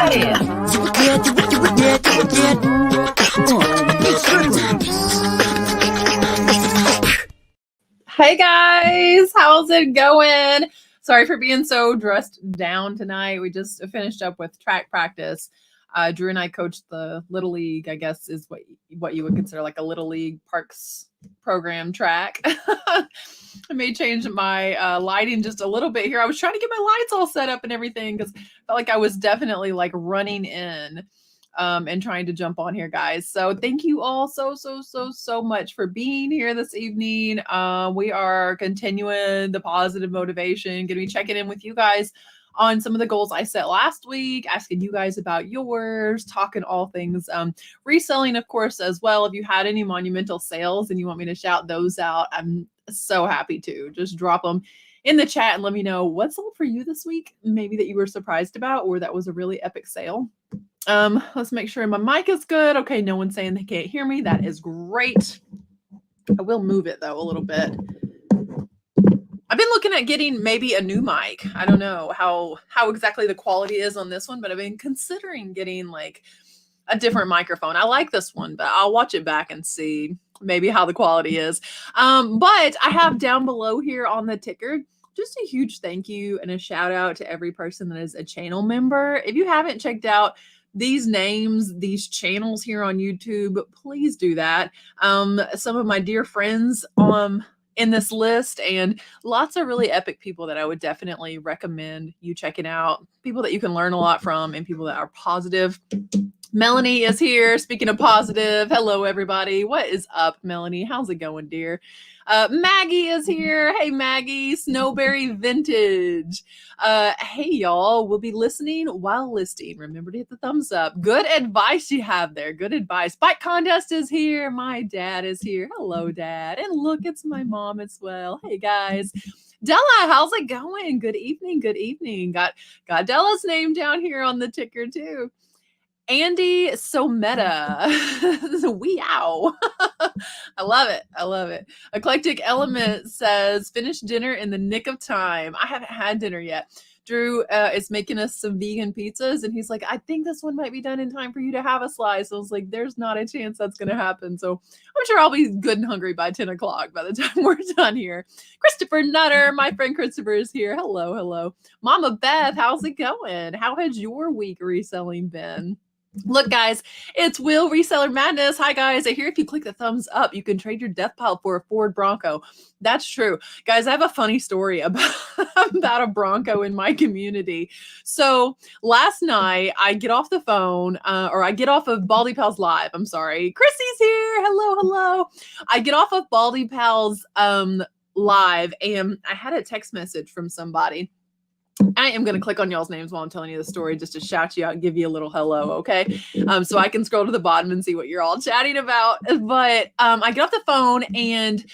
Hey guys, how's it going? Sorry for being so dressed down tonight. We just finished up with track practice. Drew and I coached the Little League, I guess is what you would consider like a Little League Parks program track. I may change my lighting just a little bit here. I was trying to get my lights all set up and everything because I felt like I was definitely like running in and trying to jump on here, guys. So thank you all so much for being here this evening. We are continuing the positive motivation, gonna be checking in with you guys on some of the goals I set last week, asking you guys about yours, talking all things reselling, of course, as well. If you had any monumental sales and you want me to shout those out, I'm so happy to. Just drop them in the chat and let me know what sold for you this week, maybe that you were surprised about or that was a really epic sale. Let's make sure my mic is good. Okay, no one's saying they can't hear me. That is great. I will move it though a little bit. I've been looking at getting maybe a new mic. I don't know how exactly the quality is on this one, but I've been considering getting like a different microphone. I like this one, but I'll watch it back and see maybe how the quality is. But I have down below here on the ticker just a huge thank you and a shout out to every person that is a channel member. If you haven't checked out these names, these channels here on YouTube, please do that. Some of my dear friends in this list and lots of really epic people that I would definitely recommend you checking out. People that you can learn a lot from and people that are positive. Melanie is here. Speaking of positive, hello everybody. What is up, Melanie? How's it going, dear? Maggie is here. Hey, Maggie. Snowberry Vintage. Hey, y'all. We'll be listening while listing. Remember to hit the thumbs up. Good advice you have there. Good advice. Bike contest is here. My dad is here. Hello, Dad. And look, it's my mom as well. Hey, guys. Della, how's it going? Good evening. Good evening. Got Della's name down here on the ticker, too. Andy Someta. Weow. I love it. I love it. Eclectic Element says, finished dinner in the nick of time. I haven't had dinner yet. Drew is making us some vegan pizzas, and he's like, I think this one might be done in time for you to have a slice. I was like, there's not a chance that's going to happen. So I'm sure I'll be good and hungry by 10 o'clock by the time we're done here. Christopher Nutter, my friend Christopher is here. Hello, hello. Mama Beth, how's it going? How has your week reselling been? Look, guys, it's Will Reseller Madness. Hi, guys. I hear if you click the thumbs up, you can trade your death pile for a Ford Bronco. That's true. Guys, I have a funny story about a Bronco in my community. So last night, I get off the phone, or I get off of Baldy Pals Live. I'm sorry. Chrissy's here. Hello, hello. I get off of Baldy Pals Live, and I had a text message from somebody. I am going to click on y'all's names while I'm telling you the story just to shout you out and give you a little hello, okay? So I can scroll to the bottom and see what you're all chatting about. But I get off the phone and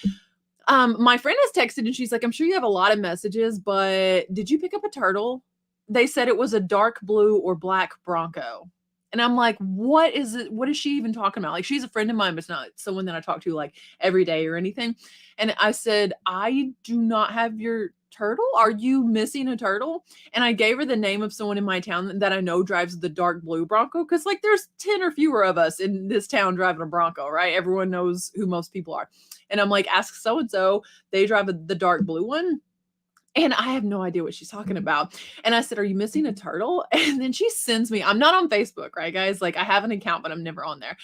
my friend has texted and she's like, I'm sure you have a lot of messages, but did you pick up a turtle? They said it was a dark blue or black Bronco. And I'm like, what is it? What is she even talking about? Like, she's a friend of mine, but it's not someone that I talk to like every day or anything. And I said, I do not have your turtle. Are you missing a turtle? And I gave her the name of someone in my town that I know drives the dark blue Bronco. Cause like there's 10 or fewer of us in this town driving a Bronco, right? Everyone knows who most people are. And I'm like, ask so-and-so, they drive the dark blue one. And I have no idea what she's talking about. And I said, are you missing a turtle? And then she sends me, I'm not on Facebook, right, guys? Like I have an account, but I'm never on there.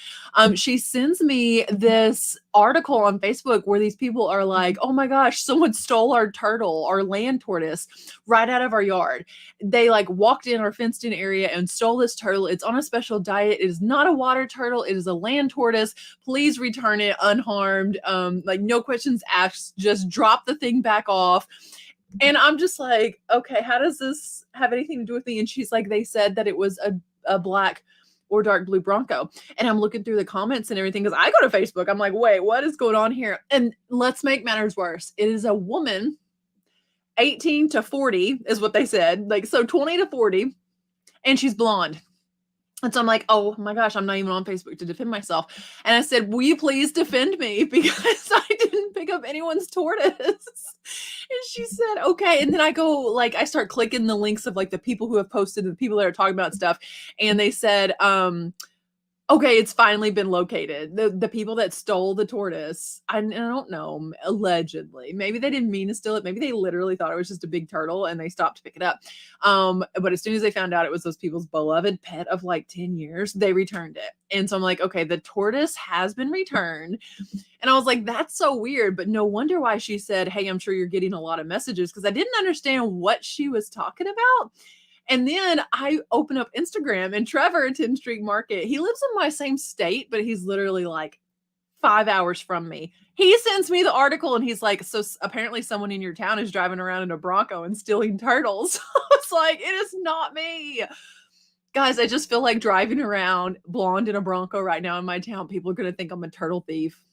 She sends me this article on Facebook where these people are like, oh my gosh, someone stole our turtle, our land tortoise right out of our yard. They like walked in our fenced in area and stole this turtle. It's on a special diet. It is not a water turtle. It is a land tortoise. Please return it unharmed. Like no questions asked, just drop the thing back off. And I'm just like, okay, how does this have anything to do with me? And she's like, they said that it was a black or dark blue Bronco. And I'm looking through the comments and everything because I go to Facebook. I'm like, wait, what is going on here? And let's make matters worse. It is a woman, 18 to 40 is what they said. Like, so 20 to 40. And she's blonde. And so I'm like, oh my gosh, I'm not even on Facebook to defend myself. And I said, will you please defend me? Because I didn't pick up anyone's tortoise. And she said, okay. And then I go, like, I start clicking the links of like the people who have posted, the people that are talking about stuff. And they said, okay, it's finally been located. The people that stole the tortoise, I don't know, allegedly. Maybe they didn't mean to steal it. Maybe they literally thought it was just a big turtle and they stopped to pick it up. But as soon as they found out it was those people's beloved pet of like 10 years, they returned it. And so I'm like, okay, the tortoise has been returned. And I was like, that's so weird. But no wonder why she said, hey, I'm sure you're getting a lot of messages, because I didn't understand what she was talking about. And then I open up Instagram, and Trevor at 10th Street Market, he lives in my same state, but he's literally like 5 hours from me. He sends me the article and he's like, so apparently someone in your town is driving around in a Bronco and stealing turtles. It's like, it is not me. Guys, I just feel like driving around blonde in a Bronco right now in my town. People are going to think I'm a turtle thief.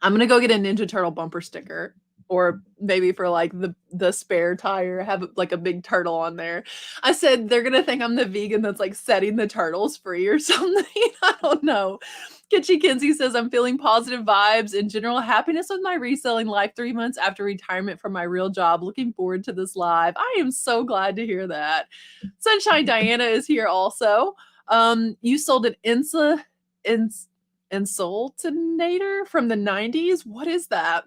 I'm going to go get a Ninja Turtle bumper sticker. Or maybe for like the spare tire, have like a big turtle on there. I said they're gonna think I'm the vegan that's like setting the turtles free or something. I don't know. Kitschy Kinsey says, I'm feeling positive vibes and general happiness with my reselling life 3 months after retirement from my real job. Looking forward to this live. I am so glad to hear that. Sunshine Diana is here also. You sold an insultinator from the 90s. What is that?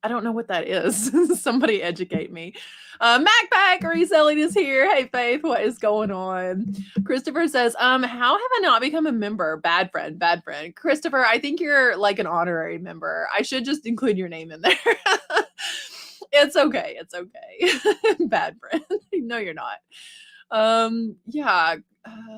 I don't know what that is. Somebody educate me. MacPack reselling is here. Hey, Faith, what is going on? Christopher says, how have I not become a member? Bad friend, bad friend. Christopher, I think you're like an honorary member. I should just include your name in there. It's okay. It's okay. Bad friend. No, you're not. Yeah.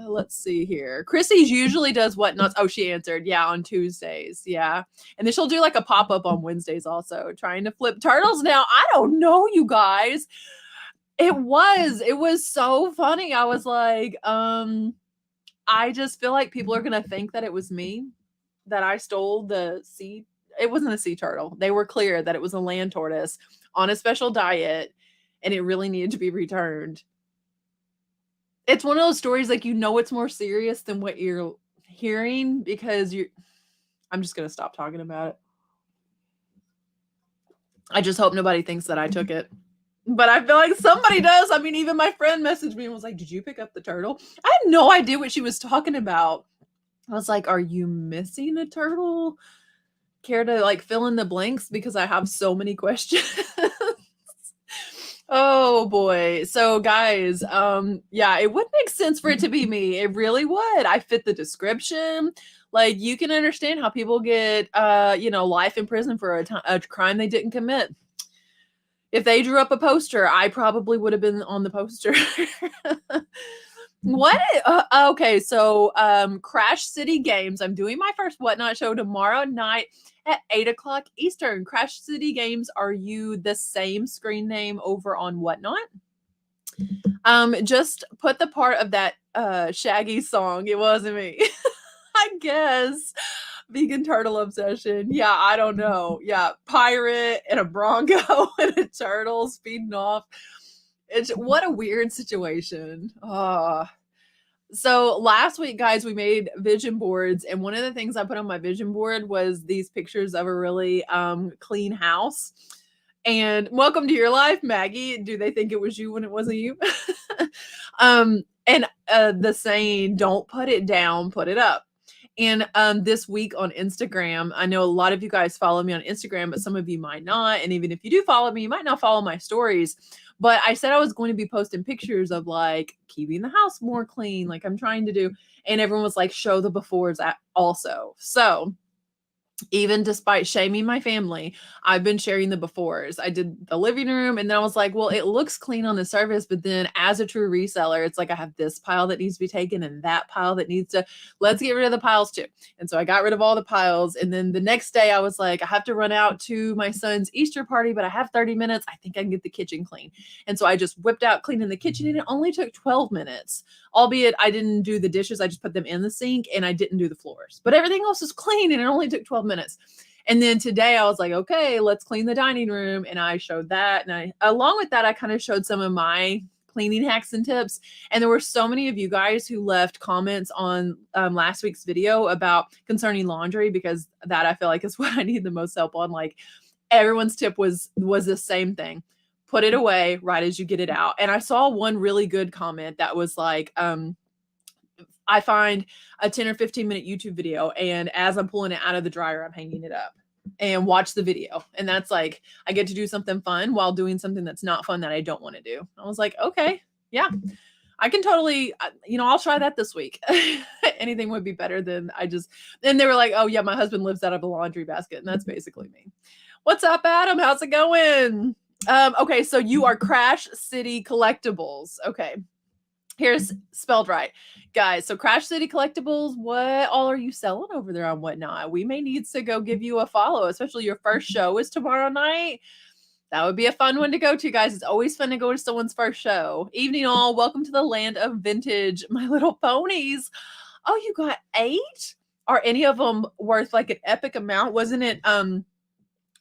Let's see here. Chrissy's usually does whatnots. Oh, she answered. Yeah, on Tuesdays. Yeah. And then she'll do like a pop-up on Wednesdays also, trying to flip turtles. Now, I don't know, you guys. It was so funny. I was like, I just feel like people are gonna think that it was me, that I stole the sea. It wasn't a sea turtle. They were clear that it was a land tortoise on a special diet, and it really needed to be returned. It's one of those stories, like, it's more serious than what you're hearing because I'm just gonna stop talking about it. I just hope nobody thinks that I took it. But I feel like somebody does. I mean, even my friend messaged me and was like, did you pick up the turtle? I had no idea what she was talking about. I was like, are you missing a turtle? Care to like fill in the blanks? Because I have so many questions. Oh boy. So guys, yeah, it would make sense for it to be me. It really would. I fit the description. Like, you can understand how people get life in prison for a crime they didn't commit. If they drew up a poster, I probably would have been on the poster. What? Okay, so Crash City Games. I'm doing my first Whatnot show tomorrow night at 8:00 Eastern. Crash City Games, are you the same screen name over on Whatnot? Just put the part of that Shaggy song. It wasn't me. I guess. Vegan turtle obsession. Yeah, I don't know. Yeah, pirate and a Bronco and a turtle speeding off. What a weird situation. So last week, guys, we made vision boards, and one of the things I put on my vision board was these pictures of a really clean house. And welcome to your life, Maggie. Do they think it was you when it wasn't you? And the saying, don't put it down, put it up. And this week on Instagram, I know a lot of you guys follow me on Instagram, but some of you might not. And even if you do follow me, you might not follow my stories. But I said I was going to be posting pictures of like keeping the house more clean, like I'm trying to do. And everyone was like, show the befores also. So even despite shaming my family, I've been sharing the befores. I did the living room, and then I was like, well, it looks clean on the surface, but then as a true reseller, it's like I have this pile that needs to be taken and that pile that needs to, let's get rid of the piles too. And so I got rid of all the piles. And then the next day I was like, I have to run out to my son's Easter party, but I have 30 minutes. I think I can get the kitchen clean. And so I just whipped out cleaning the kitchen, and it only took 12 minutes, albeit I didn't do the dishes. I just put them in the sink, and I didn't do the floors, but everything else was clean, and it only took 12 minutes. And then today I was like, okay, let's clean the dining room. And I showed that. And along with that, I kind of showed some of my cleaning hacks and tips. And there were so many of you guys who left comments on last week's video about concerning laundry, because that I feel like is what I need the most help on. Like everyone's tip was the same thing. Put it away right as you get it out. And I saw one really good comment that was like, I find a 10 or 15 minute YouTube video, and as I'm pulling it out of the dryer, I'm hanging it up and watch the video. And that's like, I get to do something fun while doing something that's not fun that I don't want to do. I was like, okay, yeah, I can totally, I'll try that this week. Anything would be better than then they were like, oh yeah, my husband lives out of a laundry basket. And that's basically me. What's up, Adam? How's it going? Okay, so you are Crash City Collectibles. Okay. Here's spelled right, guys. So Crash City Collectibles, what all are you selling over there on Whatnot? We may need to go give you a follow, especially your first show is tomorrow night. That would be a fun one to go to, guys. It's always fun to go to someone's first show. Evening all, welcome to the land of vintage My Little Ponies. Oh, you got 8? Are any of them worth like an epic amount? Wasn't it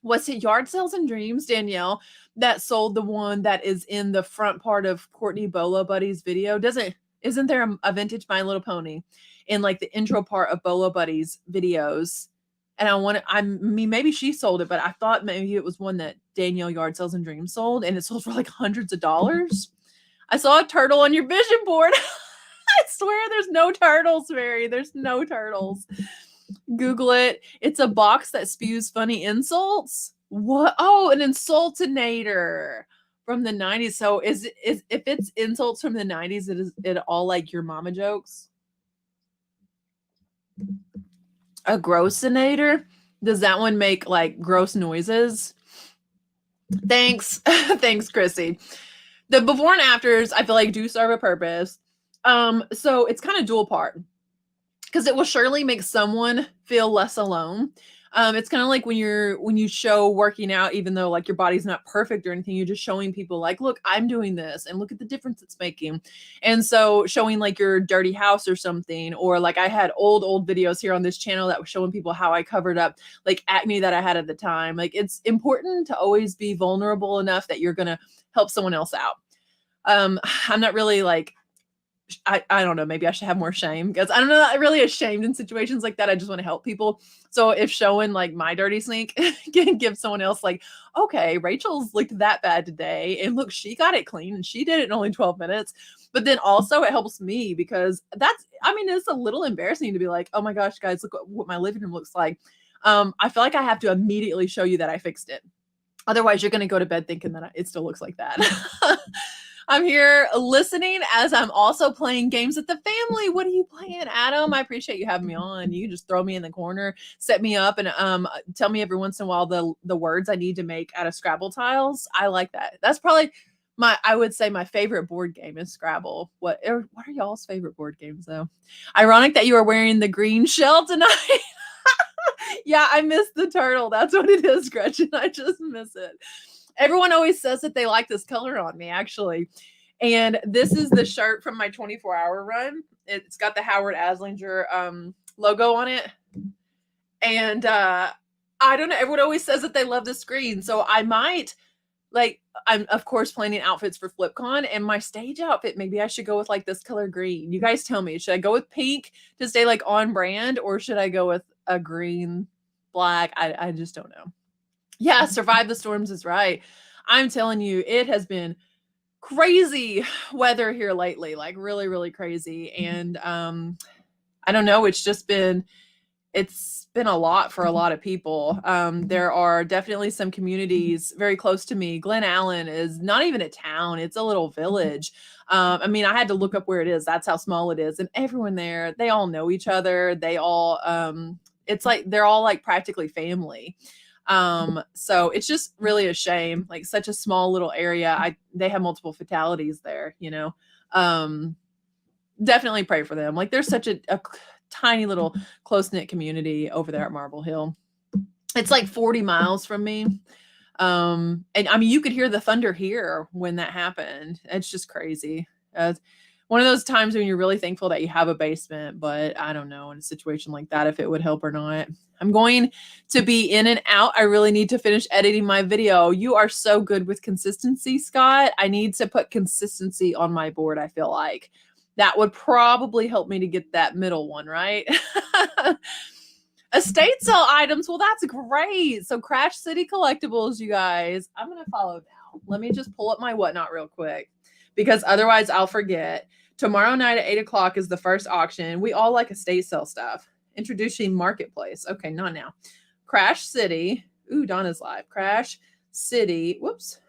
was it Yard Sales and Dreams, Danielle, that sold the one that is in the front part of Courtney Bolo Buddy's video? Isn't there a vintage My Little Pony in like the intro part of Bolo Buddy's videos? And maybe she sold it, but I thought maybe it was one that Danielle Yard Sales and Dreams sold, and it sold for like hundreds of dollars. I saw a turtle on your vision board. I swear there's no turtles, Mary. There's no turtles. Google it. It's a box that spews funny insults. What? Oh, an insultinator from the 90s. So if it's insults from the 90s, is it all like your mama jokes? A grossinator? Does that one make like gross noises? Thanks. Thanks, Chrissy. The before and afters, I feel like do serve a purpose. So it's kind of dual part, because it will surely make someone feel less alone. It's kind of like when you show working out, even though like your body's not perfect or anything, you're just showing people like, look, I'm doing this and look at the difference it's making. And so showing like your dirty house or something, or like I had old videos here on this channel that was showing people how I covered up like acne that I had at the time. Like it's important to always be vulnerable enough that you're going to help someone else out. I'm not really like, I don't know, maybe I should have more shame, because I'm not really ashamed in situations like that. I just want to help people. So if showing like my dirty sneak can give someone else like, okay, Rachel's looked that bad today, and look, she got it clean and she did it in only 12 minutes. But then also it helps me, because it's a little embarrassing to be like, oh my gosh, guys, look what my living room looks like. I feel like I have to immediately show you that I fixed it. Otherwise you're going to go to bed thinking that it still looks like that. I'm here listening as I'm also playing games with the family. What are you playing, Adam? I appreciate you having me on. You just throw me in the corner, set me up, and tell me every once in a while the words I need to make out of Scrabble tiles. I like that. That's probably I would say my favorite board game is Scrabble. What are y'all's favorite board games though? Ironic that you are wearing the green shell tonight. Yeah, I miss the turtle. That's what it is, Gretchen. I just miss it. Everyone always says that they like this color on me, actually. And this is the shirt from my 24-hour run. It's got the Howard Aslinger logo on it. And I don't know. Everyone always says that they love the screen. So I might, I'm, of course, planning outfits for FlipCon. And my stage outfit, maybe I should go with, like, this color green. You guys tell me. Should I go with pink to stay, like, on brand? Or should I go with a green, black? I just don't know. Yeah, Survive the Storms is right. I'm telling you, it has been crazy weather here lately, like really, really crazy. And I don't know, it's been a lot for a lot of people. There are definitely some communities very close to me. Glen Allen is not even a town, it's a little village. I had to look up where it is. That's how small it is. And everyone there, they all know each other. They all, it's like, they're all like practically family. So it's just really a shame, like such a small little area. They have multiple fatalities there, definitely pray for them. Like there's such a tiny little close-knit community over there at Marble Hill. It's like 40 miles from me. And you could hear the thunder here when that happened. It's just crazy. one of those times when you're really thankful that you have a basement, but I don't know in a situation like that if it would help or not. I'm going to be in and out. I really need to finish editing my video. You are so good with consistency, Scott. I need to put consistency on my board, I feel like. That would probably help me to get that middle one, right? Estate sale items. Well, that's great. So Crash City Collectibles, you guys. I'm going to follow now. Let me just pull up my whatnot real quick because otherwise I'll forget. Tomorrow night at 8 o'clock is the first auction. We all like estate sale stuff. Introducing Marketplace. Okay, not now. Crash City. Ooh, Donna's live. Crash City. Whoops.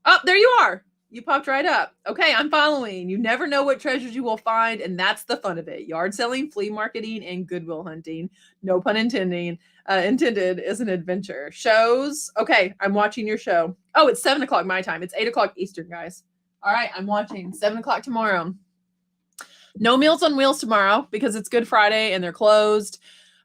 Oh, there you are. You popped right up. Okay, I'm following. You never know what treasures you will find, and that's the fun of it. Yard selling, flea marketing, and Goodwill hunting. No pun intended is an adventure. Shows. Okay, I'm watching your show. Oh, it's 7 o'clock my time. It's 8 o'clock Eastern, guys. All right, I'm watching. 7 o'clock tomorrow. No Meals on Wheels tomorrow because it's Good Friday and they're closed.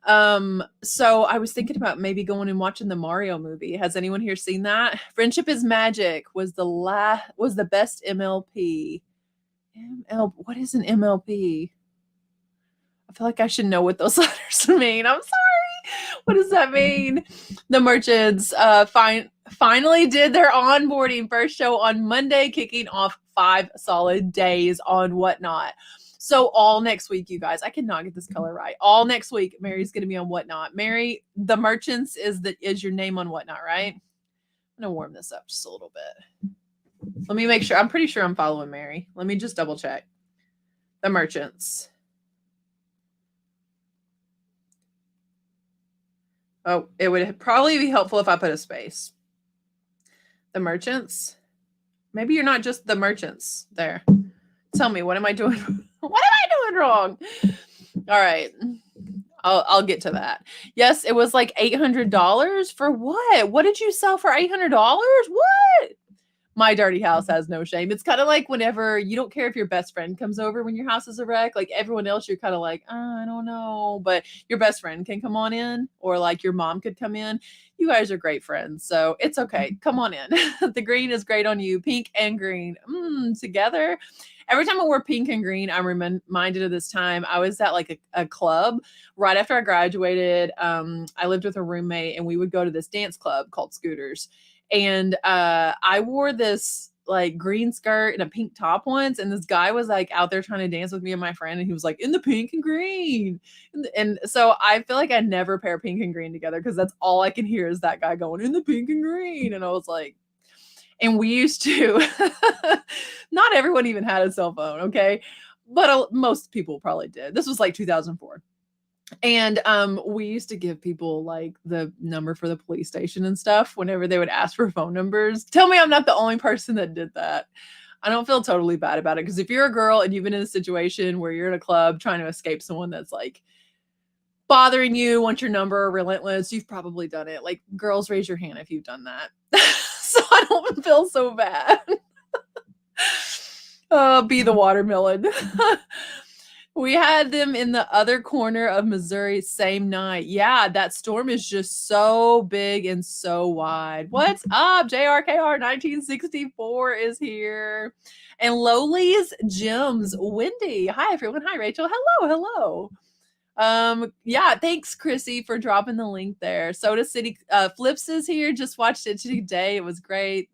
So I was thinking about maybe going and watching the Mario movie. Has anyone here seen that? Friendship is Magic was the best MLP. What is an MLP? I feel like I should know what those letters mean. I'm sorry. What does that mean? The merchants finally did their onboarding first show on Monday, kicking off 5 solid days on Whatnot. So all next week, you guys, I cannot get this color right. All next week, Mary's going to be on Whatnot. Mary, the merchants is your name on Whatnot, right? I'm going to warm this up just a little bit. Let me make sure. I'm pretty sure I'm following Mary. Let me just double check. The merchants. Oh, it would probably be helpful if I put a space. The merchants. Maybe you're not just the merchants there. Tell me, what am I doing? What am I doing wrong? All right. I'll get to that. Yes, it was like $800 for what? What did you sell for $800? What? My dirty house has no shame. It's kind of like whenever you don't care if your best friend comes over when your house is a wreck. Like everyone else, you're kind of like, I don't know. But your best friend can come on in, or like your mom could come in. You guys are great friends. So it's okay. Come on in. The green is great on you. Pink and green together. Every time I wear pink and green, I'm reminded of this time. I was at like a club right after I graduated. I lived with a roommate and we would go to this dance club called Scooters. And I wore this like green skirt and a pink top once. And this guy was like out there trying to dance with me and my friend. And he was like, in the pink and green. And so I feel like I never pair pink and green together because that's all I can hear is that guy going in the pink and green. And I was like, and we used to, not everyone even had a cell phone, okay? But most people probably did. This was like 2004. And we used to give people like the number for the police station and stuff whenever they would ask for phone numbers. Tell me I'm not the only person that did that. I don't feel totally bad about it because if you're a girl and you've been in a situation where you're in a club trying to escape someone that's like bothering you, want your number, relentless, you've probably done it. Like girls, raise your hand if you've done that. So I don't feel so bad. Be the watermelon. We had them in the other corner of Missouri same night. Yeah, that storm is just so big and so wide. What's up? JRKR 1964 is here. And Lowly's Gems. Wendy. Hi, everyone. Hi, Rachel. Hello. Yeah, thanks, Chrissy, for dropping the link there. Soda City Flips is here. Just watched it today. It was great.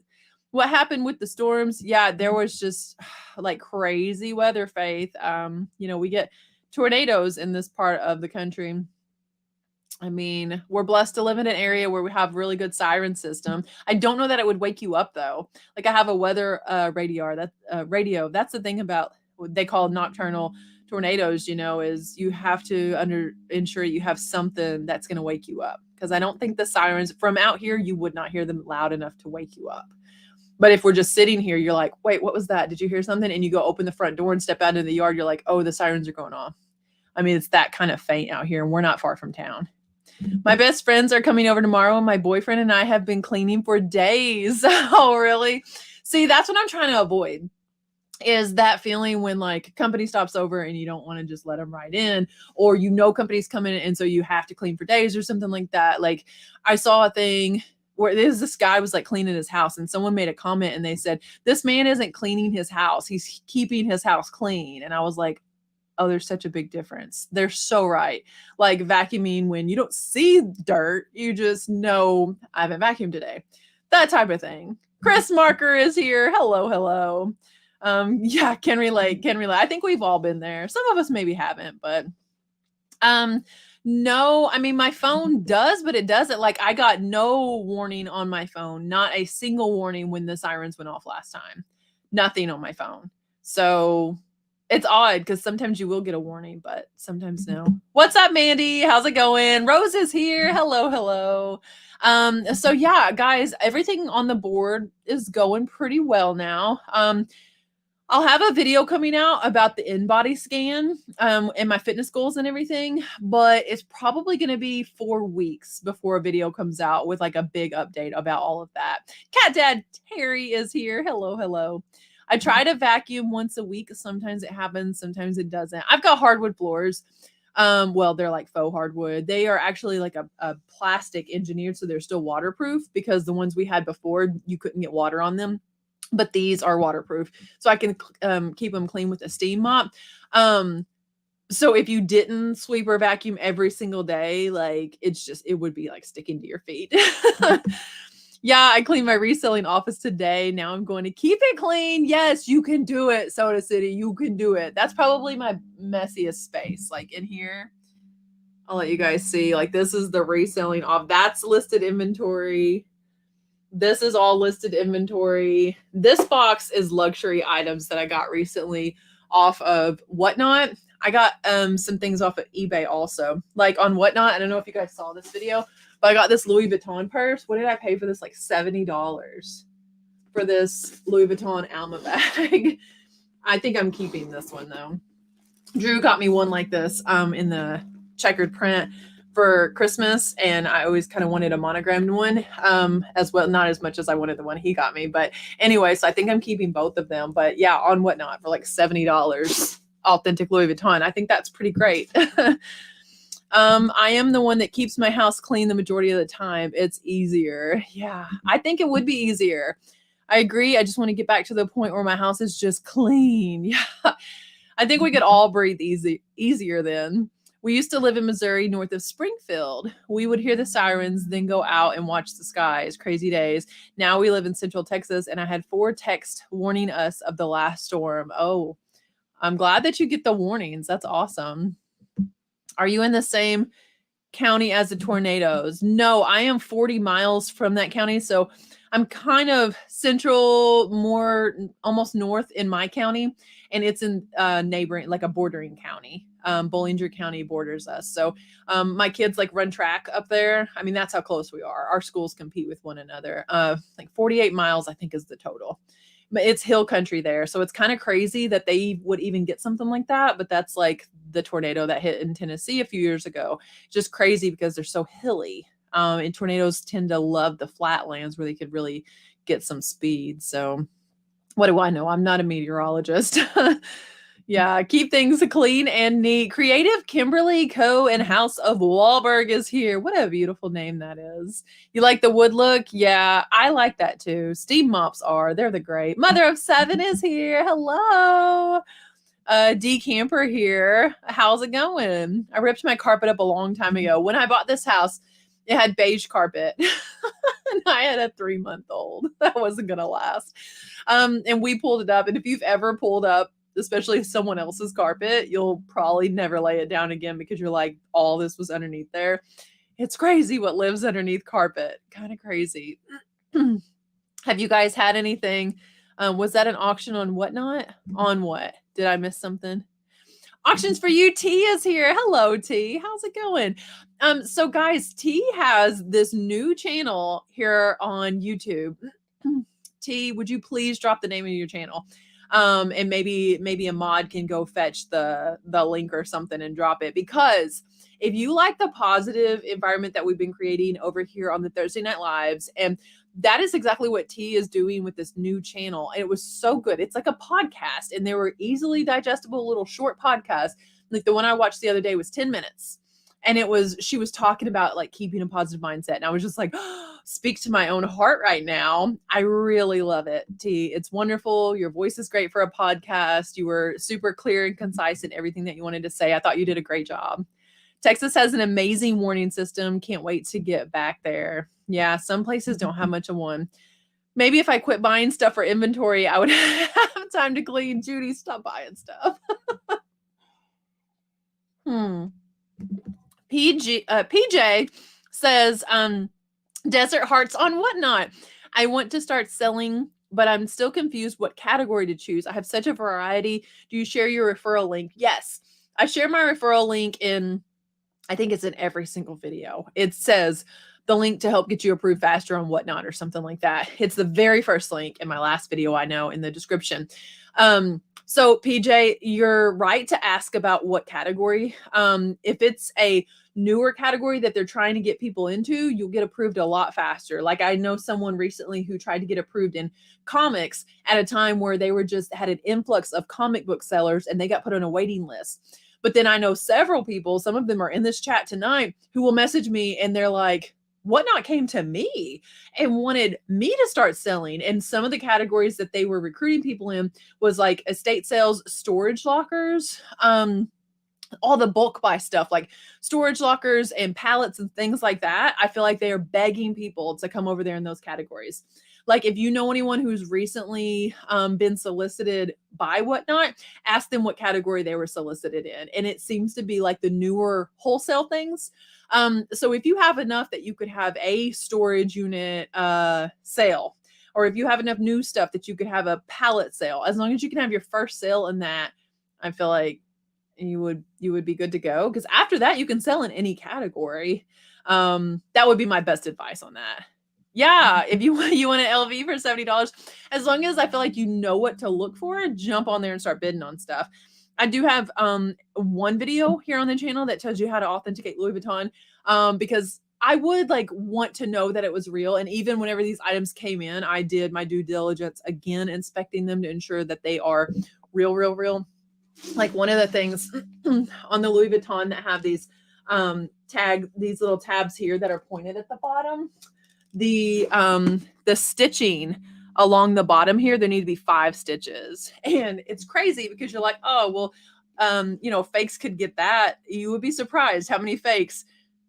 What happened with the storms? Yeah, there was just like crazy weather, Faith. We get tornadoes in this part of the country. I mean, we're blessed to live in an area where we have really good siren system. I don't know that it would wake you up though. Like I have a weather radio. That's the thing about what they call nocturnal tornadoes, is you have to ensure you have something that's going to wake you up. Because I don't think the sirens from out here, you would not hear them loud enough to wake you up. But if we're just sitting here, you're like, wait, what was that? Did you hear something? And you go open the front door and step out into the yard. You're like, oh, the sirens are going off. I mean, it's that kind of faint out here and we're not far from town. My best friends are coming over tomorrow and my boyfriend and I have been cleaning for days. Oh, really? See, that's what I'm trying to avoid. Is that feeling when like a company stops over and you don't want to just let them right in, or company's coming and so you have to clean for days or something like that. Like I saw a thing where this guy was like cleaning his house, and someone made a comment and they said, this man isn't cleaning his house, he's keeping his house clean. And I was like, oh, there's such a big difference. They're so right. Like vacuuming, when you don't see dirt, you just know I haven't vacuumed today. That type of thing. Chris Marker is here. Hello, hello. Yeah, can relate. I think we've all been there. Some of us maybe haven't, but no, I mean, my phone does, but it doesn't. Like, I got no warning on my phone, not a single warning when the sirens went off last time. Nothing on my phone. So it's odd because sometimes you will get a warning, but sometimes no. What's up, Mandy? How's it going? Rose is here. Hello, hello. So yeah, guys, everything on the board is going pretty well now. I'll have a video coming out about the in-body scan and my fitness goals and everything, but it's probably going to be 4 weeks before a video comes out with like a big update about all of that. Cat Dad Terry is here. Hello, hello. I try to vacuum once a week. Sometimes it happens, sometimes it doesn't. I've got hardwood floors. Well, they're like faux hardwood. They are actually like a plastic engineered, so they're still waterproof, because the ones we had before, you couldn't get water on them. But these are waterproof, so I can keep them clean with a steam mop. So if you didn't sweep or vacuum every single day, like it would be like sticking to your feet. Yeah, I cleaned my reselling office today. Now I'm going to keep it clean. Yes, you can do it, Soda City. You can do it. That's probably my messiest space. Like in here, I'll let you guys see. Like this is the reselling off. That's listed inventory. This is all listed inventory. This box is luxury items that I got recently off of Whatnot. I got some things off of eBay also. Like on Whatnot, I don't know if you guys saw this video, but I got this Louis Vuitton purse. What did I pay for this? Like $70 for this Louis Vuitton Alma bag. I think I'm keeping this one though. Drew got me one like this in the checkered print for Christmas, and I always kind of wanted a monogrammed one as well. Not as much as I wanted the one he got me, but anyway, so I think I'm keeping both of them. But yeah, on Whatnot for like $70, authentic Louis Vuitton. I think that's pretty great. I am the one that keeps my house clean the majority of the time. It's easier. Yeah, I think it would be easier. I agree. I just want to get back to the point where my house is just clean. Yeah, I think we could all breathe easier then. We used to live in Missouri, north of Springfield. We would hear the sirens, then go out and watch the skies. Crazy days. Now we live in Central Texas, and I had 4 texts warning us of the last storm. Oh, I'm glad that you get the warnings. That's awesome. Are you in the same county as the tornadoes? No, I am 40 miles from that county. So I'm kind of central, more almost north in my county. And it's in neighboring, like a bordering county. Bollinger County borders us. So my kids like run track up there. I mean, that's how close we are. Our schools compete with one another. Like 48 miles, I think, is the total. But it's hill country there. So it's kind of crazy that they would even get something like that. But that's like the tornado that hit in Tennessee a few years ago. Just crazy because they're so hilly. And tornadoes tend to love the flatlands where they could really get some speed. So what do I know? I'm not a meteorologist. Yeah, keep things clean and neat. Creative Kimberly Co. and House of Wahlberg is here. What a beautiful name that is. You like the wood look? Yeah, I like that too. Steam mops are. They're the great. Mother of 7 is here. Hello. D Camper here. How's it going? I ripped my carpet up a long time ago. When I bought this house, it had beige carpet. And I had a 3-month-old. That wasn't going to last. And we pulled it up. And if you've ever pulled up, especially someone else's carpet, you'll probably never lay it down again because you're like, all this was underneath there. It's crazy what lives underneath carpet. Kind of crazy. Have you guys had anything? Was that an auction on Whatnot? On what? Did I miss something? Auctions for you. T is here. Hello, T. How's it going? So guys, T has this new channel here on YouTube. T, would you please drop the name of your channel? And maybe a mod can go fetch the link or something and drop it, because if you like the positive environment that we've been creating over here on the Thursday Night Lives, and that is exactly what T is doing with this new channel. And it was so good. It's like a podcast, and they were easily digestible little short podcasts. Like the one I watched the other day was 10 minutes. And she was talking about like keeping a positive mindset. And I was just like, speak to my own heart right now. I really love it, T. It's wonderful. Your voice is great for a podcast. You were super clear and concise in everything that you wanted to say. I thought you did a great job. Texas has an amazing warning system. Can't wait to get back there. Yeah, some places don't have much of one. Maybe if I quit buying stuff for inventory, I would have time to clean. Judy, stop buying stuff. PJ says, desert hearts on Whatnot. I want to start selling, but I'm still confused what category to choose. I have such a variety. Do you share your referral link? Yes. I share my referral link I think it's in every single video. It says the link to help get you approved faster on Whatnot or something like that. It's the very first link in my last video, I know, in the description. So PJ, you're right to ask about what category. If it's a newer category that they're trying to get people into, you'll get approved a lot faster. Like I know someone recently who tried to get approved in comics at a time where they had an influx of comic book sellers and they got put on a waiting list. But then I know several people, some of them are in this chat tonight, who will message me and they're like, Whatnot came to me and wanted me to start selling. And some of the categories that they were recruiting people in was like estate sales, storage lockers, all the bulk buy stuff like storage lockers and pallets and things like that. I feel like they are begging people to come over there in those categories. Like if you know anyone who's recently been solicited by Whatnot, ask them what category they were solicited in. And it seems to be like the newer wholesale things. So if you have enough that you could have a storage unit sale, or if you have enough new stuff that you could have a pallet sale, as long as you can have your first sale in that, I feel like you would be good to go. Because after that, you can sell in any category. That would be my best advice on that. Yeah, if you want an LV for $70, as long as I feel like you know what to look for, jump on there and start bidding on stuff. I do have one video here on the channel that tells you how to authenticate Louis Vuitton, because I would like want to know that it was real. And even whenever these items came in, I did my due diligence again, inspecting them to ensure that they are real. Like one of the things on the Louis Vuitton that have these these little tabs here that are pointed at the bottom, the stitching along the bottom here, there need to be 5 stitches. And it's crazy because you're like, oh, well, fakes could get that. You would be surprised how many fakes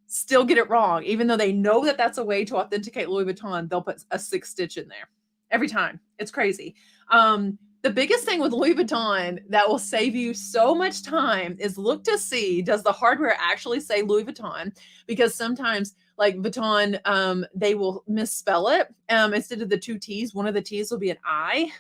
still get it wrong. Even though they know that that's a way to authenticate Louis Vuitton, they'll put a 6th stitch in there every time. It's crazy. The biggest thing with Louis Vuitton that will save you so much time is look to see, does the hardware actually say Louis Vuitton? Because sometimes like Vuitton, they will misspell it. Instead of the 2 T's, one of the T's will be an I,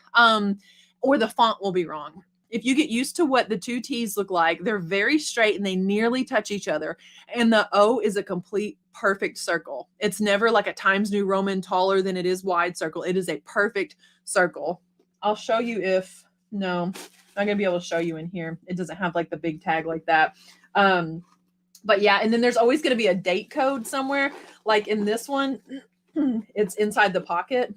or the font will be wrong. If you get used to what the 2 T's look like, they're very straight and they nearly touch each other. And the O is a complete perfect circle. It's never like a Times New Roman taller than it is wide circle. It is a perfect circle. I'll show you no, I'm not gonna be able to show you in here. It doesn't have like the big tag like that. But yeah, and then there's always going to be a date code somewhere. Like in this one, it's inside the pocket,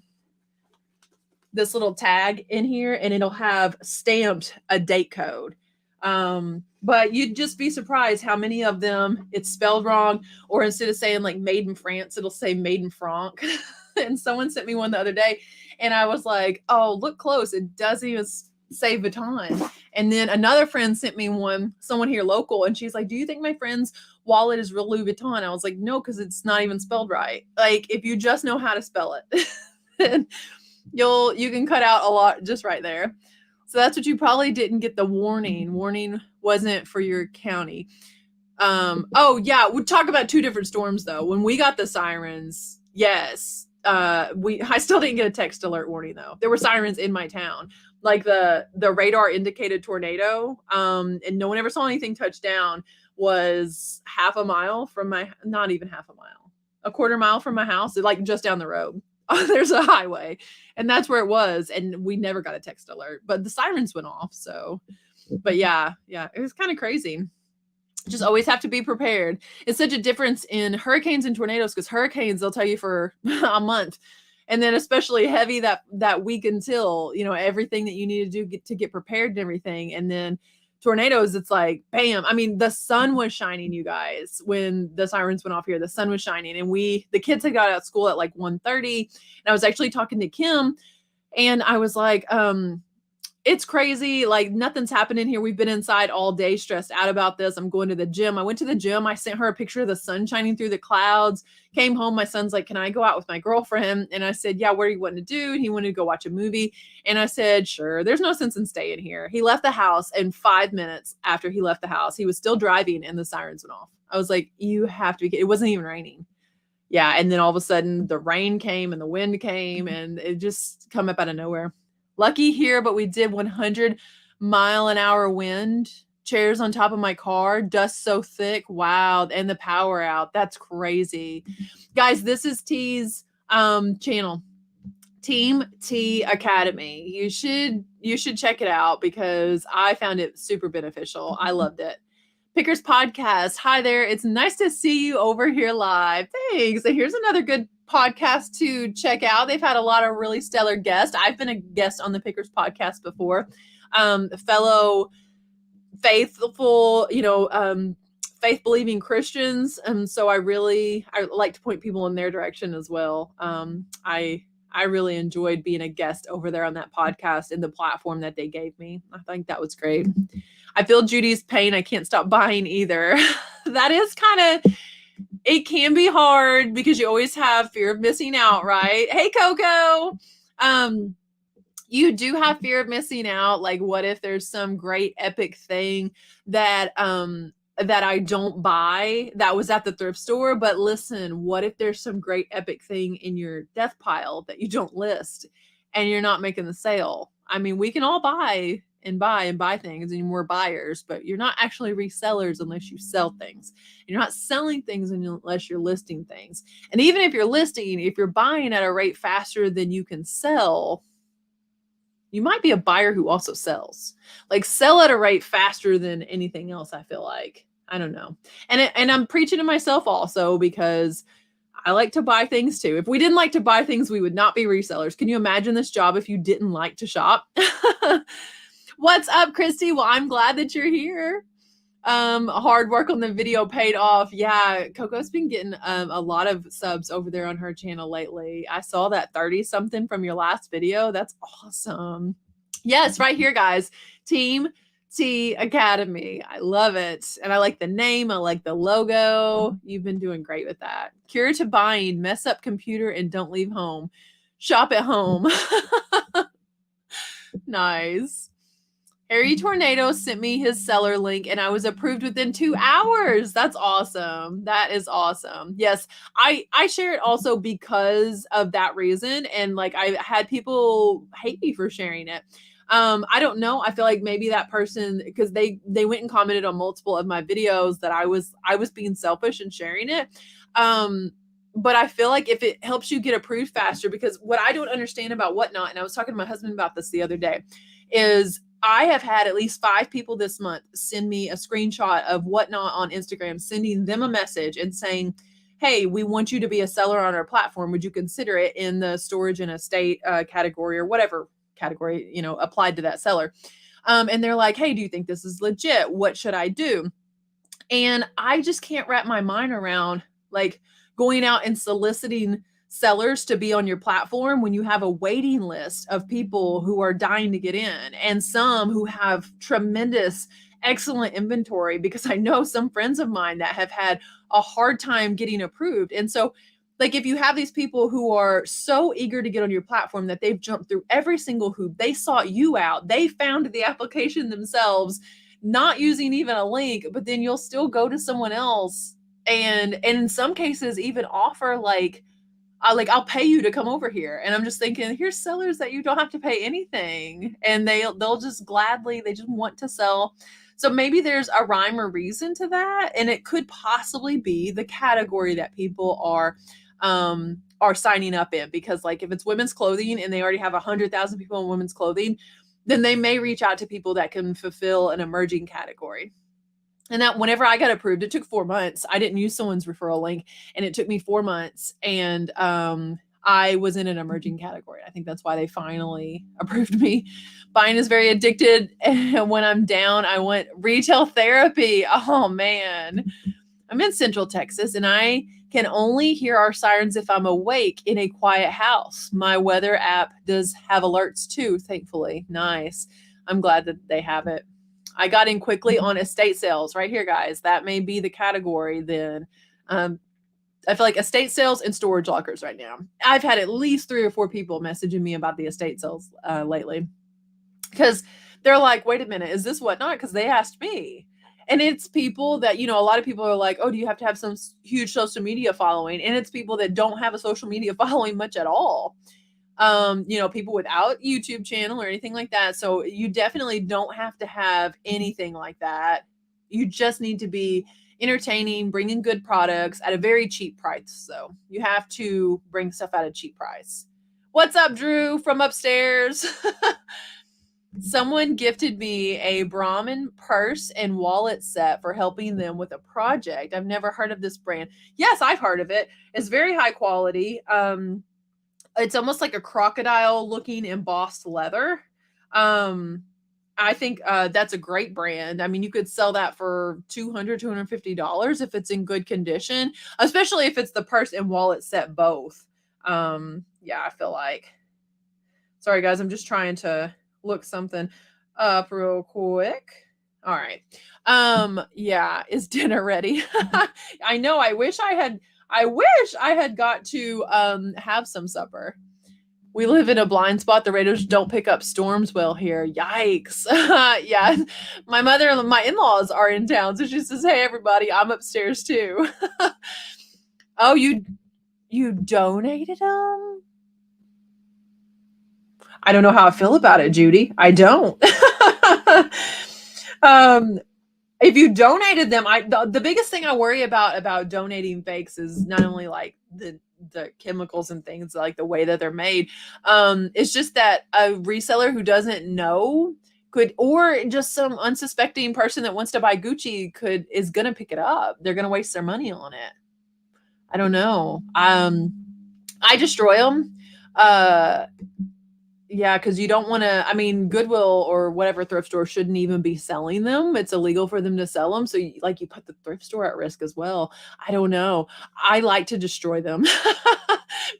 this little tag in here, and it'll have stamped a date code. But you'd just be surprised how many of them it's spelled wrong, or instead of saying like made in France, it'll say made in franc. And someone sent me one the other day and I was like, oh, look close. It doesn't even say Vuitton. And then another friend sent me one, someone here local, and she's like, do you think my friend's wallet is real Louis Vuitton? I was like, no, because it's not even spelled right. Like if you just know how to spell it, you can cut out a lot just right there. So that's what you probably didn't get the warning. Warning wasn't for your county. Oh yeah, we talk about 2 different storms though. When we got the sirens, yes. I still didn't get a text alert warning though. There were sirens in my town. Like the radar indicated tornado. And no one ever saw anything touch down. Was half a mile from not even half a mile, a quarter mile from my house, like just down the road. There's a highway, and that's where it was. And we never got a text alert, but the sirens went off. So, but yeah, it was kind of crazy. Just always have to be prepared. It's such a difference in hurricanes and tornadoes, because hurricanes, they'll tell you for a month. And then especially heavy that week until, everything that you need to do to get prepared and everything. And then tornadoes, it's like, bam. I mean, the sun was shining, you guys, when the sirens went off here, the sun was shining, and the kids had got out of school at like 1:30, and I was actually talking to Kim, and I was like, it's crazy. Like, nothing's happening here. We've been inside all day, stressed out about this. I'm going to the gym. I went to the gym. I sent her a picture of the sun shining through the clouds. Came home. My son's like, can I go out with my girlfriend? And I said, yeah, what are you wanting to do? And he wanted to go watch a movie. And I said, sure. There's no sense in staying here. He left the house, and 5 minutes after he left the house, he was still driving and the sirens went off. I was like, you have to be, it wasn't even raining. Yeah. And then all of a sudden the rain came and the wind came, and it just come up out of nowhere. Lucky here, but we did 100-mile-an-hour wind, chairs on top of my car, dust so thick. Wow. And the power out. That's crazy. Guys, this is T's channel, Team T Academy. You should check it out because I found it super beneficial. I loved it. Pickers Podcast. Hi there. It's nice to see you over here live. Thanks. And here's another good podcast to check out. They've had a lot of really stellar guests. I've been a guest on the Pickers Podcast before. Fellow faithful, faith believing Christians. So I like to point people in their direction as well. I really enjoyed being a guest over there on that podcast and the platform that they gave me. I think that was great. I feel Judy's pain. I can't stop buying either. That is it can be hard because you always have fear of missing out, right? Hey, Coco. You do have fear of missing out. Like, what if there's some great epic thing that I don't buy that was at the thrift store? But listen, what if there's some great epic thing in your death pile that you don't list and you're not making the sale? I mean, we can all buy things, and we're buyers, but you're not actually resellers unless you sell things. You're not selling things unless you're listing things. And even if you're listing, if you're buying at a rate faster than you can sell, you might be a buyer who also sells. Like, sell at a rate faster than anything else, I feel like. I don't know. And I'm preaching to myself also because I like to buy things too. If we didn't like to buy things, we would not be resellers. Can you imagine this job if you didn't like to shop? What's up, Christy? Well, I'm glad that you're here. Hard work on the video paid off. Yeah, Coco's been getting a lot of subs over there on her channel lately. I saw that 30 something from your last video. That's awesome. Yes, right here, guys. Team T Academy. I love it. And I like the name. I like the logo. You've been doing great with that. Cure to buying, mess up computer and don't leave home. Shop at home. Nice. Harry Tornado sent me his seller link and I was approved within 2 hours. That's awesome. That is awesome. Yes, I share it also because of that reason. And like, I had people hate me for sharing it. I don't know. I feel like maybe that person, because they went and commented on multiple of my videos that I was being selfish and sharing it. But I feel like if it helps you get approved faster, because what I don't understand about Whatnot, and I was talking to my husband about this the other day, is I have had at least 5 people this month send me a screenshot of Whatnot on Instagram, sending them a message and saying, hey, we want you to be a seller on our platform. Would you consider it in the storage and estate category, or whatever category, applied to that seller? And they're like, hey, do you think this is legit? What should I do? And I just can't wrap my mind around like going out and soliciting sellers to be on your platform when you have a waiting list of people who are dying to get in, and some who have tremendous, excellent inventory, because I know some friends of mine that have had a hard time getting approved. And so like, if you have these people who are so eager to get on your platform that they've jumped through every single hoop, they sought you out, they found the application themselves, not using even a link, but then you'll still go to someone else and in some cases even offer like I'll pay you to come over here. And I'm just thinking, here's sellers that you don't have to pay anything, and they'll just gladly, they just want to sell. So maybe there's a rhyme or reason to that, and it could possibly be the category that people are signing up in, because like if it's women's clothing and they already have 100,000 people in women's clothing, then they may reach out to people that can fulfill an emerging category. And that whenever I got approved, it took 4 months. I didn't use someone's referral link, and it took me 4 months. And I was in an emerging category. I think that's why they finally approved me. Buying is very addicted. And when I'm down, I want retail therapy. Oh man. I'm in Central Texas and I can only hear our sirens if I'm awake in a quiet house. My weather app does have alerts too, thankfully. Nice. I'm glad that they have it. I got in quickly on estate sales right here, guys. That may be the category then. I feel like estate sales and storage lockers right now. I've had at least 3 or 4 people messaging me about the estate sales lately because they're like, wait a minute, is this whatnot? Because they asked me. And it's people that, a lot of people are like, oh, do you have to have some huge social media following? And it's people that don't have a social media following much at all. People without YouTube channel or anything like that. So you definitely don't have to have anything like that. You just need to be entertaining, bringing good products at a very cheap price. So you have to bring stuff at a cheap price. What's up, Drew from upstairs? Someone gifted me a Brahmin purse and wallet set for helping them with a project. I've never heard of this brand. Yes, I've heard of it. It's very high quality. It's almost like a crocodile looking embossed leather. I think that's a great brand. I mean, you could sell that for $200, $250 if it's in good condition, especially if it's the purse and wallet set both. I feel like. Sorry, guys, I'm just trying to look something up real quick. All right. Is dinner ready? I know. I wish I had got to have some supper. We live in a blind spot. The radars don't pick up storms well here. Yikes. Yeah. My mother and my in-laws are in town. So she says, hey, everybody, I'm upstairs too. Oh, you donated them? I don't know how I feel about it, Judy. I don't. If you donated them, the biggest thing I worry about donating fakes is not only like the chemicals and things, like the way that they're made. It's just that a reseller who doesn't know could, or just some unsuspecting person that wants to buy Gucci is gonna pick it up. They're gonna waste their money on it. I don't know. I destroy them. Yeah, because you don't want to, Goodwill or whatever thrift store shouldn't even be selling them. It's illegal for them to sell them. So you put the thrift store at risk as well. I don't know. I like to destroy them.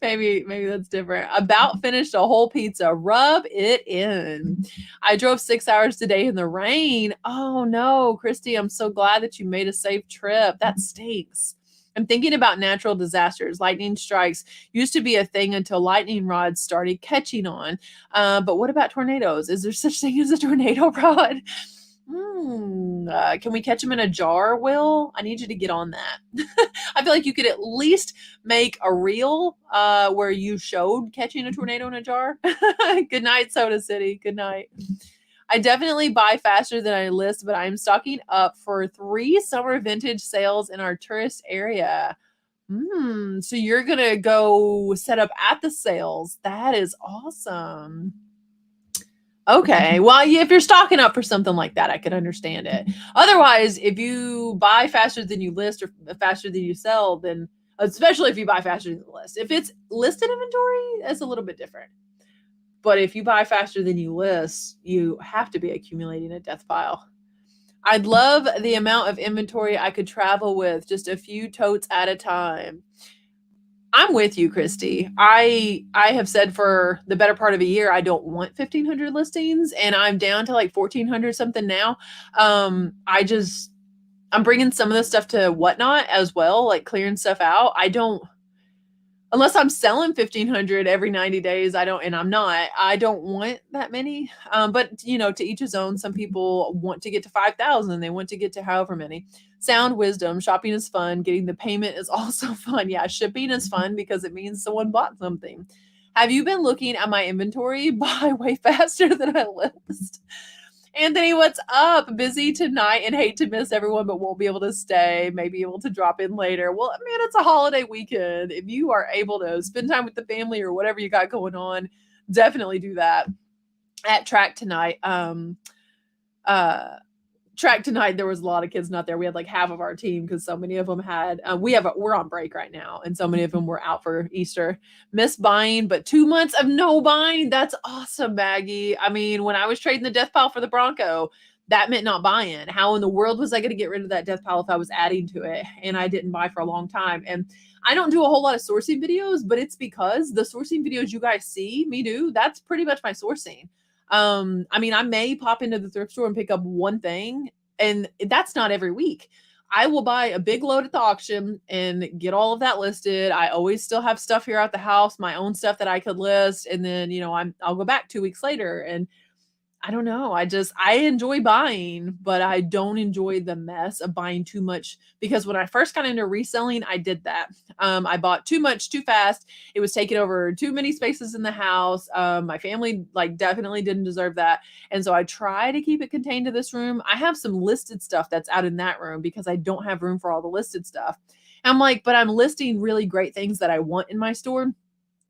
Maybe that's different. About finished a whole pizza. Rub it in. I drove 6 hours today in the rain. Oh no, Christy, I'm so glad that you made a safe trip. That stinks. I'm thinking about natural disasters. Lightning strikes used to be a thing until lightning rods started catching on. But what about tornadoes? Is there such thing as a tornado rod? Can we catch them in a jar, Will? I need you to get on that. I feel like you could at least make a reel where you showed catching a tornado in a jar. Good night, Soda City. Good night. I definitely buy faster than I list, but I'm stocking up for 3 summer vintage sales in our tourist area. So you're going to go set up at the sales. That is awesome. Okay. Well, if you're stocking up for something like that, I could understand it. Otherwise, if you buy faster than you list or faster than you sell, then especially if you buy faster than the list. If it's listed inventory, that's a little bit different. But if you buy faster than you list, you have to be accumulating a death pile. I'd love the amount of inventory I could travel with, just a few totes at a time. I'm with you, Christy. I have said for the better part of a year, I don't want 1,500 listings, and I'm down to like 1,400 something now. I'm bringing some of the stuff to Whatnot as well, like clearing stuff out. Unless I'm selling 1,500 every 90 days, I don't want that many. But to each his own. Some people want to get to 5,000. They want to get to however many. Sound wisdom. Shopping is fun. Getting the payment is also fun. Yeah. Shipping is fun because it means someone bought something. Have you been looking at my inventory? Buy way faster than I list. Anthony, what's up? Busy tonight and hate to miss everyone, but won't be able to stay. Maybe able to drop in later. Well, man, it's a holiday weekend. If you are able to spend time with the family or whatever you got going on, definitely do that. At track tonight. track tonight, there was a lot of kids not there. We had like half of our team because so many of them had, we're on break right now. And so many of them were out for Easter. Missed buying, but 2 months of no buying. That's awesome, Maggie. I mean, when I was trading the death pile for the Bronco, that meant not buying. How in the world was I going to get rid of that death pile if I was adding to it? And I didn't buy for a long time. And I don't do a whole lot of sourcing videos, but it's because the sourcing videos you guys see me do, that's pretty much my sourcing. I mean, I may pop into the thrift store and pick up one thing, and that's not every week. I will buy a big load at the auction and get all of that listed. I always still have stuff here at the house, my own stuff that I could list. And then, I'll go back 2 weeks later, and I don't know. I enjoy buying, but I don't enjoy the mess of buying too much, because when I first got into reselling, I did that. I bought too much too fast. It was taking over too many spaces in the house. My family definitely didn't deserve that. And so I try to keep it contained to this room. I have some listed stuff that's out in that room because I don't have room for all the listed stuff. And I'm like, but I'm listing really great things that I want in my store.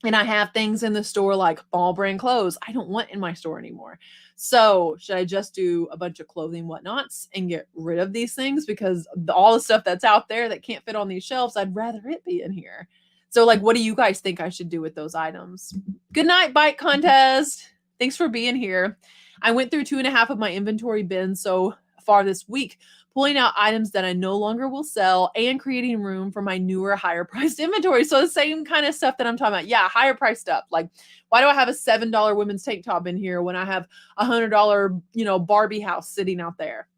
And I have things in the store like fall brand clothes I don't want in my store anymore. So should I just do a bunch of clothing whatnots and get rid of these things? Because all the stuff that's out there that can't fit on these shelves, I'd rather it be in here. So what do you guys think I should do with those items? Good night, bike contest. Thanks for being here. I went through 2.5 of my inventory bins so far this week, pulling out items that I no longer will sell and creating room for my newer, higher priced inventory. So the same kind of stuff that I'm talking about. Yeah, higher priced stuff. Like, why do I have a $7 women's tank top in here when I have a $100, Barbie house sitting out there?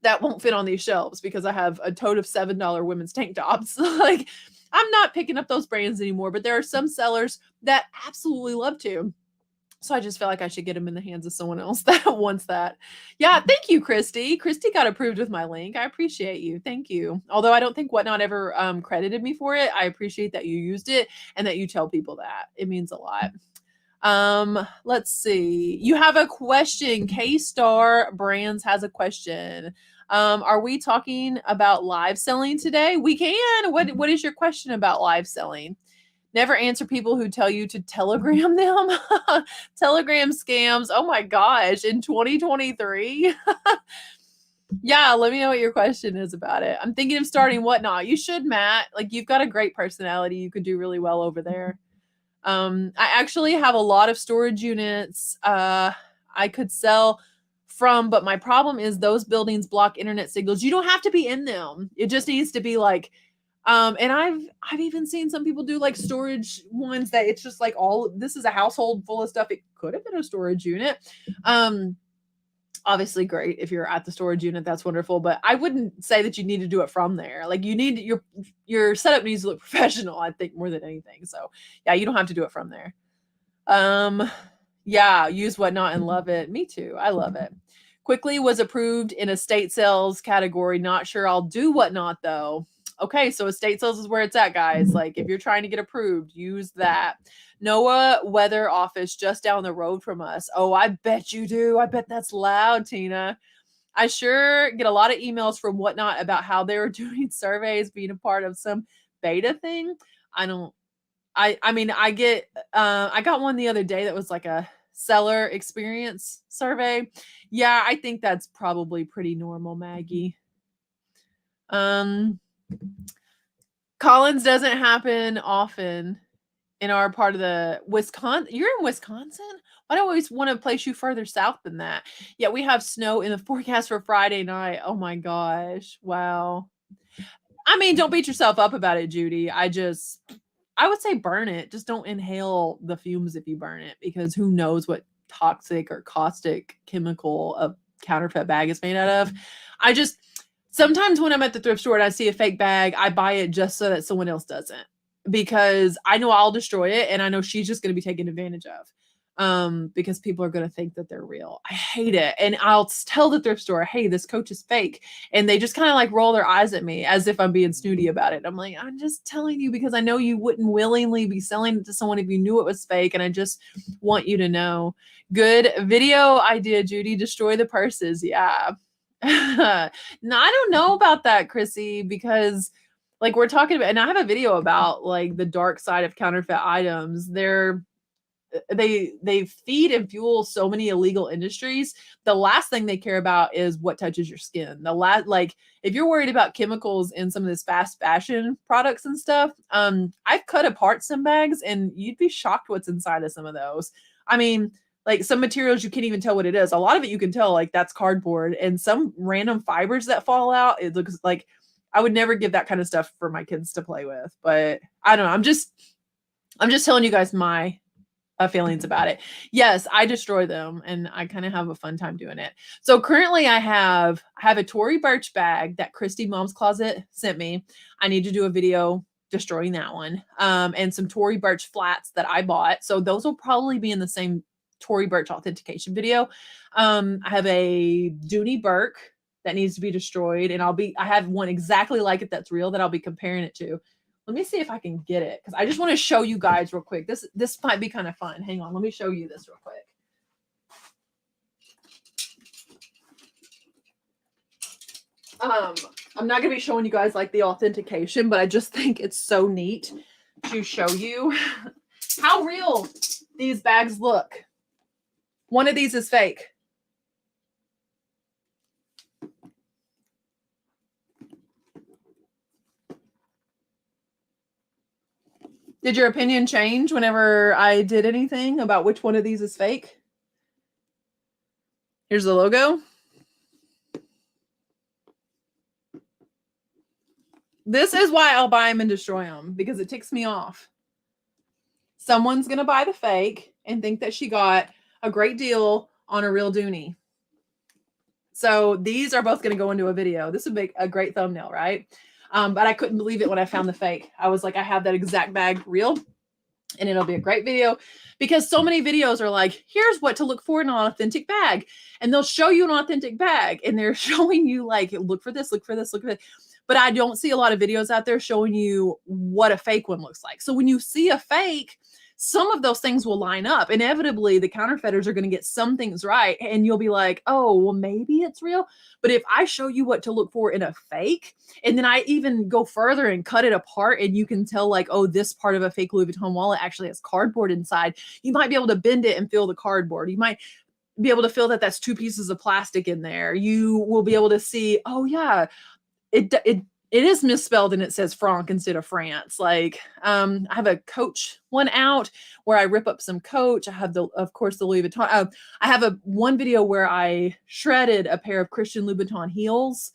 That won't fit on these shelves because I have a tote of $7 women's tank tops. I'm not picking up those brands anymore, but there are some sellers that absolutely love to. So I just feel like I should get them in the hands of someone else that wants that. Yeah, thank you, Christy. Christy got approved with my link. I appreciate you. Thank you. Although I don't think Whatnot ever credited me for it, I appreciate that you used it and that you tell people that. It means a lot. Let's see. You have a question. K-Star Brands has a question. Are we talking about live selling today? We can. What is your question about live selling? Never answer people who tell you to telegram them. Telegram scams. Oh my gosh. In 2023. Yeah, let me know what your question is about it. I'm thinking of starting Whatnot. You should, Matt. You've got a great personality. You could do really well over there. I actually have a lot of storage units I could sell from, but my problem is those buildings block internet signals. You don't have to be in them. It just needs to be and I've even seen some people do storage ones that it's just this is a household full of stuff. It could have been a storage unit. Obviously great if you're at the storage unit, that's wonderful, but I wouldn't say that you need to do it from there. You need your setup needs to look professional, I think, more than anything. So yeah, you don't have to do it from there. Yeah, use Whatnot and love it. Me too. I love it. Quickly was approved in estate sales category. Not sure I'll do Whatnot though. Okay, so estate sales is where it's at, guys. If you're trying to get approved, use that. NOAA Weather Office just down the road from us. Oh, I bet you do. I bet that's loud, Tina. I sure get a lot of emails from Whatnot about how they were doing surveys, being a part of some beta thing. I got one the other day that was a seller experience survey. Yeah, I think that's probably pretty normal, Maggie. Collins doesn't happen often in our part of the Wisconsin. You're in Wisconsin? Why do I always want to place you further south than that? Yeah, we have snow in the forecast for Friday night. Oh my gosh. Wow. I mean, don't beat yourself up about it, Judy. I would say burn it. Just don't inhale the fumes if you burn it, because who knows what toxic or caustic chemical a counterfeit bag is made out of. Sometimes when I'm at the thrift store and I see a fake bag, I buy it just so that someone else doesn't, because I know I'll destroy it and I know she's just going to be taken advantage of, because people are going to think that they're real. I hate it. And I'll tell the thrift store, hey, this Coach is fake. And they just kind of roll their eyes at me as if I'm being snooty about it. I'm like, I'm just telling you because I know you wouldn't willingly be selling it to someone if you knew it was fake. And I just want you to know. Good video idea, Judy. Destroy the purses. Yeah. No, I don't know about that, Chrissy, because we're talking about, and I have a video about the dark side of counterfeit items. They're they feed and fuel so many illegal industries. The last thing they care about is what touches your skin. Like if you're worried about chemicals in some of this fast fashion products and stuff, I've cut apart some bags and you'd be shocked what's inside of some of those. I mean, like some materials you can't even tell what it is. A lot of it you can tell like that's cardboard, and some random fibers that fall out, it looks like I would never give that kind of stuff for my kids to play with. But I don't know. I'm just telling you guys my feelings about it. Yes, I destroy them and I kind of have a fun time doing it. So currently I have a Tory Burch bag that Christy Mom's Closet sent me. I need to do a video destroying that one. And some Tory Burch flats that I bought. So those will probably be in the same Tory Burch authentication video. I have a Dooney Burke that needs to be destroyed, and I have one exactly like it that's real that I'll be comparing it to. Let me see if I can get it because I just want to show you guys real quick. This might be kind of fun. Hang on, let me show you this real quick. I'm not gonna be showing you guys like the authentication, but I just think it's so neat to show you how real these bags look. One of these is fake. Did your opinion change whenever I did anything about which one of these is fake? Here's the logo. This is why I'll buy them and destroy them, because it ticks me off. Someone's going to buy the fake and think that she got a great deal on a real Dooney. So these are both going to go into a video. This would make a great thumbnail, right? But I couldn't believe it when I found the fake. I was like, I have that exact bag real, and it'll be a great video, because so many videos are like, here's what to look for in an authentic bag. And they'll show you an authentic bag and they're showing you like, look for this, look for this, look for this. But I don't see a lot of videos out there showing you what a fake one looks like. So when you see a fake, some of those things will line up. Inevitably, the counterfeiters are going to get some things right. And you'll be like, oh, well, maybe it's real. But if I show you what to look for in a fake, and then I even go further and cut it apart, and you can tell like, oh, this part of a fake Louis Vuitton wallet actually has cardboard inside. You might be able to bend it and feel the cardboard. You might be able to feel that that's 2 pieces of plastic in there. You will be able to see, oh yeah, it is misspelled and it says Franc instead of France. Like, I have a Coach one out where I rip up some Coach. I have of course, the Louis Vuitton. I have one video where I shredded a pair of Christian Louboutin heels,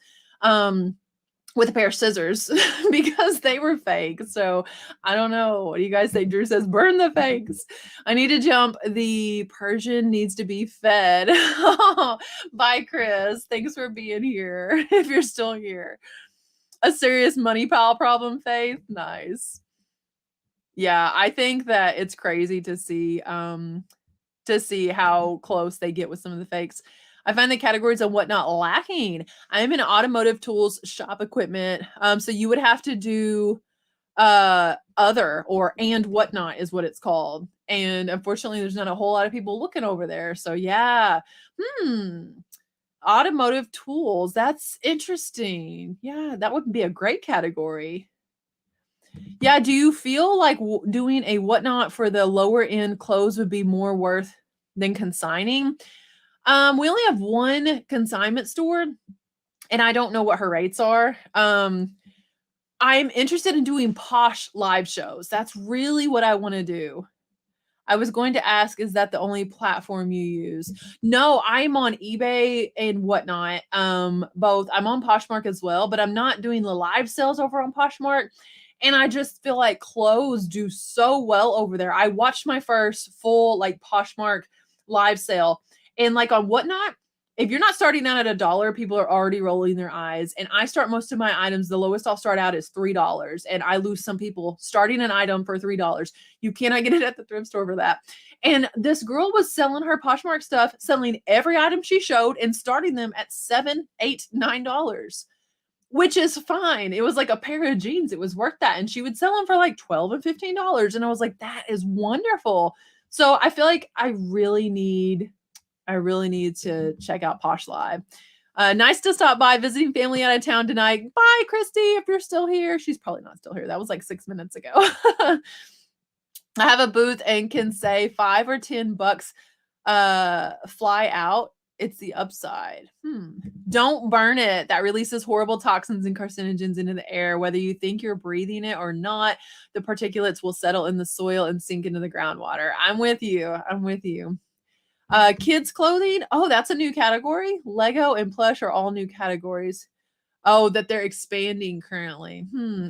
with a pair of scissors because they were fake. So I don't know. What do you guys think? Drew says, burn the fakes. I need to jump. The Persian needs to be fed. Bye, Chris. Thanks for being here. If you're still here. A serious money pile problem, Faith. Nice. Yeah, I think that it's crazy to see how close they get with some of the fakes. I find the categories and whatnot lacking. I'm in automotive tools, shop equipment. So you would have to do other or and whatnot is what it's called. And unfortunately, there's not a whole lot of people looking over there. So yeah. Automotive tools. That's interesting. Yeah, that would be a great category. Yeah, do you feel like doing a whatnot for the lower end clothes would be more worth than consigning? We only have one consignment store, and I don't know what her rates are. I'm interested in doing Posh live shows. That's really what I want to do. I was going to ask, is that the only platform you use? No, I'm on eBay and whatnot. Both. I'm on Poshmark as well, but I'm not doing the live sales over on Poshmark. And I just feel like clothes do so well over there. I watched my first full like Poshmark live sale, and like on whatnot, if you're not starting out at $1, people are already rolling their eyes. And I start most of my items, the lowest I'll start out is $3. And I lose some people starting an item for $3. You cannot get it at the thrift store for that. And this girl was selling her Poshmark stuff, selling every item she showed and starting them at $7, $8, $9, which is fine. It was like a pair of jeans. It was worth that. And she would sell them for like $12 and $15. And I was like, that is wonderful. So I feel like I really need to check out Posh Live. Nice to stop by, visiting family out of town tonight. Bye, Christy, if you're still here. She's probably not still here. That was like 6 minutes ago. I have a booth and can say $5 or $10 fly out. It's the upside. Don't burn it. That releases horrible toxins and carcinogens into the air. Whether you think you're breathing it or not, the particulates will settle in the soil and sink into the groundwater. I'm with you. I'm with you. Kids clothing. Oh, that's a new category. Lego and plush are all new categories. Oh, that they're expanding currently.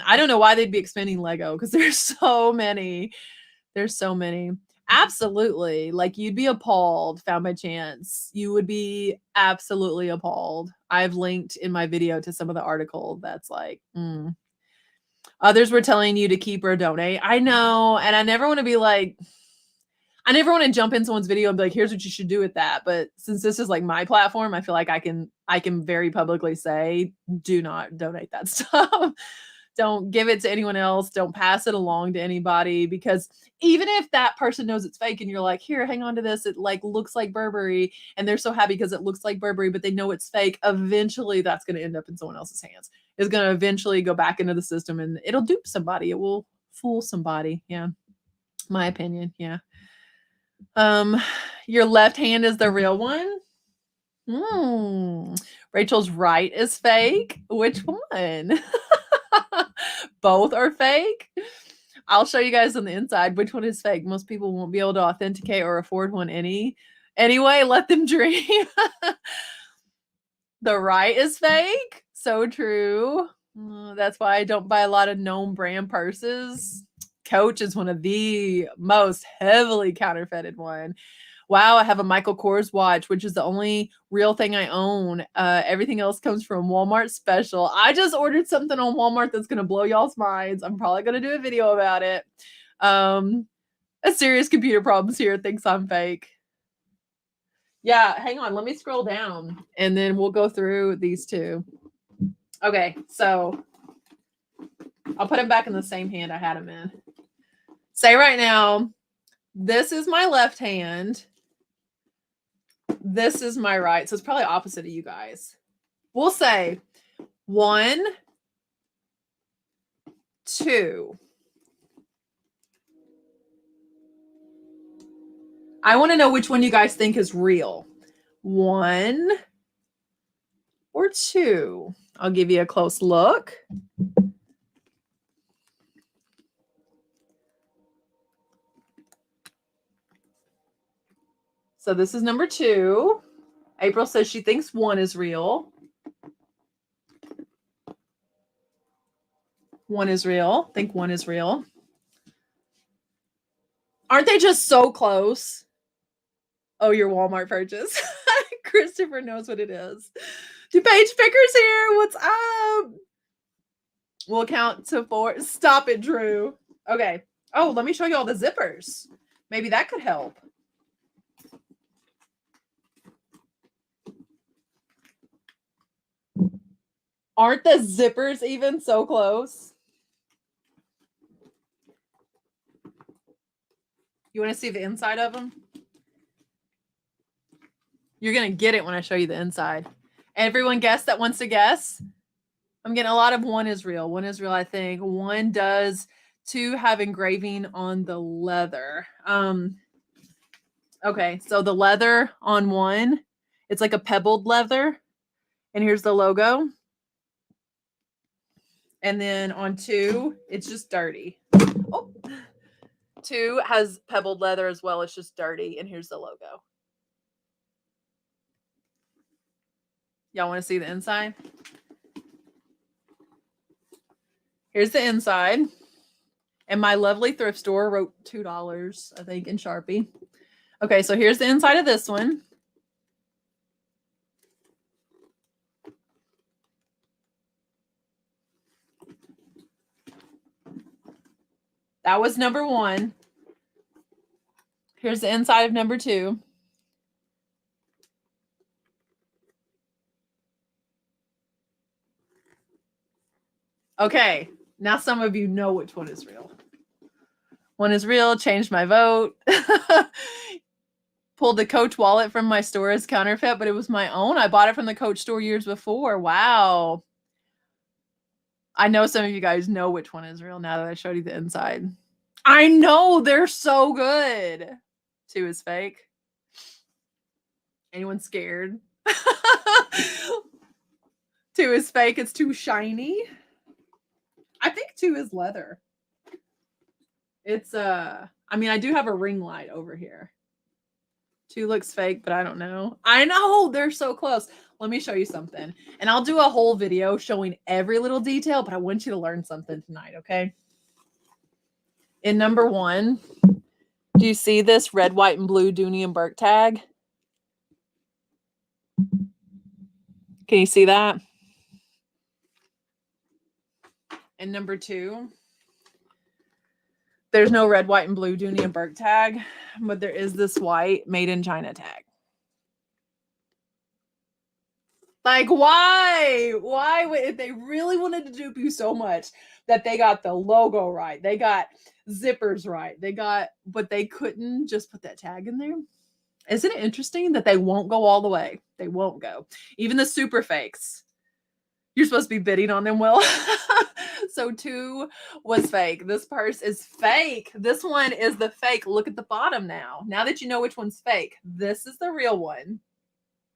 I don't know why they'd be expanding Lego because there's so many. There's so many. Absolutely. Like you'd be appalled, found by chance. You would be absolutely appalled. I've linked in my video to some of the article that's like, Others were telling you to keep or donate. I know. And I never want to be like, I never want to jump in someone's video and be like, here's what you should do with that. But since this is like my platform, I feel like I can very publicly say, do not donate that stuff. Don't give it to anyone else. Don't pass it along to anybody, because even if that person knows it's fake and you're like, here, hang on to this, it like looks like Burberry, and they're so happy because it looks like Burberry, but they know it's fake, eventually that's going to end up in someone else's hands. It's going to eventually go back into the system and it'll dupe somebody. It will fool somebody. Yeah. My opinion. Yeah. Your left hand is the real one. Rachel's right is fake. Which one? Both are fake. I'll show you guys on the inside which one is fake. Most people won't be able to authenticate or afford one anyway. Let them dream. The right is fake. So true. That's why I don't buy a lot of known brand purses. Coach is one of the most heavily counterfeited one. Wow, I have a Michael Kors watch, which is the only real thing I own. Everything else comes from Walmart special. I just ordered something on Walmart that's going to blow y'all's minds. I'm probably going to do a video about it. A serious computer problems here thinks I'm fake. Yeah, hang on. Let me scroll down and then we'll go through these two. Okay, so I'll put them back in the same hand I had them in. Say right now, this is my left hand. This is my right. So it's probably opposite of you guys. We'll say 1, 2. I want to know which one you guys think is real. 1 or 2. I'll give you a close look. So this is number 2. April says she thinks 1 is real. 1 is real. Think 1 is real. Aren't they just so close? Oh, your Walmart purchase. Christopher knows what it is. DuPage Pickers here. What's up? We'll count to 4. Stop it, Drew. Okay. Oh, let me show you all the zippers. Maybe that could help. Aren't the zippers even so close? You want to see the inside of them? You're going to get it when I show you the inside. Everyone guess that wants to guess? I'm getting a lot of 1 is real. 1 is real, I think. 1 does. 2 have engraving on the leather. Okay, so the leather on 1, it's like a pebbled leather. And here's the logo. And then on 2, it's just dirty. Oh. 2 has pebbled leather as well. It's just dirty. And here's the logo. Y'all want to see the inside? Here's the inside. And my lovely thrift store wrote $2, I think, in Sharpie. Okay, so here's the inside of this one. That was number 1. Here's the inside of number 2. Okay, now some of you know which one is real. 1 is real. Changed my vote. Pulled the Coach wallet from my store as counterfeit, but it was my own. I bought it from the Coach store years before. Wow. I know some of you guys know which one is real now that I showed you the inside. I know, they're so good. 2 is fake. Anyone scared? 2 is fake. It's too shiny. I think 2 is leather. It's I mean, I do have a ring light over here. 2 looks fake, but I don't know. I know, they're so close. Let me show you something. And I'll do a whole video showing every little detail, but I want you to learn something tonight, okay? In number 1, do you see this red, white, and blue Dooney and Burke tag? Can you see that? And number 2, there's no red, white, and blue Dooney and Burke tag, but there is this white made in China tag. Like, why? Why? If they really wanted to dupe you so much that they got the logo right, they got zippers right, but they couldn't just put that tag in there. Isn't it interesting that they won't go all the way? They won't go. Even the super fakes. You're supposed to be bidding on them, Will. So 2 was fake. This purse is fake. This one is the fake. Look at the bottom now. Now that you know which one's fake, this is the real one.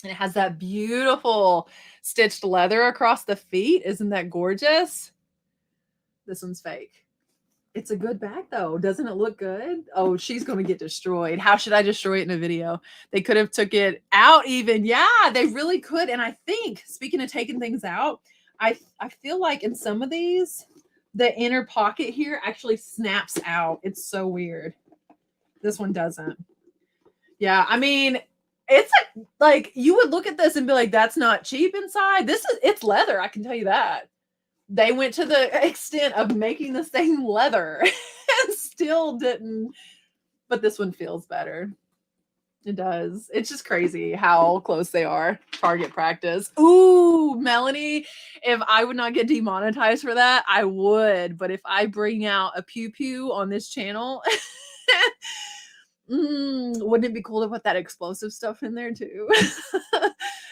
And it has that beautiful stitched leather across the feet. Isn't that gorgeous? This one's fake. It's a good bag though. Doesn't it look good? Oh, she's going to get destroyed. How should I destroy it in a video? They could have took it out even. Yeah, they really could. And I think, speaking of taking things out, I feel like in some of these, the inner pocket here actually snaps out. It's so weird. This one doesn't. Yeah, I mean, it's like you would look at this and be like, that's not cheap inside. It's leather, I can tell you that. They went to the extent of making the same leather and still didn't. But this one feels better. It does. It's just crazy how close they are. Target practice. Ooh, Melanie, if I would not get demonetized for that, I would. But if I bring out a pew pew on this channel, wouldn't it be cool to put that explosive stuff in there too?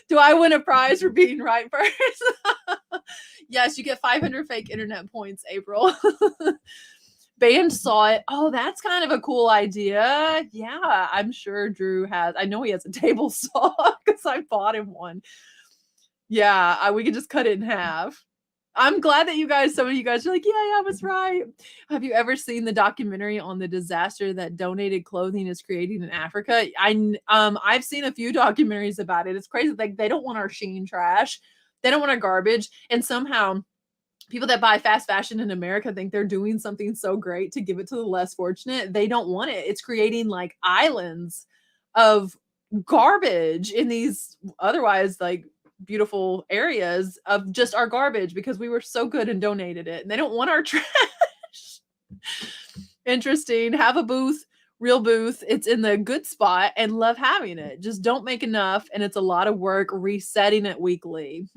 Do I win a prize for being right first? Yes, you get 500 fake internet points, April. Band saw it. Oh, that's kind of a cool idea. Yeah, I'm sure Drew has. I know he has a table saw because I bought him one. Yeah, we could just cut it in half. I'm glad that some of you guys are like, yeah, I was right. Have you ever seen the documentary on the disaster that donated clothing is creating in Africa? I've seen a few documentaries about it. It's crazy. Like they don't want our Shein trash. They don't want our garbage. And somehow people that buy fast fashion in America think they're doing something so great to give it to the less fortunate. They don't want it. It's creating like islands of garbage in these otherwise like beautiful areas of just our garbage because we were so good and donated it. And they don't want our trash. Interesting. Have a booth. Real booth. It's in the good spot and love having it. Just don't make enough. And it's a lot of work resetting it weekly.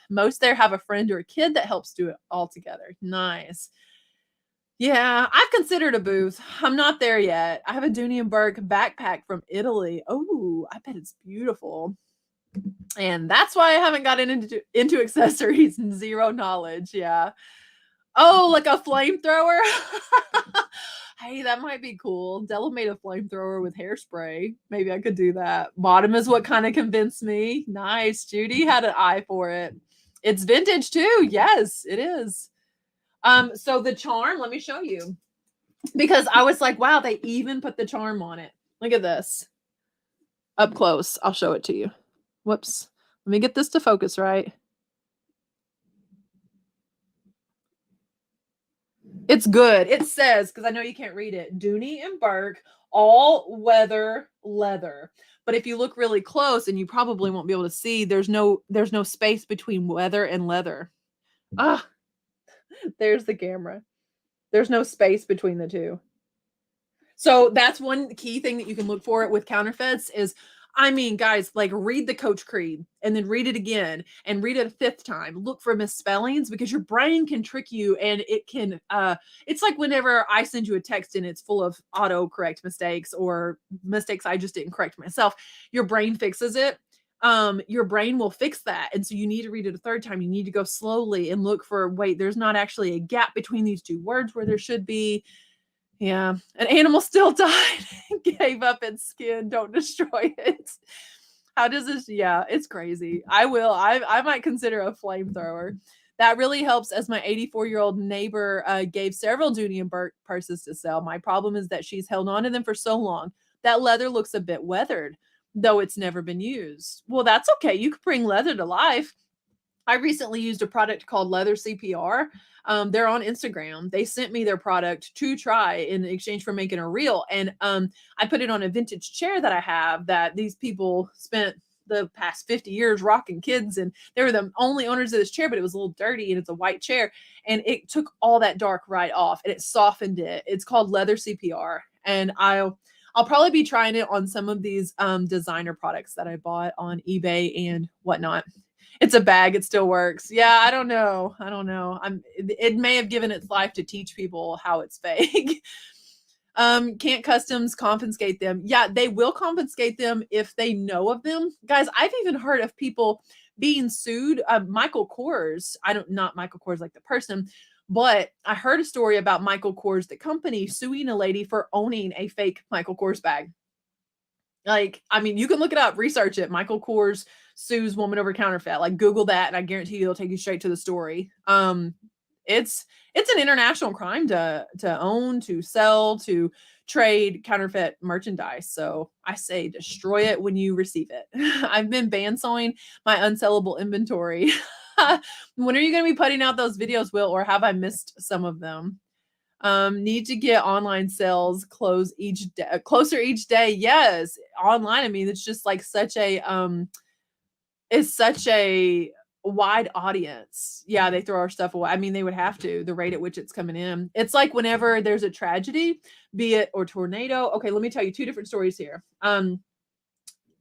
Most there have a friend or a kid that helps do it all together. Nice. Yeah, I've considered a booth. I'm not there yet. I have a Dooney and Burke backpack from Italy. Oh, I bet it's beautiful. And that's why I haven't gotten into accessories and zero knowledge. Yeah. Oh, like a flamethrower? Hey, that might be cool. Della made a flamethrower with hairspray. Maybe I could do that. Bottom is what kind of convinced me. Nice. Judy had an eye for it. It's vintage too. Yes, it is. So the charm, let me show you. Because I was like, wow, they even put the charm on it. Look at this. Up close. I'll show it to you. Whoops. Let me get this to focus right. It's good. It says, because I know you can't read it, Dooney and Burke, all weather leather. But if you look really close, and you probably won't be able to see, there's no space between weather and leather. Ah, there's the camera. There's no space between the two. So that's one key thing that you can look for with counterfeits is, I mean, guys, like read the Coach Creed and then read it again and read it a fifth time. Look for misspellings because your brain can trick you and it can, it's like whenever I send you a text and it's full of auto-correct mistakes or mistakes I just didn't correct myself, your brain fixes it. Your brain will fix that. And so you need to read it a third time. You need to go slowly and look for, wait, there's not actually a gap between these two words where there should be. Yeah, an animal still died and gave up its skin. Don't destroy it. How does this? Yeah, it's crazy. I will. I might consider a flamethrower. That really helps, as my 84-year-old neighbor gave several Dooney and Burke purses to sell. My problem is that she's held on to them for so long that leather looks a bit weathered, though it's never been used. Well, that's okay. You could bring leather to life. I recently used a product called Leather CPR. They're on Instagram. They sent me their product to try in exchange for making a reel. And I put it on a vintage chair that I have that these people spent the past 50 years rocking kids. And they were the only owners of this chair, but it was a little dirty and it's a white chair. And it took all that dark right off and it softened it. It's called Leather CPR. And I'll probably be trying it on some of these designer products that I bought on eBay and whatnot. It's a bag, it still works. Yeah, I don't know. I don't know. It may have given its life to teach people how it's fake. Can't customs confiscate them? Yeah, they will confiscate them if they know of them. Guys, I've even heard of people being sued. Michael Kors, I don't not Michael Kors like the person, but I heard a story about Michael Kors, the company, suing a lady for owning a fake Michael Kors bag. Like, I mean, you can look it up, research it. Michael Kors sues woman over counterfeit. Like, Google that, and I guarantee you it'll take you straight to the story. It's an international crime to own, to sell, to trade counterfeit merchandise. So I say destroy it when you receive it. I've been bandsawing my unsellable inventory. When are you going to be putting out those videos, Will, or have I missed some of them? Need to get online sales close each day, closer each day. Yes, online. I mean, it's just like it's such a wide audience. Yeah, they throw our stuff away. I mean, they would have to, the rate at which it's coming in. It's like whenever there's a tragedy, be it or tornado. Okay, let me tell you two different stories here.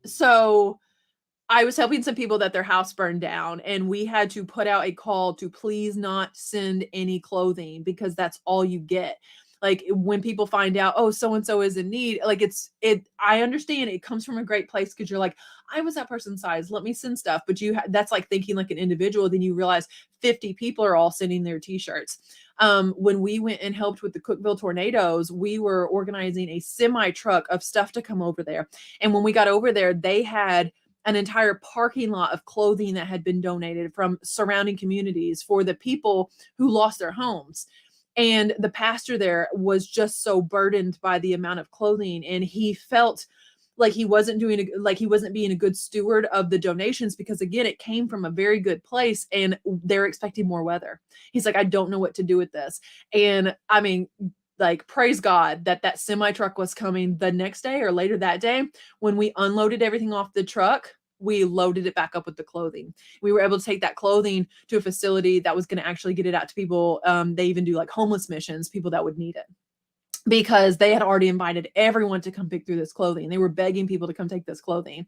So I was helping some people that their house burned down, and we had to put out a call to please not send any clothing because that's all you get. Like when people find out, oh, so and so is in need, like I understand it comes from a great place because you're like, I was that person's size, let me send stuff. But that's like thinking like an individual. Then you realize 50 people are all sending their t-shirts. When we went and helped with the Cookeville tornadoes, we were organizing a semi truck of stuff to come over there. And when we got over there, they had an entire parking lot of clothing that had been donated from surrounding communities for the people who lost their homes. And the pastor there was just so burdened by the amount of clothing, and he felt like he wasn't he wasn't being a good steward of the donations because again it came from a very good place and they're expecting more weather. He's like, I don't know what to do with this. And I mean, like, praise God that semi truck was coming the next day or later that day. When we unloaded everything off the truck, we loaded it back up with the clothing. We were able to take that clothing to a facility that was going to actually get it out to people. They even do like homeless missions, people that would need it, because they had already invited everyone to come pick through this clothing. They were begging people to come take this clothing.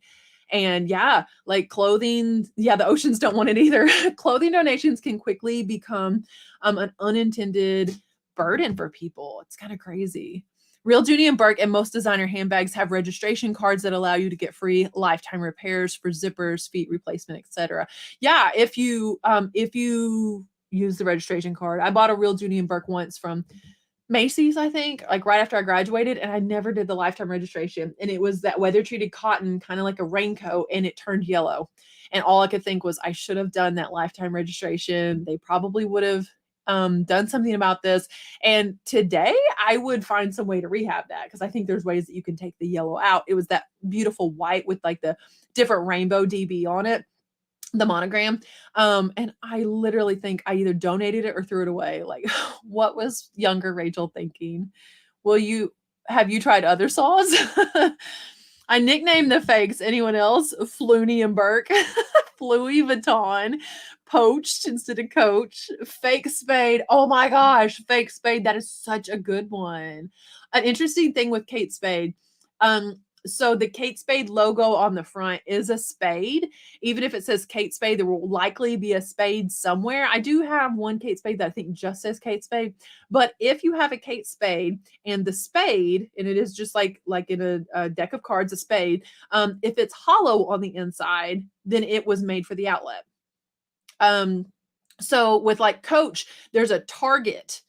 And yeah, like clothing, yeah, the oceans don't want it either. Clothing donations can quickly become an unintended burden for people. It's kind of crazy. Real Dooney and Burke and most designer handbags have registration cards that allow you to get free lifetime repairs for zippers, feet replacement, etc. Yeah, if you use the registration card. I bought a Real Dooney and Burke once from Macy's, I think, like right after I graduated, and I never did the lifetime registration. And it was that weather treated cotton, kind of like a raincoat, and it turned yellow. And all I could think was I should have done that lifetime registration. They probably would have done something about this. And today I would find some way to rehab that because I think there's ways that you can take the yellow out. It was that beautiful white with like the different rainbow DB on it, the monogram. And I literally think I either donated it or threw it away. Like, what was younger Rachel thinking? Have you tried other saws? I nicknamed the fakes. Anyone else? Flooney and Burke, Louis Vuitton, Poached instead of Coach, Fake Spade. Oh my gosh, Fake Spade. That is such a good one. An interesting thing with Kate Spade. So the Kate Spade logo on the front is a spade. Even if it says Kate Spade, there will likely be a spade somewhere. I do have one Kate Spade that I think just says Kate Spade. But if you have a Kate Spade and the spade, and it is just like in a deck of cards, a spade, if it's hollow on the inside, then it was made for the outlet. So with like Coach, there's a target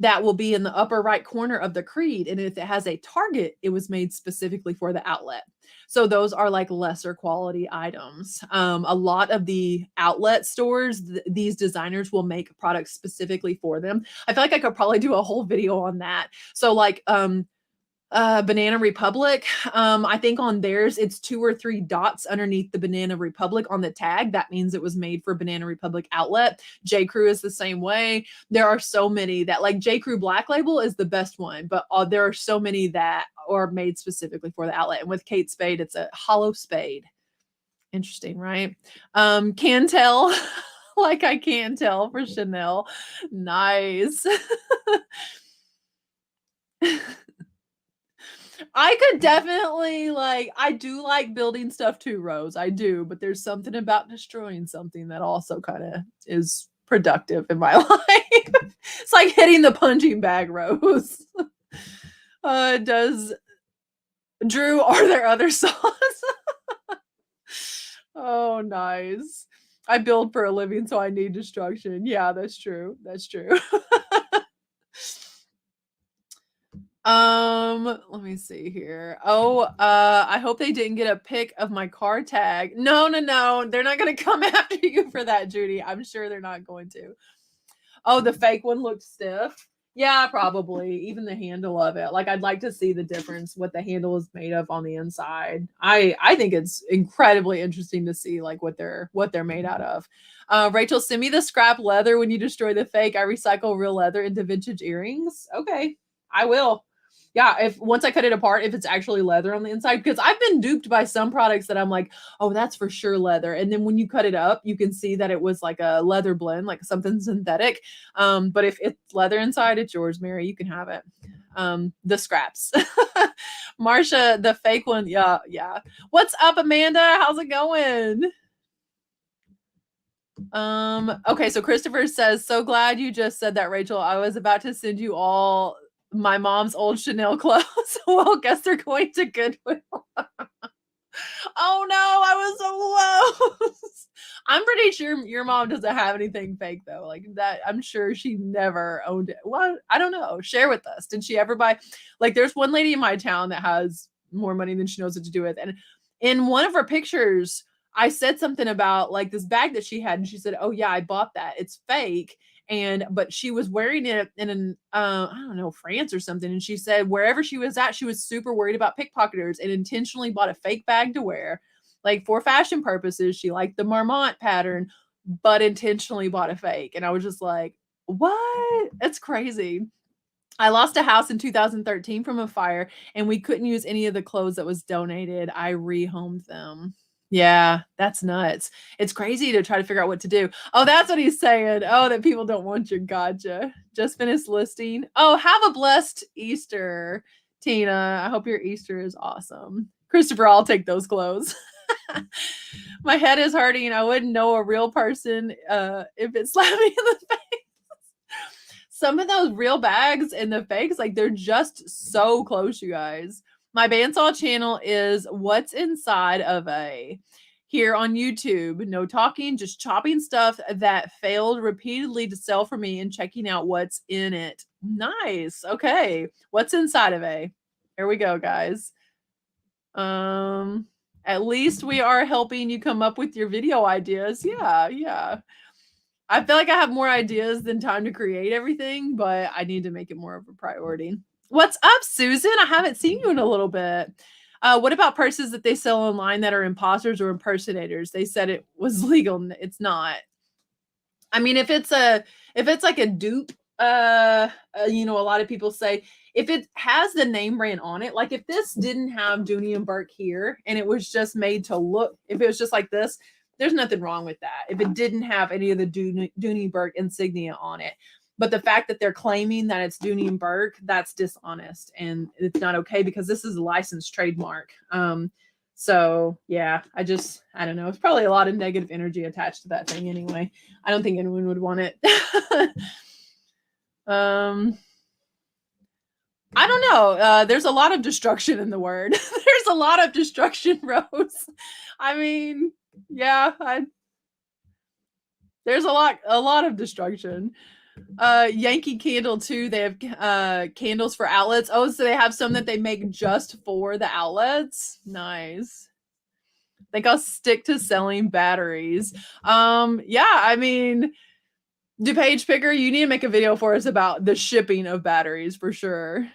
that will be in the upper right corner of the creed. And if it has a target, it was made specifically for the outlet. So those are like lesser quality items. A lot of the outlet stores, these designers will make products specifically for them. I feel like I could probably do a whole video on that. So like Banana Republic, I think on theirs it's 2 or 3 dots underneath the Banana Republic on the tag. That means it was made for Banana Republic outlet. J. Crew is the same way. There are so many that, like, J. Crew Black Label is the best one, but there are so many that are made specifically for the outlet. And with Kate Spade, it's a hollow spade. Interesting, right? Can tell. Like I can tell for Chanel. Nice. I could definitely, like, I do like building stuff too, Rose. I do, but there's something about destroying something that also kind of is productive in my life. It's like hitting the punching bag, Rose. Does Drew, are there other songs? Oh, nice. I build for a living, so I need destruction. Yeah, that's true. That's true. Let me see here. Oh, I hope they didn't get a pic of my car tag. No, no, no. They're not gonna come after you for that, Judy. I'm sure they're not going to. Oh, the fake one looked stiff. Yeah, probably. Even the handle of it. Like, I'd like to see the difference, what the handle is made of on the inside. I think it's incredibly interesting to see like what they're made out of. Rachel, send me the scrap leather when you destroy the fake. I recycle real leather into vintage earrings. Okay, I will. Yeah, if once I cut it apart, if it's actually leather on the inside, because I've been duped by some products that I'm like, oh, that's for sure leather. And then when you cut it up, you can see that it was like a leather blend, like something synthetic. But if it's leather inside, it's yours, Mary. You can have it. The scraps. Marsha, the fake one. Yeah, yeah. What's up, Amanda? How's it going? Okay, so Christopher says, so glad you just said that, Rachel. I was about to send you all my mom's old Chanel clothes. Well, guess they're going to Goodwill. Oh no, I was so close. I'm pretty sure your mom doesn't have anything fake though. Like that, I'm sure she never owned it. Well, I don't know. Share with us. Did she ever buy? Like, there's one lady in my town that has more money than she knows what to do with. And in one of her pictures, I said something about like this bag that she had, and she said, "Oh yeah, I bought that. It's fake." And but she was wearing it in an I don't know, France or something, and she said wherever she was at, she was super worried about pickpocketers and intentionally bought a fake bag to wear, like for fashion purposes. She liked the Marmont pattern, but intentionally bought a fake. And I was just like, what? That's crazy. I lost a house in 2013 from a fire, and we couldn't use any of the clothes that was donated. I rehomed them. Yeah, that's nuts. It's crazy to try to figure out what to do. Oh, that's what he's saying. Oh, that people don't want your gotcha. Just finished listing. Oh, have a blessed Easter, Tina. I hope your Easter is awesome. Christopher, I'll take those clothes. My head is hurting. I wouldn't know a real person if it slapped me in the face. Some of those real bags and the fakes, like, they're just so close, you guys. My bandsaw channel is What's Inside of a here on YouTube. No talking, just chopping stuff that failed repeatedly to sell for me and checking out what's in it. Nice. Okay. What's inside of a? Here we go, guys. At least we are helping you come up with your video ideas. Yeah, yeah. I feel like I have more ideas than time to create everything, but I need to make it more of a priority. What's up, Susan? I haven't seen you in a little bit. What about purses that they sell online that are imposters or impersonators? They said it was legal. It's not. I mean, if it's like a dupe, you know, a lot of people say if it has the name brand on it, like if this didn't have Dooney and Burke here and it was just made to look, if it was just like this, there's nothing wrong with that. If it didn't have any of the Dooney Burke insignia on it. But the fact that they're claiming that it's Dooney and Burke, that's dishonest and it's not okay because this is a licensed trademark. So yeah, I don't know. It's probably a lot of negative energy attached to that thing anyway. I don't think anyone would want it. I don't know. There's a lot of destruction in the word. There's a lot of destruction, Rose. I mean, yeah, there's a lot of destruction. Yankee Candle too. They have candles for outlets. Oh, so they have some that they make just for the outlets. Nice. I think I'll stick to selling batteries. Yeah, I mean, DuPage Picker, you need to make a video for us about the shipping of batteries for sure.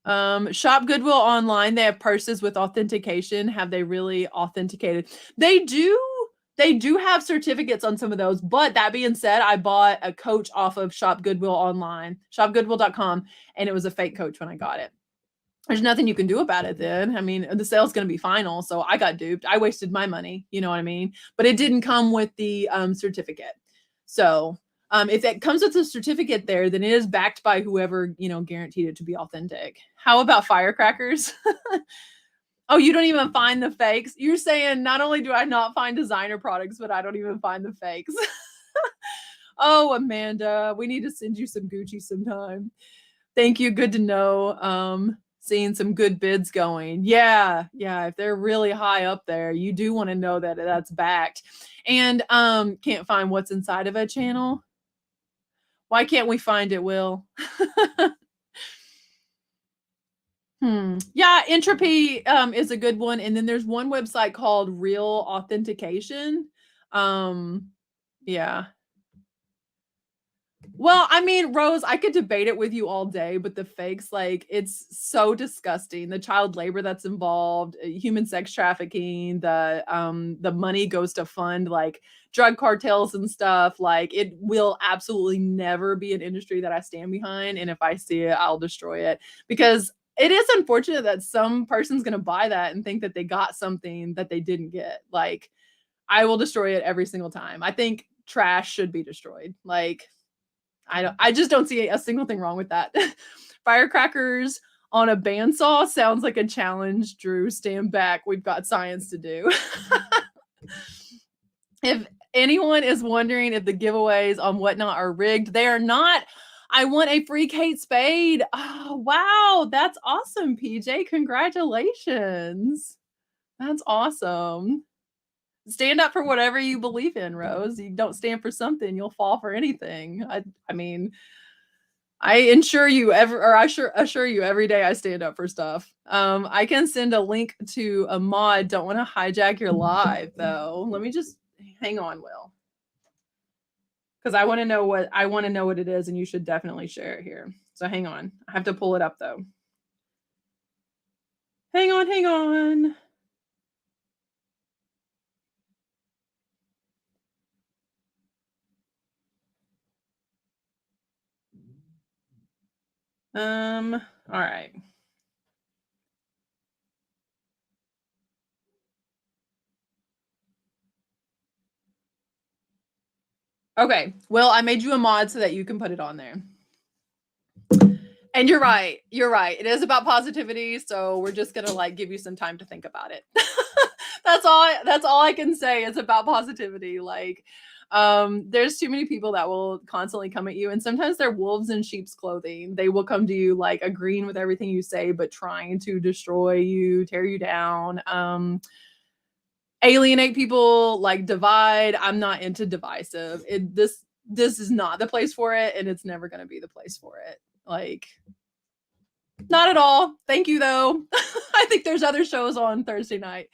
Shop Goodwill online. They have purses with authentication. Have they really authenticated? They do. They do have certificates on some of those. But that being said, I bought a coach off of Shop Goodwill online, shopgoodwill.com, and it was a fake coach when I got it. There's nothing you can do about it then. I mean, the sale's going to be final. So I got duped. I wasted my money. You know what I mean? But it didn't come with the certificate. So if it comes with a certificate there, then it is backed by whoever, guaranteed it to be authentic. How about firecrackers? Oh, you don't even find the fakes? You're saying not only do I not find designer products, but I don't even find the fakes. Oh, Amanda, we need to send you some Gucci sometime. Thank you. Good to know. Seeing some good bids going. Yeah. If they're really high up there, you do want to know that that's backed. And can't find what's inside of a channel. Why can't we find it, Will? Yeah, Entropy is a good one. And then there's one website called Real Authentication. Yeah. Well, I mean, Rose, I could debate it with you all day, but the fakes, like, it's so disgusting. The child labor that's involved, human sex trafficking, the money goes to fund like drug cartels and stuff. Like, it will absolutely never be an industry that I stand behind. And if I see it, I'll destroy it because it is unfortunate that some person's gonna buy that and think that they got something that they didn't get. Like, I will destroy it every single time. I think trash should be destroyed. Like, I just don't see a single thing wrong with that. Firecrackers on a bandsaw sounds like a challenge. Drew, stand back. We've got science to do. If anyone is wondering if the giveaways on Whatnot are rigged, they are not. I want a free Kate Spade. Oh, wow. That's awesome, PJ. Congratulations. That's awesome. Stand up for whatever you believe in, Rose. You don't stand for something, you'll fall for anything. I mean, I assure you every day I stand up for stuff. I can send a link to a mod. Don't want to hijack your live though. Let me just hang on, Will. Because I want to know what it is, and you should definitely share it here. So hang on. I have to pull it up though. Hang on. All right. Okay. Well, I made you a mod so that you can put it on there. And you're right. It is about positivity, so we're just going to like give you some time to think about it. That's all I can say. It's about positivity. Like there's too many people that will constantly come at you, and sometimes they're wolves in sheep's clothing. They will come to you like agreeing with everything you say but trying to destroy you, tear you down. Alienate people, like divide. I'm not into divisive. This is not the place for it, and it's never going to be the place for it. Like, not at all. Thank you, though. I think there's other shows on Thursday night.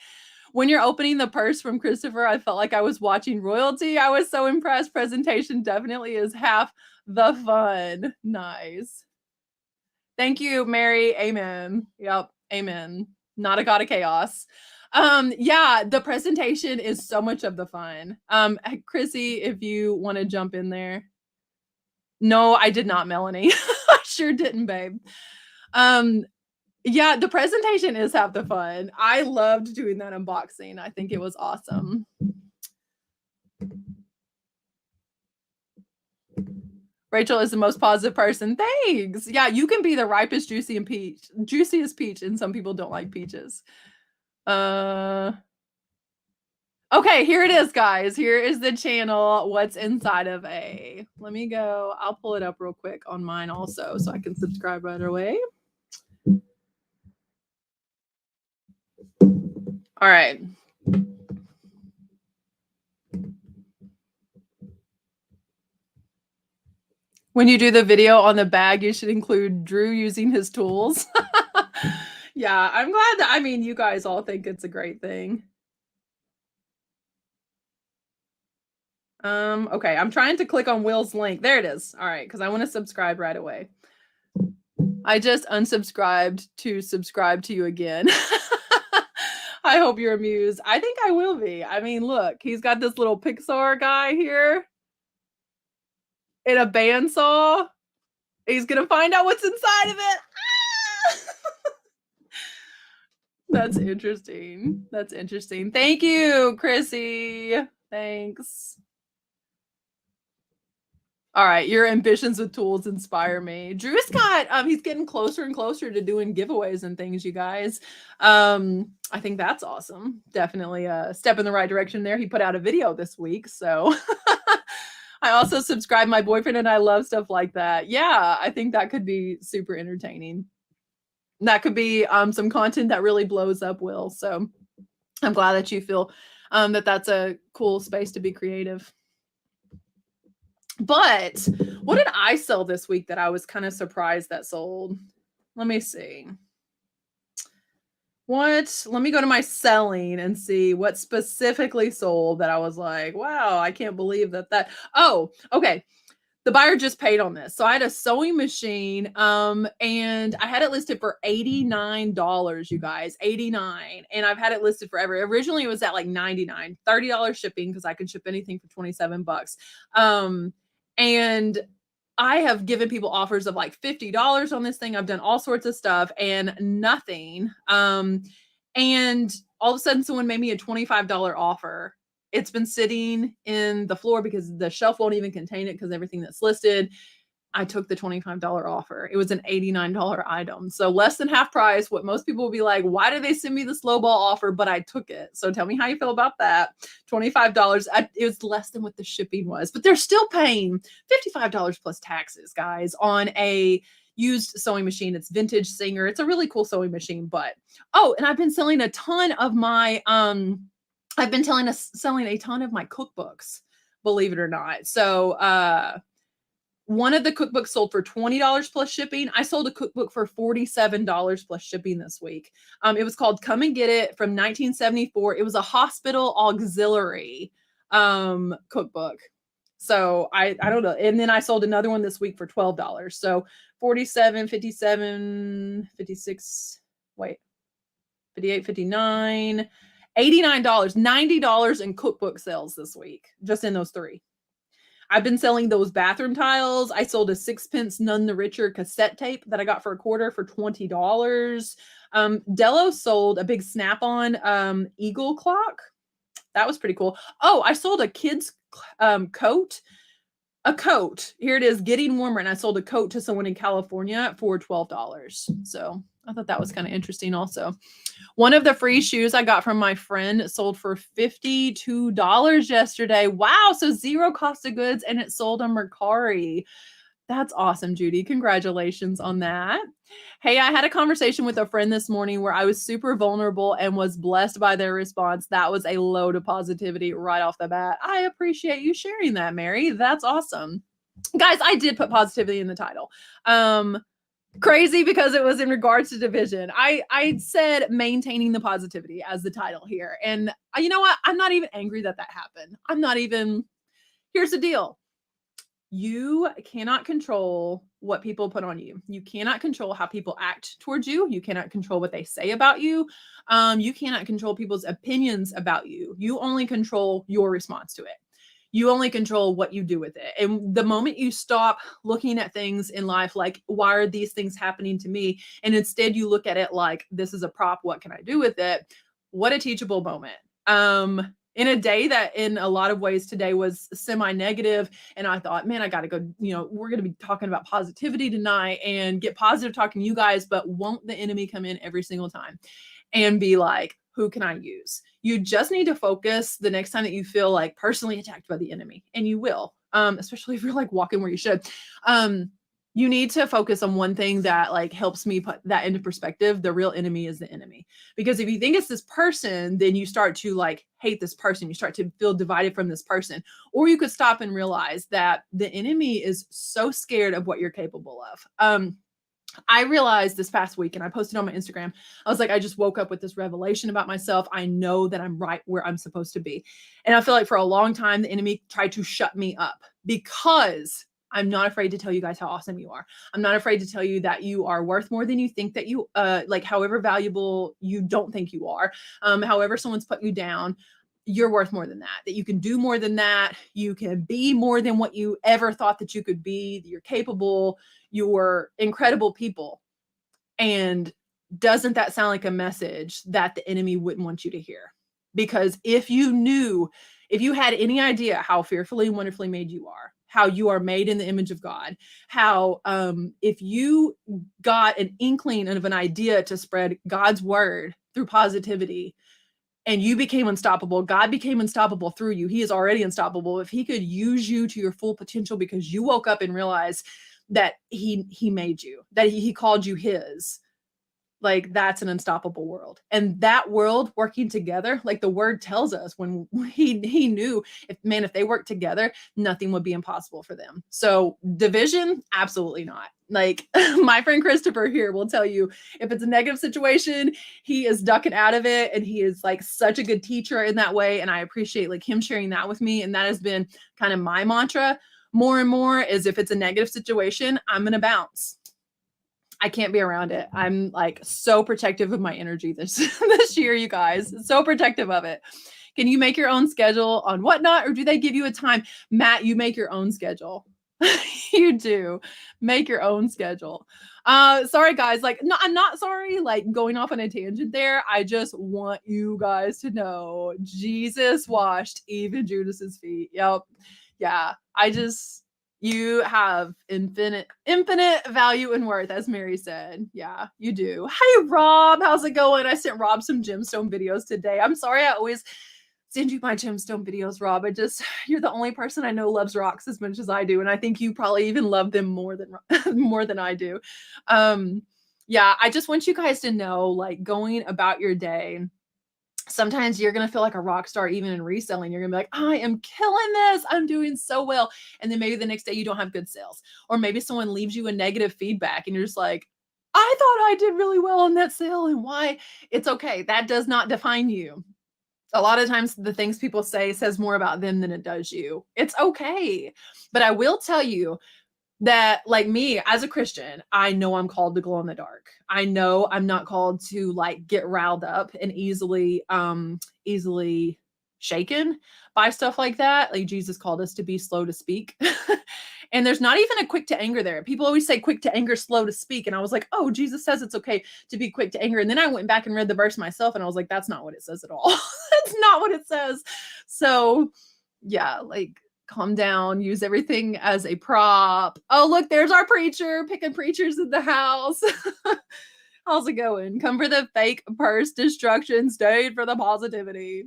When you're opening the purse from Christopher, I felt like I was watching royalty. I was so impressed. Presentation definitely is half the fun. Nice. Thank you, Mary. Amen. Yep. Amen. Not a god of chaos. Yeah, the presentation is so much of the fun. Chrissy, if you want to jump in there. No, I did not, Melanie. I sure didn't, babe. Yeah, the presentation is half the fun. I loved doing that unboxing. I think it was awesome. Rachel is the most positive person. Thanks. Yeah, you can be the ripest, juiciest peach, and some people don't like peaches. Okay, here it is, guys. Here is the channel. What's inside of a? Let me go. I'll pull it up real quick on mine also so I can subscribe right away. All right. When you do the video on the bag, you should include Drew using his tools. Yeah, I'm glad that, I mean, you guys all think it's a great thing. Okay, I'm trying to click on Will's link. There it is. All right, because I want to subscribe right away. I just unsubscribed to subscribe to you again. I hope you're amused. I think I will be. I mean, look, he's got this little Pixar guy here in a bandsaw. He's gonna find out what's inside of it. Ah! That's interesting. That's interesting. Thank you, Chrissy. Thanks. All right, your ambitions with tools inspire me. Drew's got he's getting closer and closer to doing giveaways and things, you guys. I think that's awesome. Definitely a step in the right direction there. He put out a video this week, so I also subscribe. My boyfriend and I love stuff like that. Yeah, I think that could be super entertaining. That could be some content that really blows up, Will. So I'm glad that you feel that that's a cool space to be creative. But what did I sell this week that I was kind of surprised that sold? Let me see. Let me go to my selling and see what specifically sold that I was like, wow, I can't believe that. Oh, okay. The buyer just paid on this. So I had a sewing machine and I had it listed for $89, you guys, 89. And I've had it listed forever. Originally it was at like 99, $30 shipping because I could ship anything for 27 bucks. And I have given people offers of like $50 on this thing. I've done all sorts of stuff and nothing. And all of a sudden someone made me a $25 offer. It's been sitting in the floor because the shelf won't even contain it because everything that's listed. I took the $25 offer. It was an $89 item. So less than half price. What most people will be like, why did they send me this lowball offer? But I took it. So tell me how you feel about that. $25. It was less than what the shipping was, but they're still paying $55 plus taxes, guys, on a used sewing machine. It's vintage Singer. It's a really cool sewing machine. But and I've been selling a ton of my selling a ton of my cookbooks, believe it or not. So one of the cookbooks sold for $20 plus shipping. I sold a cookbook for $47 plus shipping this week. It was called Come and Get It from 1974. It was a hospital auxiliary cookbook. So I don't know. And then I sold another one this week for $12. So 47, 57, 56, 58, 59, $89, $90 in cookbook sales this week, just in those three. I've been selling those bathroom tiles. I sold a 6-pence None the Richer cassette tape that I got for $25 for $20. Delos sold a big Snap-on eagle clock. That was pretty cool. Oh, I sold a kid's coat. A coat. Here it is, Getting Warmer. And I sold a coat to someone in California for $12. So I thought that was kind of interesting also. One of the free shoes I got from my friend sold for $52 yesterday. Wow. So zero cost of goods and it sold on Mercari. That's awesome, Judy. Congratulations on that. Hey, I had a conversation with a friend this morning where I was super vulnerable and was blessed by their response. That was a load of positivity right off the bat. I appreciate you sharing that, Mary. That's awesome. Guys, I did put positivity in the title. Crazy because it was in regards to division. I said maintaining the positivity as the title here. And you know what? I'm not even angry that happened. Here's the deal. You cannot control what people put on you. You cannot control how people act towards you. You cannot control what they say about you. You cannot control people's opinions about you. You only control your response to it. You only control what you do with it. And the moment you stop looking at things in life like, why are these things happening to me? And instead you look at it like, this is a prop. What can I do with it? What a teachable moment. In a day that in a lot of ways today was semi-negative. And I thought, man, I got to go, we're going to be talking about positivity tonight and get positive talking to you guys, but won't the enemy come in every single time and be like, who can I use? You just need to focus the next time that you feel like personally attacked by the enemy, and you will, especially if you're like walking where you should. you need to focus on one thing that like helps me put that into perspective. The real enemy is the enemy. Because if you think it's this person, then you start to like hate this person. You start to feel divided from this person. Or you could stop and realize that the enemy is so scared of what you're capable of. I realized this past week, and I posted on my Instagram, I was like, I just woke up with this revelation about myself. I know that I'm right where I'm supposed to be. And I feel like for a long time, the enemy tried to shut me up because I'm not afraid to tell you guys how awesome you are. I'm not afraid to tell you that you are worth more than you think that you, like however valuable you don't think you are, however someone's put you down, you're worth more than that you can do more than that. You can be more than what you ever thought that you could be. You're capable. You're incredible people. And doesn't that sound like a message that the enemy wouldn't want you to hear? Because if you had any idea how fearfully and wonderfully made you are, how you are made in the image of God, how if you got an inkling of an idea to spread God's word through positivity and you became unstoppable, God became unstoppable through you. He is already unstoppable. If he could use you to your full potential because you woke up and realized that he made you, that he called you his, like that's an unstoppable world. And that world working together, like the word tells us, when he knew if they worked together, nothing would be impossible for them. So division, absolutely not. Like my friend Christopher here will tell you, if it's a negative situation, he is ducking out of it. And he is like such a good teacher in that way. And I appreciate like him sharing that with me. And that has been kind of my mantra more and more, is if it's a negative situation, I'm going to bounce. I can't be around it. I'm like so protective of my energy this year, you guys. So protective of it. Can you make your own schedule on Whatnot, or do they give you a time? Matt, you make your own schedule. You do make your own schedule. Sorry guys, like no, I'm not sorry, like going off on a tangent there. I just want you guys to know Jesus washed even Judas's feet. Yep. Yeah. You have infinite value and worth, as Mary said. Yeah, you do. Hey, Rob, how's it going? I sent Rob some gemstone videos today. I'm sorry I always send you my gemstone videos, Rob. You're the only person I know loves rocks as much as I do. And I think you probably even love them more than I do. Yeah, I just want you guys to know, like going about your day, sometimes you're going to feel like a rock star, even in reselling. You're going to be like, I am killing this. I'm doing so well. And then maybe the next day you don't have good sales, or maybe someone leaves you a negative feedback and you're just like, I thought I did really well on that sale. And why? It's okay. That does not define you. A lot of times the things people say says more about them than it does you. It's okay. But I will tell you that, like me as a Christian, I know I'm called to glow in the dark. I know I'm not called to like get riled up and easily shaken by stuff like that. Like Jesus called us to be slow to speak. And there's not even a quick to anger there. People always say quick to anger, slow to speak. And I was like, oh, Jesus says it's okay to be quick to anger. And then I went back and read the verse myself and I was like, that's not what it says at all. That's not what it says. So yeah, like calm down, use everything as a prop. Oh, look, there's our preacher, picking preachers in the house. How's it going? Come for the fake purse destruction, stayed for the positivity.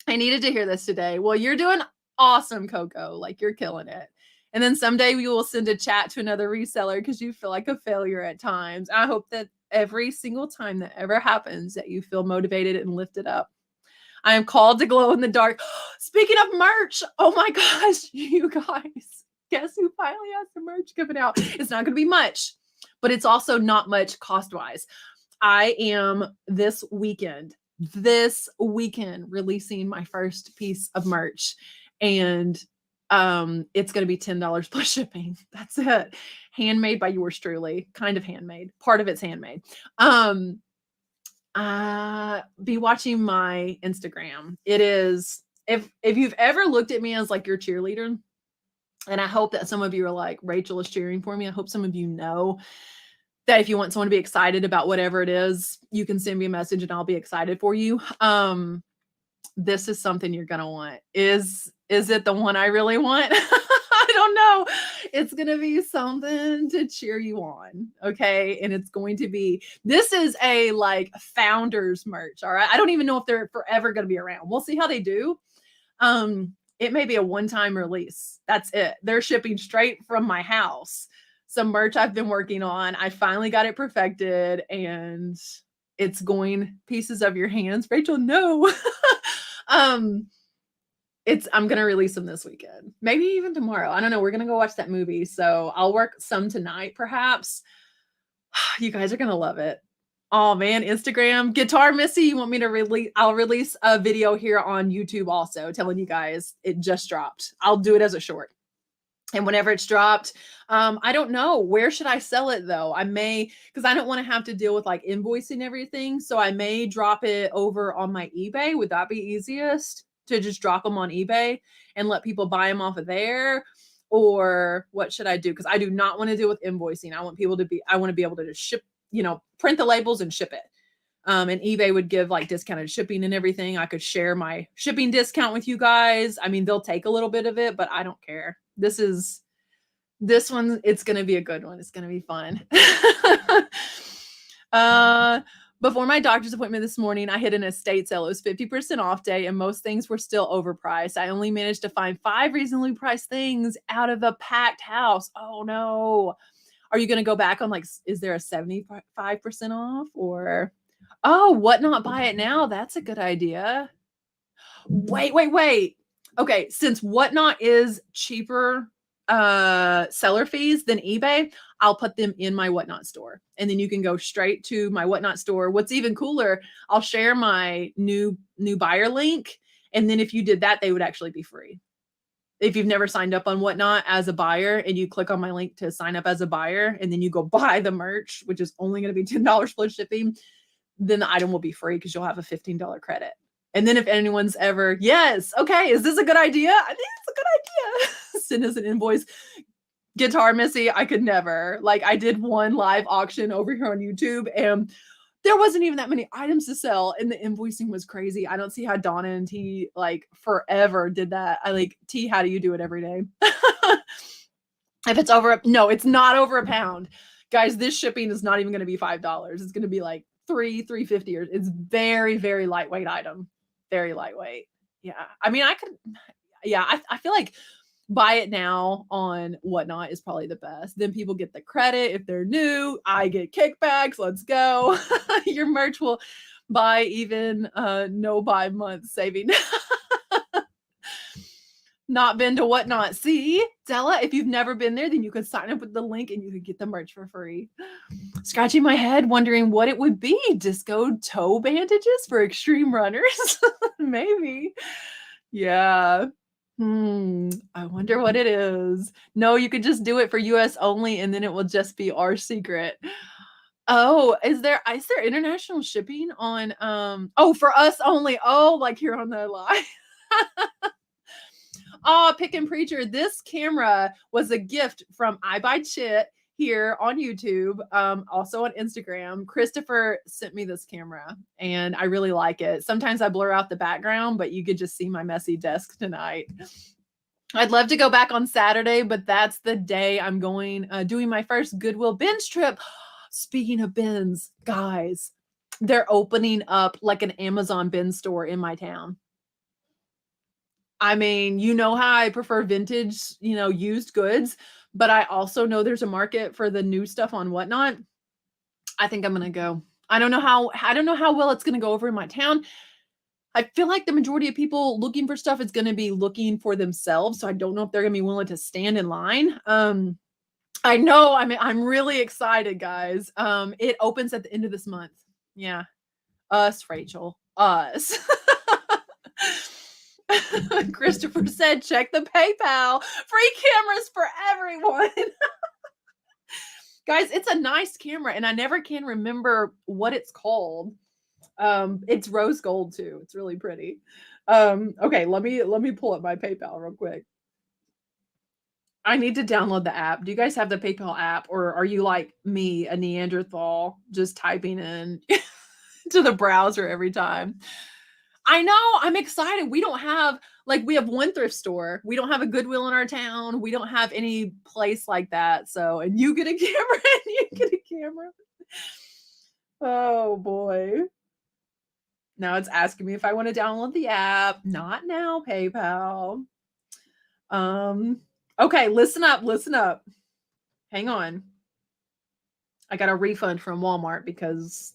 I needed to hear this today. Well, you're doing awesome, Coco. Like you're killing it. And then someday we will send a chat to another reseller because you feel like a failure at times. I hope that every single time that ever happens that you feel motivated and lifted up. I am called to glow in the dark. Speaking of merch, oh my gosh, you guys, guess who finally has the merch coming out? It's not going to be much, but it's also not much cost-wise. I am this weekend releasing my first piece of merch, and it's going to be $10 plus shipping. That's it. Handmade by yours truly, kind of handmade. Part of it's handmade. Be watching my Instagram. It is, if you've ever looked at me as like your cheerleader, and I hope that some of you are like, Rachel is cheering for me. I hope some of you know that if you want someone to be excited about whatever it is, you can send me a message and I'll be excited for you. This is something you're gonna want. Is it the one I really want? I don't know. It's going to be something to cheer you on. Okay. And it's going to be, this is a like founders merch. All right. I don't even know if they're forever going to be around. We'll see how they do. It may be a one-time release. That's it. They're shipping straight from my house. some merch I've been working on. I finally got it perfected and it's going pieces of your hands. Rachel, no. I'm gonna release them this weekend. Maybe even tomorrow. I don't know. We're gonna go watch that movie. So I'll work some tonight, perhaps. You guys are gonna love it. Oh man, Instagram, Guitar Missy, you want me to release? I'll release a video here on YouTube also telling you guys it just dropped. I'll do it as a short. And whenever it's dropped, I don't know. Where should I sell it though? I may, because I don't want to have to deal with like invoicing everything. So I may drop it over on my eBay. Would that be easiest to just drop them on eBay and let people buy them off of there? Or what should I do? Because I do not want to deal with invoicing. I want to be able to just ship, print the labels and ship it. And eBay would give like discounted shipping and everything. I could share my shipping discount with you guys. I mean, they'll take a little bit of it, but I don't care. This one, it's going to be a good one. It's going to be fun. Before my doctor's appointment this morning, I hit an estate sale. It was 50% off day and most things were still overpriced. I only managed to find 5 reasonably priced things out of a packed house. Oh no. Are you going to go back on is there a 75% off or, oh, Whatnot buy it now? That's a good idea. Wait. Okay. Since Whatnot is cheaper seller fees than eBay, I'll put them in my Whatnot store and then you can go straight to my Whatnot store. What's even cooler, I'll share my new buyer link. And then if you did that, they would actually be free. If you've never signed up on Whatnot as a buyer and you click on my link to sign up as a buyer and then you go buy the merch, which is only going to be $10 plus shipping, then the item will be free because you'll have a $15 credit. And then if anyone's ever, yes, okay, is this a good idea? I think it's a good idea. Send us an invoice. Guitar Missy, I could never. I did one live auction over here on YouTube and there wasn't even that many items to sell and the invoicing was crazy. I don't see how Donna and T forever did that. T, how do you do it every day? If it's no, it's not over a pound. Guys, this shipping is not even going to be $5. It's going to be $3.50 or it's very, very lightweight item. Very lightweight. Yeah. I mean, I feel like buy it now on Whatnot is probably the best. Then people get the credit if they're new. I get kickbacks. Let's go. Your merch will buy even no buy month saving. Not been to Whatnot. See, Della, if you've never been there, then you could sign up with the link and you could get the merch for free. Scratching my head, wondering what it would be. Disco toe bandages for extreme runners? Maybe. Yeah. I wonder what it is. No, you could just do it for US only and then it will just be our secret. Oh, is there international shipping on for us only? Oh, like here on the live. Oh, Pick and Preacher. This camera was a gift from I Buy Chit here on YouTube, also on Instagram. Christopher sent me this camera and I really like it. Sometimes I blur out the background, but you could just see my messy desk tonight. I'd love to go back on Saturday, but that's the day I'm going, doing my first Goodwill bins trip. Speaking of bins, guys, they're opening up an Amazon bin store in my town. I mean, you know how I prefer vintage, used goods, but I also know there's a market for the new stuff on Whatnot. I think I'm going to go. I don't know how well it's going to go over in my town. I feel like the majority of people looking for stuff is going to be looking for themselves. So I don't know if they're going to be willing to stand in line. I know. I mean, I'm really excited, guys. It opens at the end of this month. Yeah. Us, Rachel. Us. Christopher said, check the PayPal. Free cameras for everyone. Guys, it's a nice camera and I never can remember what it's called. It's rose gold too. It's really pretty. Okay, let me pull up my PayPal real quick. I need to download the app. Do you guys have the PayPal app or are you like me, a Neanderthal, just typing in to the browser every time? I know. I'm excited. We don't have we have one thrift store. We don't have a Goodwill in our town. We don't have any place like that. So, and you get a camera and you get a camera. Oh boy. Now it's asking me if I want to download the app. Not now, PayPal. Okay, listen up. Hang on. I got a refund from Walmart because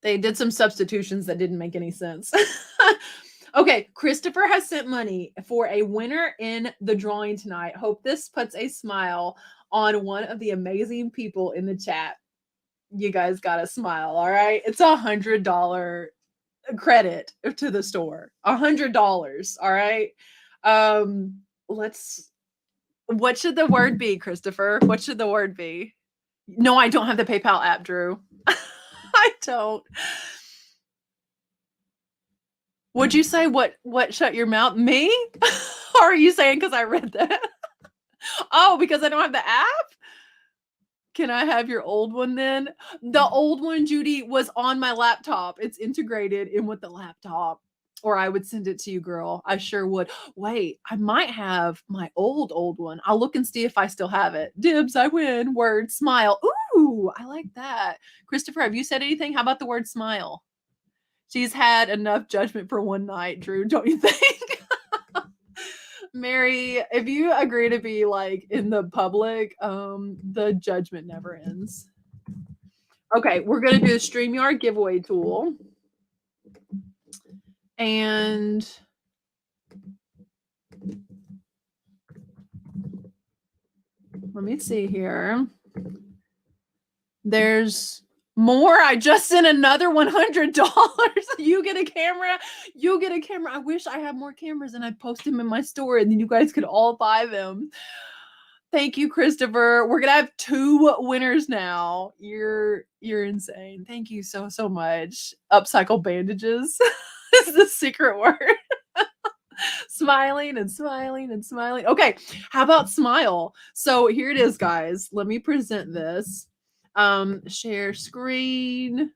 they did some substitutions that didn't make any sense. Okay, Christopher has sent money for a winner in the drawing tonight. Hope this puts a smile on one of the amazing people in the chat. You guys got a smile, all right? It's $100 credit to the store. $100, all right? What should the word be, Christopher? What should the word be? No, I don't have the PayPal app, Drew. I don't. Would you say what shut your mouth? Me? Or are you saying because I read that? Oh, because I don't have the app? Can I have your old one then? The old one, Judy, was on my laptop. It's integrated in with the laptop. Or I would send it to you, girl. I sure would. Wait, I might have my old one. I'll look and see if I still have it. Dibs, I win. Word, smile. Ooh, I like that. Christopher, have you said anything? How about the word smile? She's had enough judgment for one night, Drew, don't you think? Mary, if you agree to be like in the public, the judgment never ends. Okay, we're gonna do the StreamYard giveaway tool. And let me see here. There's more. I just sent another $100. You get a camera. You get a camera. I wish I had more cameras and I'd post them in my store and then you guys could all buy them. Thank you, Christopher. We're gonna have 2 winners now. You're insane. Thank you so much. Upcycle bandages is the secret word. Smiling and smiling and smiling. Okay, how about smile? So here it is, guys. Let me present this. Share screen.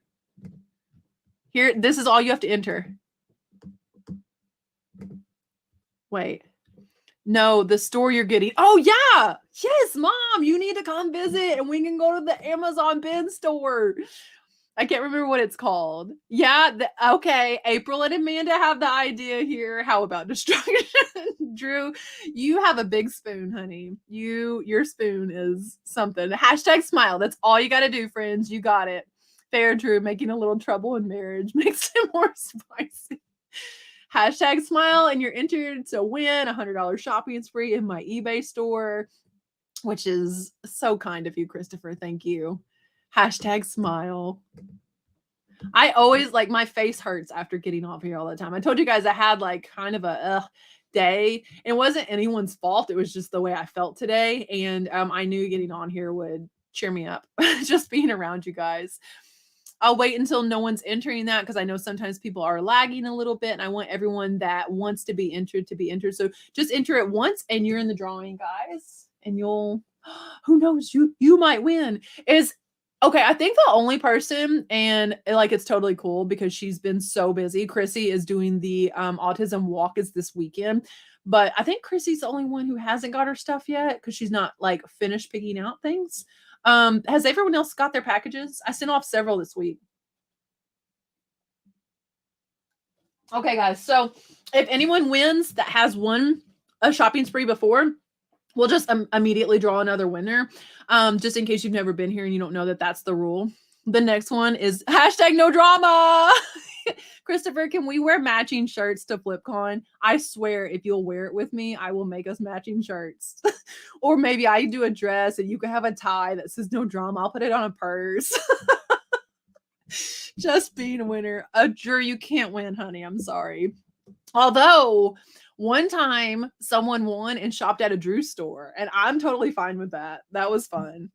Here, this is all you have to enter. Wait. No, the store you're getting. Oh, yeah. Yes, Mom, you need to come visit and we can go to the Amazon bin store. I can't remember what it's called. Yeah, okay. April and Amanda have the idea here. How about destruction? Drew, you have a big spoon, honey. Your spoon is something. Hashtag smile. That's all you got to do, friends. You got it. Fair, Drew. Making a little trouble in marriage makes it more spicy. Hashtag smile, and you're entered to win a $100 shopping spree in my eBay store, which is so kind of you, Christopher. Thank you. Hashtag smile. I always like my face hurts after getting off here all the time. I told you guys I had like kind of a day. It wasn't anyone's fault. It was just the way I felt today. And I knew getting on here would cheer me up. Just being around you guys. I'll wait until no one's entering that because I know sometimes people are lagging a little bit and I want everyone that wants to be entered to be entered. So just enter it once and you're in the drawing, guys. And you'll, who knows, you might win. Okay, I think the only person, and like it's totally cool because she's been so busy. Chrissy is doing the autism walk is this weekend, but I think Chrissy's the only one who hasn't got her stuff yet because she's not like finished picking out things. Has everyone else got their packages? I sent off several this week. Okay, guys. So if anyone wins that has won a shopping spree before, we'll just immediately draw another winner. Just in case you've never been here and you don't know that that's the rule. The next one is hashtag no drama. Christopher, can we wear matching shirts to FlipCon? I swear if you'll wear it with me, I will make us matching shirts. Or maybe I do a dress and you can have a tie that says no drama. I'll put it on a purse. Just being a winner. Drew, you can't win, honey. I'm sorry. Although one time someone won and shopped at a Drew store, and I'm totally fine with that. That was fun.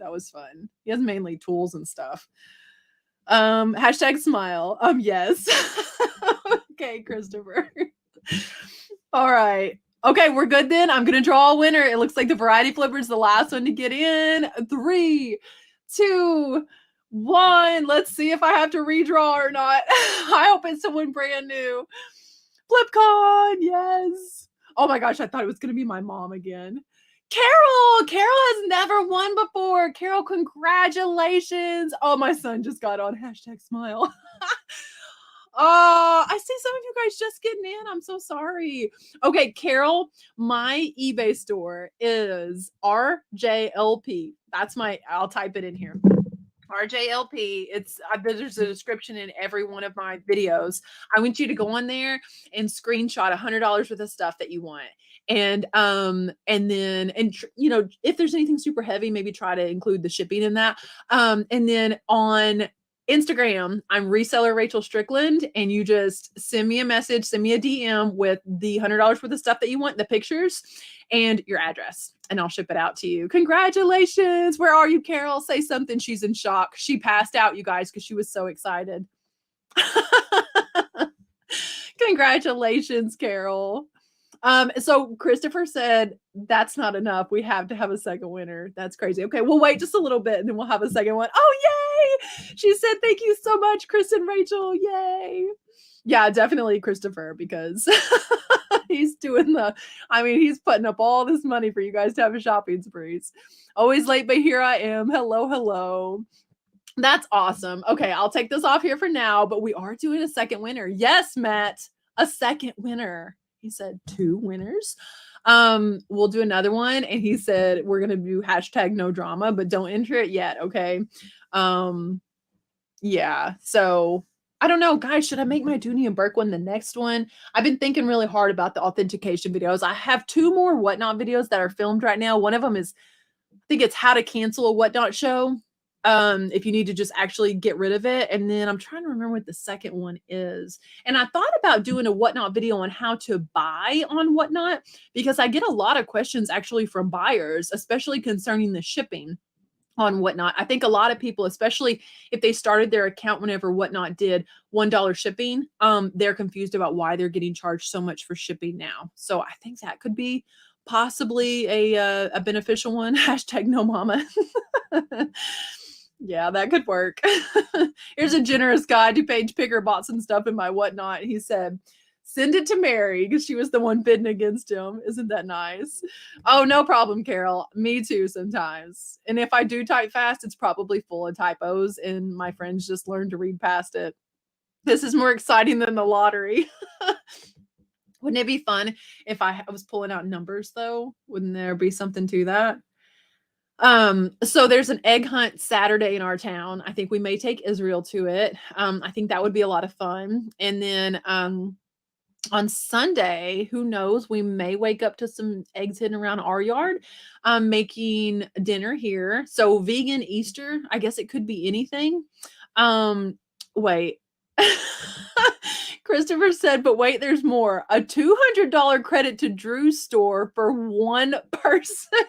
He has mainly tools and stuff. Hashtag smile. Yes. Okay, Christopher. All right. Okay, we're good then. I'm gonna draw a winner. It looks like the variety flipper is the last one to get in. 3, 2, 1. Let's see if I have to redraw or not. I hope it's someone brand new. FlipCon, yes. Oh my gosh, I thought it was gonna be my mom again. Carol has never won before. Carol, congratulations. Oh, my son just got on hashtag smile. Oh, I see some of you guys just getting in. I'm so sorry. Okay, Carol, my eBay store is RJLP. I'll type it in here. RJLP. There's a description in every one of my videos. I want you to go on there and screenshot $100 worth of stuff that you want. If there's anything super heavy, maybe try to include the shipping in that. And then on Instagram, I'm reseller Rachel Strickland, and you just send me a message, send me a DM with the $100 worth of stuff that you want, the pictures, and your address, and I'll ship it out to you. Congratulations. Where are you, Carol? Say something. She's in shock. She passed out, you guys, because she was so excited. Congratulations, Carol. So Christopher said, that's not enough. We have to have a second winner. That's crazy. Okay, we'll wait just a little bit and then we'll have a second one. Oh, yay! She said, thank you so much, Chris and Rachel. Yay. Yeah, definitely Christopher, because he's he's putting up all this money for you guys to have a shopping sprees. Always late, but here I am. Hello, hello. That's awesome. Okay, I'll take this off here for now, but we are doing a second winner. Yes, Matt, a second winner. He said 2 winners. We'll do another one. And he said, we're going to do #no drama, but don't enter it yet. Okay. Yeah. So I don't know, guys, should I make my Dooney and Burke one the next one? I've been thinking really hard about the authentication videos. I have 2 more Whatnot videos that are filmed right now. One of them is, I think it's how to cancel a Whatnot show. If you need to just actually get rid of it. And then I'm trying to remember what the second one is. And I thought about doing a Whatnot video on how to buy on Whatnot, because I get a lot of questions actually from buyers, especially concerning the shipping on Whatnot. I think a lot of people, especially if they started their account whenever Whatnot did $1 shipping, they're confused about why they're getting charged so much for shipping now. So I think that could be possibly a beneficial one. #no mama. Yeah, that could work. Here's a generous guy. DuPage Picker bought some stuff in my Whatnot. He said, send it to Mary, because she was the one bidding against him. Isn't that nice? Oh, no problem, Carol. Me too sometimes. And if I do type fast, it's probably full of typos, and my friends just learn to read past it. This is more exciting than the lottery. Wouldn't it be fun if I was pulling out numbers, though? Wouldn't there be something to that? So there's an egg hunt Saturday in our town. I think we may take Israel to it. I think that would be a lot of fun. And then on Sunday, who knows, we may wake up to some eggs hidden around our yard. Making dinner here. So vegan Easter, I guess it could be anything. Wait. Christopher said, but wait, there's more. A $200 credit to Drew's store for one person.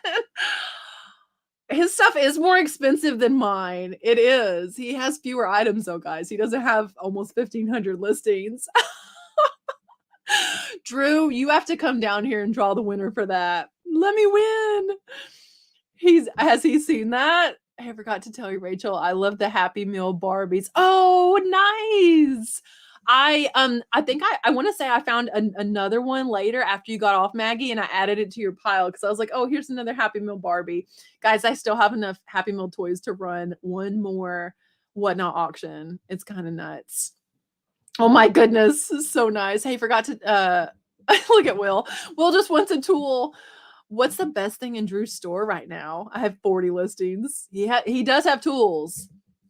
His stuff is more expensive than mine. It is. He has fewer items though, guys. He doesn't have almost 1,500 listings. Drew, you have to come down here and draw the winner for that. Let me win. Has he seen that? I forgot to tell you, Rachel, I love the Happy Meal Barbies. Oh, nice. I think I want to say I found another one later after you got off, Maggie, and I added it to your pile because I was like, oh, here's another Happy Meal Barbie. Guys, I still have enough Happy Meal toys to run one more Whatnot auction. It's kind of nuts. Oh my goodness, so nice. Hey, forgot to look at Will. Will just wants a tool. What's the best thing in Drew's store right now? I have 40 listings. He does have tools.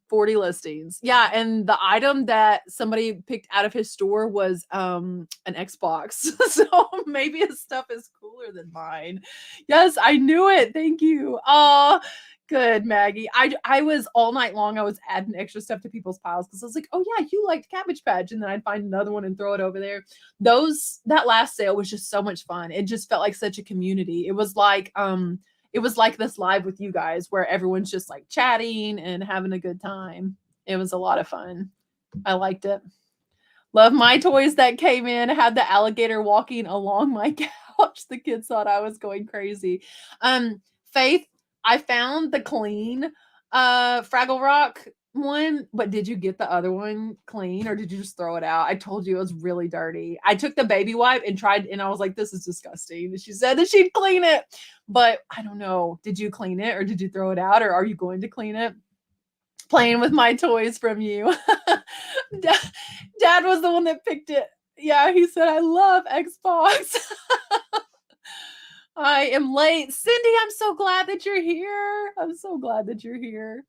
40 listings. Yeah, and the item that somebody picked out of his store was an Xbox. So maybe his stuff is cooler than mine. Yes, I knew it. Thank you. Oh, good, Maggie. I was all night long, I was adding extra stuff to people's piles because I was like, oh yeah, you liked Cabbage Patch. And then I'd find another one and throw it over there. That last sale was just so much fun. It just felt like such a community. It was like this live with you guys where everyone's just like chatting and having a good time. It was a lot of fun. I liked it. Love my toys that came in. I had the alligator walking along my couch. The kids thought I was going crazy. Faith, I found the clean Fraggle Rock one, but did you get the other one clean or did you just throw it out? I told you it was really dirty. I took the baby wipe and tried, and I was like, this is disgusting. She said that she'd clean it, but I don't know. Did you clean it or did you throw it out, or are you going to clean it? playing with my toys from you. Dad was the one that picked it. Yeah, he said, I love Xbox. I am late. Cindy, I'm so glad that you're here. I'm so glad that you're here.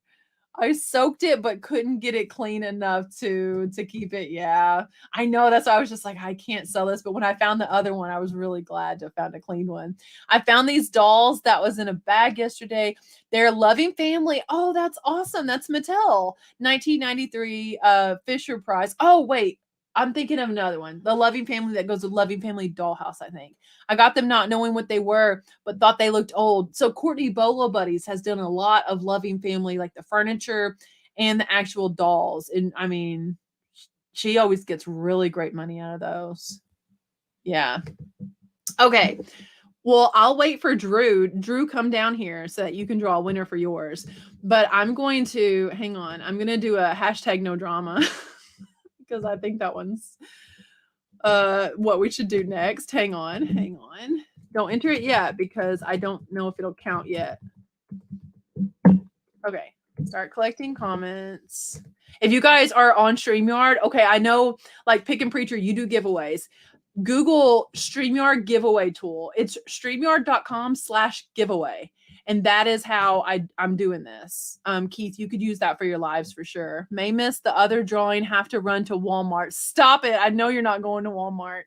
I soaked it, but couldn't get it clean enough to keep it. Yeah, I know. That's why I was just like, I can't sell this. But when I found the other one, I was really glad to have found a clean one. I found these dolls that was in a bag yesterday. They're Loving Family. Oh, that's awesome. That's Mattel. 1993 Fisher Price. Oh, wait. I'm thinking of another one. The Loving Family that goes with Loving Family Dollhouse, I think. I got them not knowing what they were, but thought they looked old. So Courtney Bolo Buddies has done a lot of Loving Family, like the furniture and the actual dolls. And I mean, she always gets really great money out of those. Yeah. Okay. Well, I'll wait for Drew. Drew, come down here so that you can draw a winner for yours. But I'm going to, hang on, I'm going to do a hashtag no drama because I think that one's what we should do next. Hang on. Don't enter it yet because I don't know if it'll count yet. Okay, start collecting comments. If you guys are on StreamYard, okay, I know like Pick and Preacher, you do giveaways. Google StreamYard giveaway tool. It's streamyard.com/giveaway. And that is how I'm doing this. Keith, you could use that for your lives for sure. May miss the other drawing, have to run to Walmart. Stop it. I know you're not going to Walmart.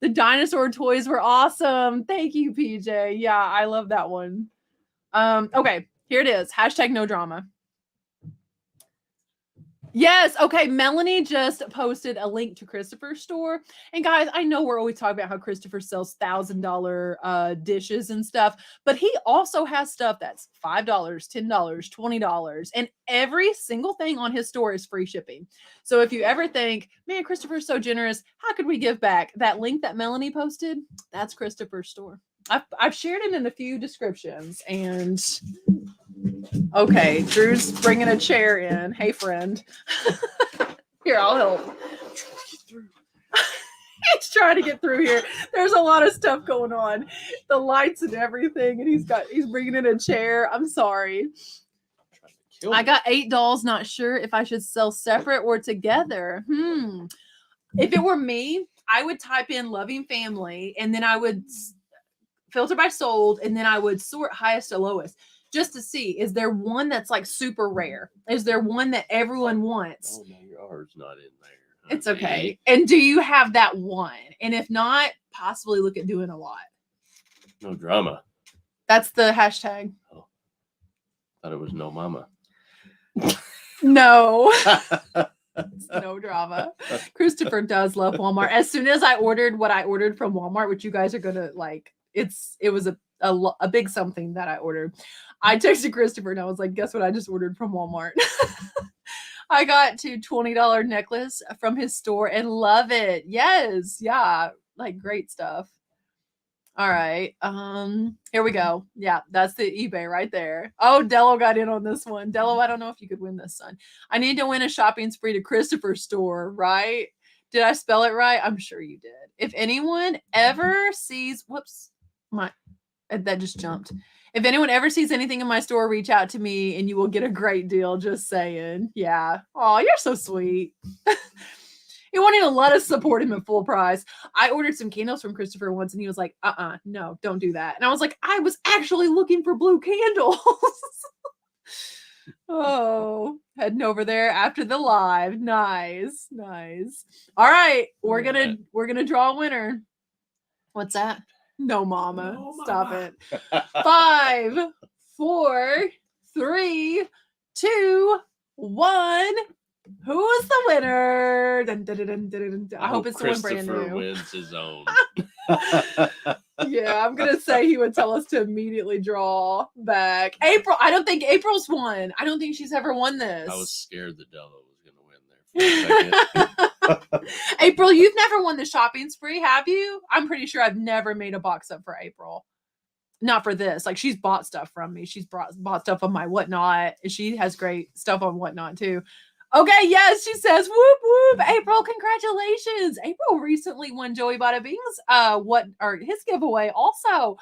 The dinosaur toys were awesome. Thank you, PJ. Yeah, I love that one. Okay, here it is. Hashtag no drama. Yes. Okay. Melanie just posted a link to Christopher's store. And guys, I know we're always talking about how Christopher sells $1,000 dishes and stuff, but he also has stuff that's $5, $10, $20. And every single thing on his store is free shipping. So if you ever think, man, Christopher's so generous, how could we give back? That link that Melanie posted, that's Christopher's store. I've shared it in a few descriptions. And okay, Drew's bringing a chair in. Hey, friend. Here, I'll help. He's trying to get through here. There's a lot of stuff going on. The lights and everything, and he's bringing in a chair. I'm sorry. I got 8 dolls. Not sure if I should sell separate or together. If it were me, I would type in Loving Family, and then I would filter by sold, and then I would sort highest to lowest just to see, is there one that's like super rare? Is there one that everyone wants? Oh, no, yours not in there. It's okay. And do you have that one? And if not, possibly look at doing a lot. No drama. That's the hashtag. Oh, thought it was no mama. No. No drama. Christopher does love Walmart. As soon as I ordered what I ordered from Walmart, which you guys are gonna like, it was a big something that I ordered. I texted Christopher and I was like, guess what I just ordered from Walmart? I got to $20 necklace from his store and love it. Yes. Yeah. Like great stuff. All right. Here we go. Yeah, that's the eBay right there. Oh, Dello got in on this one. Dello, I don't know if you could win this, son. I need to win a shopping spree to Christopher's store, right? Did I spell it right? I'm sure you did. If anyone ever sees, that just jumped. If anyone ever sees anything in my store, reach out to me and you will get a great deal. Just saying. Yeah. Oh, you're so sweet. He won't even let us support him at full price. I ordered some candles from Christopher once and he was like, no, don't do that. And I was like, I was actually looking for blue candles. Oh, heading over there after the live. Nice. All right. We're gonna draw a winner. What's that? No, mama. No, stop it. 5, 4, 3, 2, 1. Who is the winner? Dun, dun, dun, dun, dun, dun. I hope it's someone brand new. Wins his own. Yeah, I'm gonna say he would tell us to immediately draw back. April, I don't think April's won. I don't think she's ever won this. I was scared that Dello was gonna win there. April, you've never won the shopping spree, have you? I'm pretty sure I've never made a box up for April. Not for this. Like she's bought stuff from me. She's bought stuff on my Whatnot. She has great stuff on Whatnot too. Okay, yes, she says, whoop, whoop. April, congratulations. April recently won Joey Bada Bing's his giveaway also.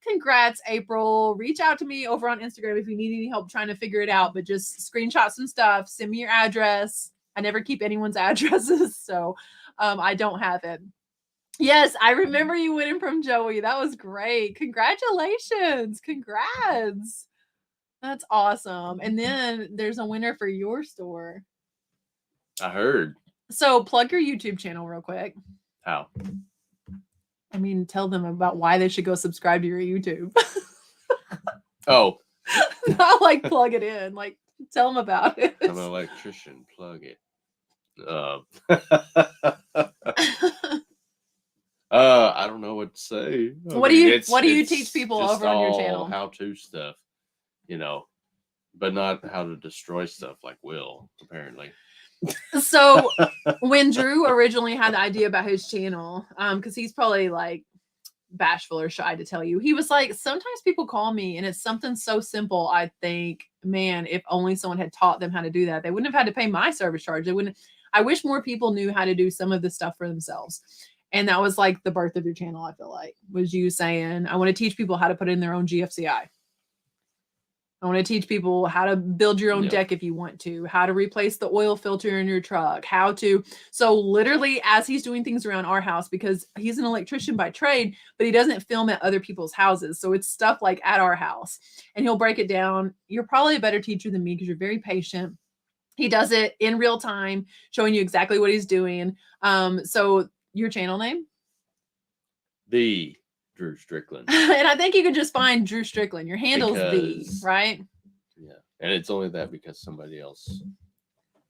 Congrats, April. Reach out to me over on Instagram if you need any help trying to figure it out, but just screenshot some stuff. Send me your address. I never keep anyone's addresses, so I don't have it. Yes, I remember you winning from Joey. That was great. Congratulations. Congrats. That's awesome. And then there's a winner for your store. I heard. So plug your YouTube channel real quick. How? I mean, tell them about why they should go subscribe to your YouTube. Oh, Not like plug it in. Like tell them about it. I'm an electrician. Plug it. I don't know what to say. What do you teach people just over on your all channel? How-to stuff, but not how to destroy stuff like Will, apparently. So when Drew originally had the idea about his channel, because he's probably like bashful or shy to tell you, he was like, sometimes people call me and it's something so simple. I think, man, if only someone had taught them how to do that, they wouldn't have had to pay my service charge. They wouldn't. I wish more people knew how to do some of this stuff for themselves. And that was like the birth of your channel, I feel like, was you saying, I want to teach people how to put in their own GFCI. I want to teach people how to build your own deck if you want to, how to replace the oil filter in your truck, how to. So literally as he's doing things around our house, because he's an electrician by trade, but he doesn't film at other people's houses. So it's stuff like at our house and he'll break it down. You're probably a better teacher than me because you're very patient. He does it in real time, showing you exactly what he's doing. So your channel name? The Drew Strickland. And I think you could just find Drew Strickland. Your handle's the, right? Yeah. And it's only that because somebody else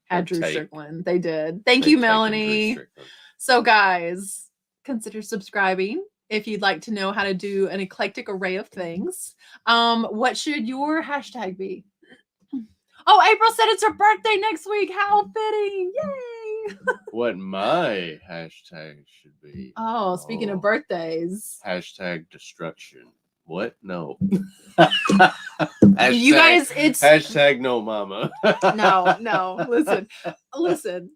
had Drew Strickland. They did. Thank you, Melanie. So guys, consider subscribing if you'd like to know how to do an eclectic array of things. What should your hashtag be? Oh, April said it's her birthday next week. How fitting. Yay. What my hashtag should be. Oh, speaking of birthdays. Hashtag destruction. What? No. You guys, it's hashtag no mama. No. Listen.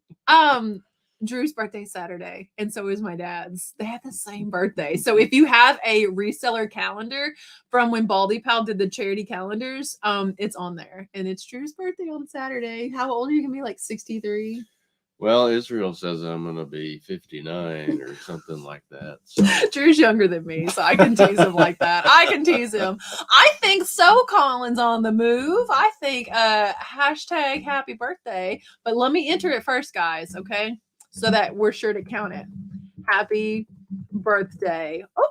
Drew's birthday Saturday, and so is my dad's. They have the same birthday. So if you have a reseller calendar from when Baldy Pal did the charity calendars, it's on there. And it's Drew's birthday on Saturday. How old are you gonna be? Like 63? Well, Israel says I'm gonna be 59 or something like that. So. Drew's younger than me, so I can tease him like that. I can tease him. I think so. Colin's on the move. I think hashtag happy birthday. But let me enter it first, guys, okay? So that we're sure to count it. Happy birthday. Oh,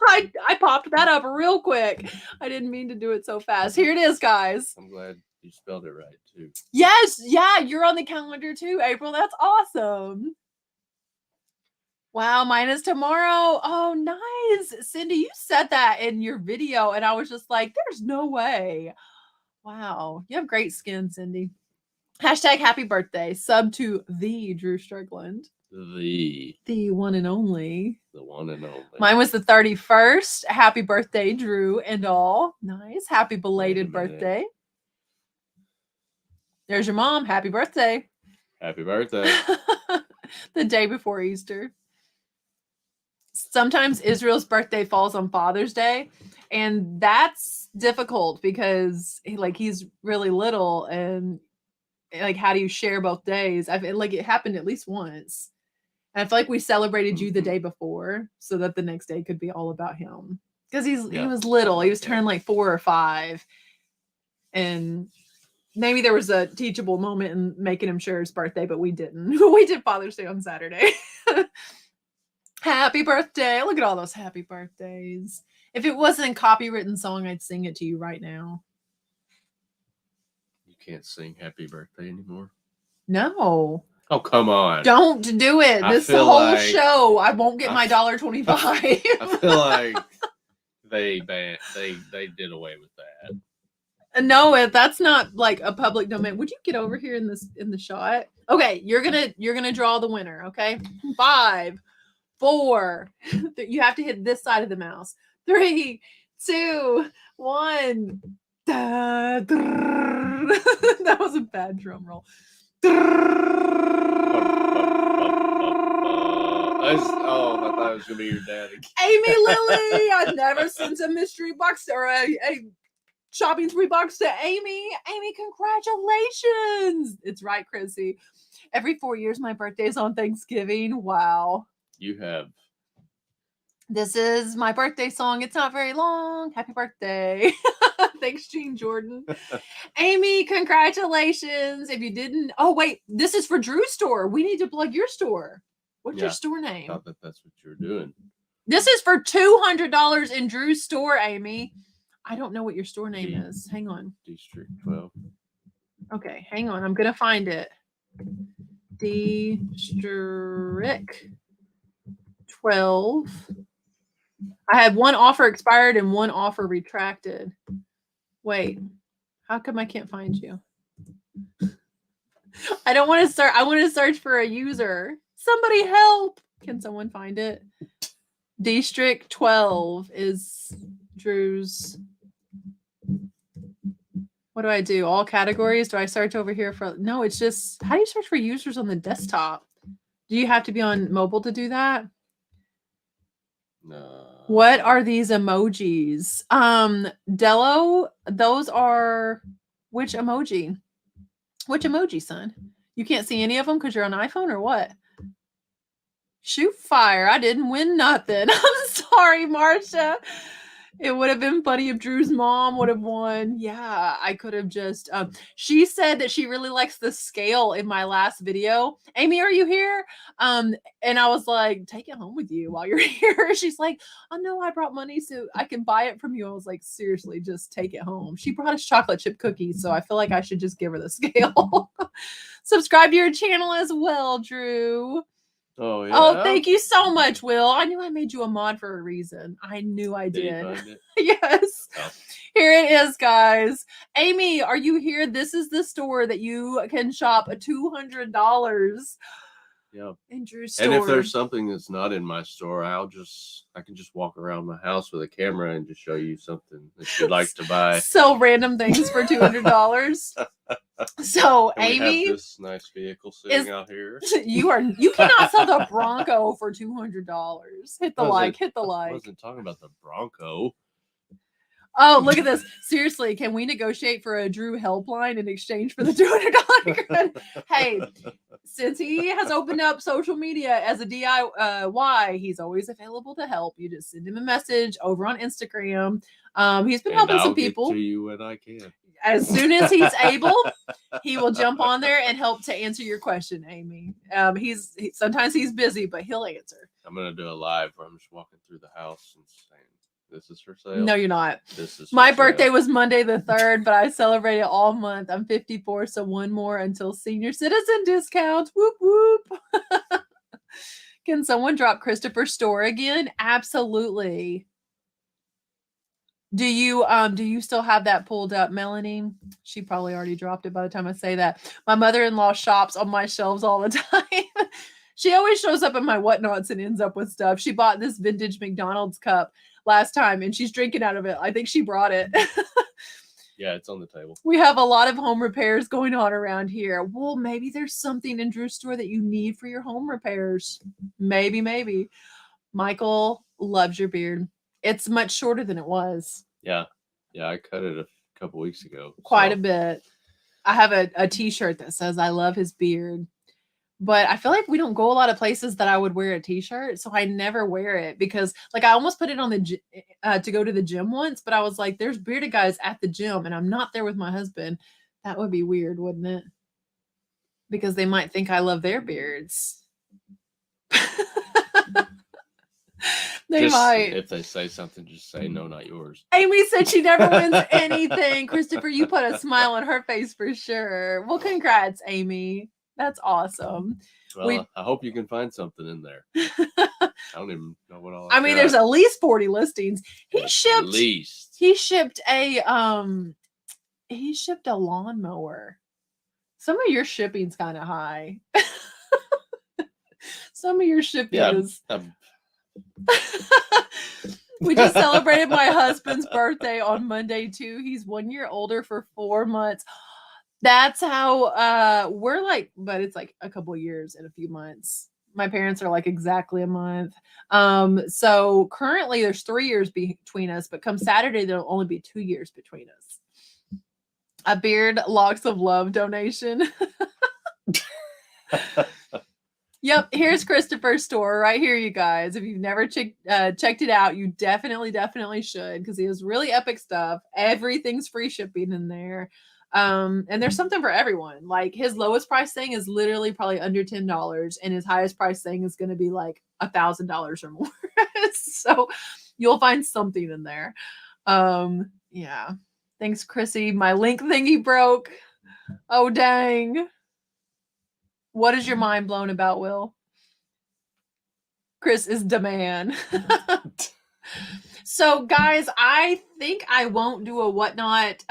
I popped that up real quick. I didn't mean to do it so fast. Here it is, guys. I'm glad you spelled it right, too. Yes. Yeah, you're on the calendar, too, April. That's awesome. Wow, mine is tomorrow. Oh, nice. Cindy, you said that in your video, and I was just like, there's no way. Wow. You have great skin, Cindy. Hashtag happy birthday. Sub to the Drew Strickland. The one and only. The one and only. Mine was the 31st. Happy birthday, Drew and all. Nice. Happy belated birthday. There's your mom. Happy birthday. Happy birthday. The day before Easter. Sometimes Israel's birthday falls on Father's Day, and that's difficult because he's really little, and like, how do you share both days? I feel like it happened at least once. And I feel like we celebrated you the day before so that the next day could be all about him. Because he was little. He was turning like 4 or 5. And maybe there was a teachable moment in making him share his birthday, but we didn't. We did Father's Day on Saturday. Happy birthday. Look at all those happy birthdays. If it wasn't a copywritten song, I'd sing it to you right now. Can't sing happy birthday anymore. No. Oh, come on. Don't do it. This whole show, I won't get my $1.25. I feel like they did away with that. No, that's not like a public domain. Would you get over here in the shot? Okay, you're gonna draw the winner, okay? 5, 4. You have to hit this side of the mouse. 3, 2, 1. That was a bad drum roll. I thought it was gonna be your dad again. Amy Lily, I've never sent a mystery box or a shopping spree box to Amy. Amy, congratulations. It's right, Chrissy. Every 4 years, my birthday is on Thanksgiving. Wow. You have. This is my birthday song. It's not very long. Happy birthday. Thanks, Jean Jordan. Amy, congratulations. If you didn't, oh, wait, this is for Drew's store. We need to plug your store. What's your store I name? thought that's what you were doing. This is for $200 in Drew's store, Amy. I don't know what your store name is. Hang on. District 12. Okay, hang on. I'm going to find it. District 12. I had one offer expired and one offer retracted. Wait, how come I can't find you? I don't want to start. I want to search for a user. Somebody help. Can someone find it? District 12 is Drew's. What do I do? All categories? Do I search over here for? No, it's just, how do you search for users on the desktop? Do you have to be on mobile to do that? No. What are these emojis? Dello, those are which emoji? Which emoji, son? You can't see any of them because you're on iPhone or what? Shoot fire. I didn't win nothing. I'm sorry, Marsha. It would have been funny if Drew's mom would have won. Yeah, I could have just. She said that she really likes the scale in my last video. Amy, are you here? And I was like, take it home with you while you're here. She's like, oh no, I brought money so I can buy it from you. I was like, seriously, just take it home. She brought us chocolate chip cookies, so I feel like I should just give her the scale. Subscribe to your channel as well, Drew. Oh, yeah. Oh, thank you so much, Will. I knew I made you a mod for a reason. I knew I Did did. you find it? Yes. Oh. Here it is, guys. Amy, are you here? This is the store that you can shop $200 Yeah. in Drew's store. And if there's something that's not in my store, I can just walk around my house with a camera and just show you something that you'd like to buy. Sell random things for $200. So And we Amy, have this nice vehicle sitting out here. you cannot sell the Bronco for $200. Hit the like, hit the I like. wasn't talking about the Bronco. Oh, look at this. Seriously, can we negotiate for a Drew helpline in exchange for the $200 credit? Hey, since he has opened up social media as a DIY, he's always available to help. You just send him a message over on Instagram. He's been helping some people. Get to you when I can. As soon as he's able, he will jump on there and help to answer your question, Amy. Sometimes he's busy, but he'll answer. I'm gonna do a live where I'm just walking through the house and saying, "This is for sale." No, you're not. This is my for sale. birthday was Monday the 3rd, but I celebrate it all month. I'm 54, so one more until senior citizen discounts. Whoop whoop. Can someone drop Christopher's store again? Absolutely. Do you still have that pulled up, Melanie? She probably already dropped it by the time I say that. My mother-in-law shops on my shelves all the time. She always shows up in my whatnots and ends up with stuff. She bought this vintage McDonald's cup last time and she's drinking out of it. I think she brought it. Yeah, it's on the table. We have a lot of home repairs going on around here. Well, maybe there's something in Drew's store that you need for your home repairs. Maybe. Michael loves your beard. It's much shorter than it was. Yeah, I cut it a couple weeks ago. Quite a bit. I have a t-shirt that says I love his beard. But I feel like we don't go a lot of places that I would wear a t-shirt, so I never wear it because, like, I almost put it on the to go to the gym once, but I was like, there's bearded guys at the gym, and I'm not there with my husband. That would be weird, wouldn't it? Because they might think I love their beards. They might. If they say something, just say no, not yours. Amy said she never wins anything. Christopher, you put a smile on her face for sure. Well, congrats, Amy. That's awesome. Well, I hope you can find something in there. I don't even know what all. I mean, there's at least 40 listings. He shipped a lawnmower. Some of your shipping's kind of high. Some of your shipping is. We just celebrated my husband's birthday on Monday too. He's 1 year older for 4 months. That's how we're like, but it's like a couple of years and a few months. My parents are like exactly a month. So currently there's 3 years between us, but come Saturday there'll only be 2 years between us. A beard locks of love donation. Yep, here's Christopher's store right here, you guys. If you've never checked it out, you definitely should, because he has really epic stuff. Everything's free shipping in there. And there's something for everyone. Like his lowest price thing is literally probably under $10, and his highest price thing is going to be like $1,000 or more. So you'll find something in there. Yeah. Thanks, Chrissy. My link thingy broke. Oh dang. What is your mind blown about, Will? Chris is the man. So, guys, I think I won't do a whatnot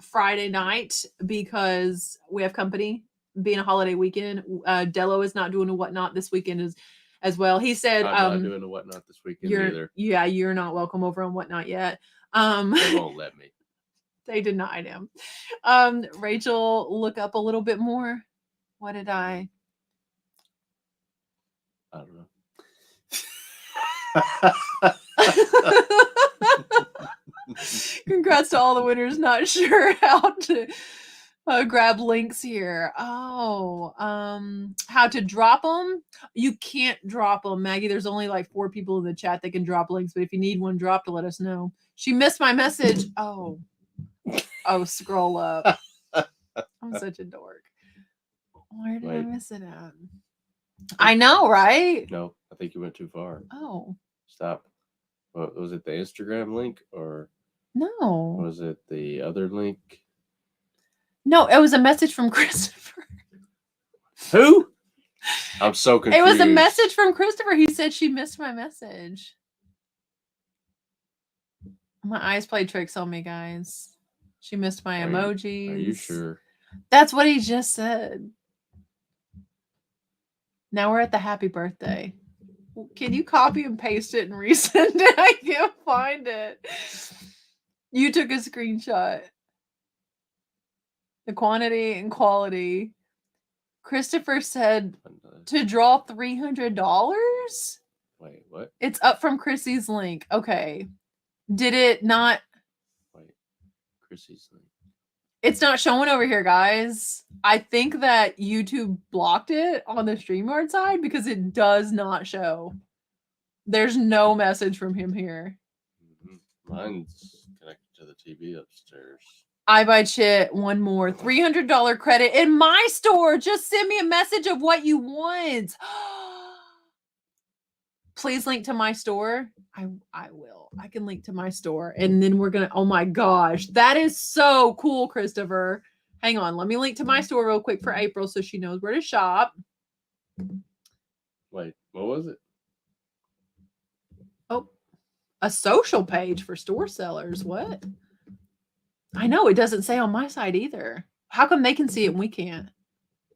Friday night because we have company. Being a holiday weekend, Dello is not doing a whatnot this weekend as well. He said, I'm not doing a whatnot this weekend either. Yeah, you're not welcome over on whatnot yet. They won't let me. They denied him. Rachel, look up a little bit more. What did I don't know. Congrats to all the winners. Not sure how to grab links here. Oh, how to drop them? You can't drop them, Maggie. There's only like 4 people in the chat that can drop links, but if you need one dropped, let us know. She missed my message. Oh, scroll up. I'm such a dork. Where did I miss it at? I know, right? No, I think you went too far. Oh. Stop. What, was it the Instagram link or no? Was it the other link? No, it was a message from Christopher. Who? I'm so confused. It was a message from Christopher. He said she missed my message. My eyes play tricks on me, guys. She missed my emojis. Are you sure? That's what he just said. Now we're at the happy birthday. Can you copy and paste it and resend it? I can't find it. You took a screenshot. The quantity and quality. Christopher said to draw $300? Wait, what? It's up from Chrissy's link. Okay. Did it not? Wait, Chrissy's link. It's not showing over here, guys. I think that YouTube blocked it on the StreamYard side because it does not show. There's no message from him here. Mine's connected to the TV upstairs. I buy Chit one more $300 credit in my store. Just send me a message of what you want. Please link to my store. I will. I can link to my store. And then we're going to, oh my gosh. That is so cool, Christopher. Hang on. Let me link to my store real quick for April so she knows where to shop. Wait, what was it? Oh, a social page for store sellers. What? I know. It doesn't say on my side either. How come they can see it and we can't?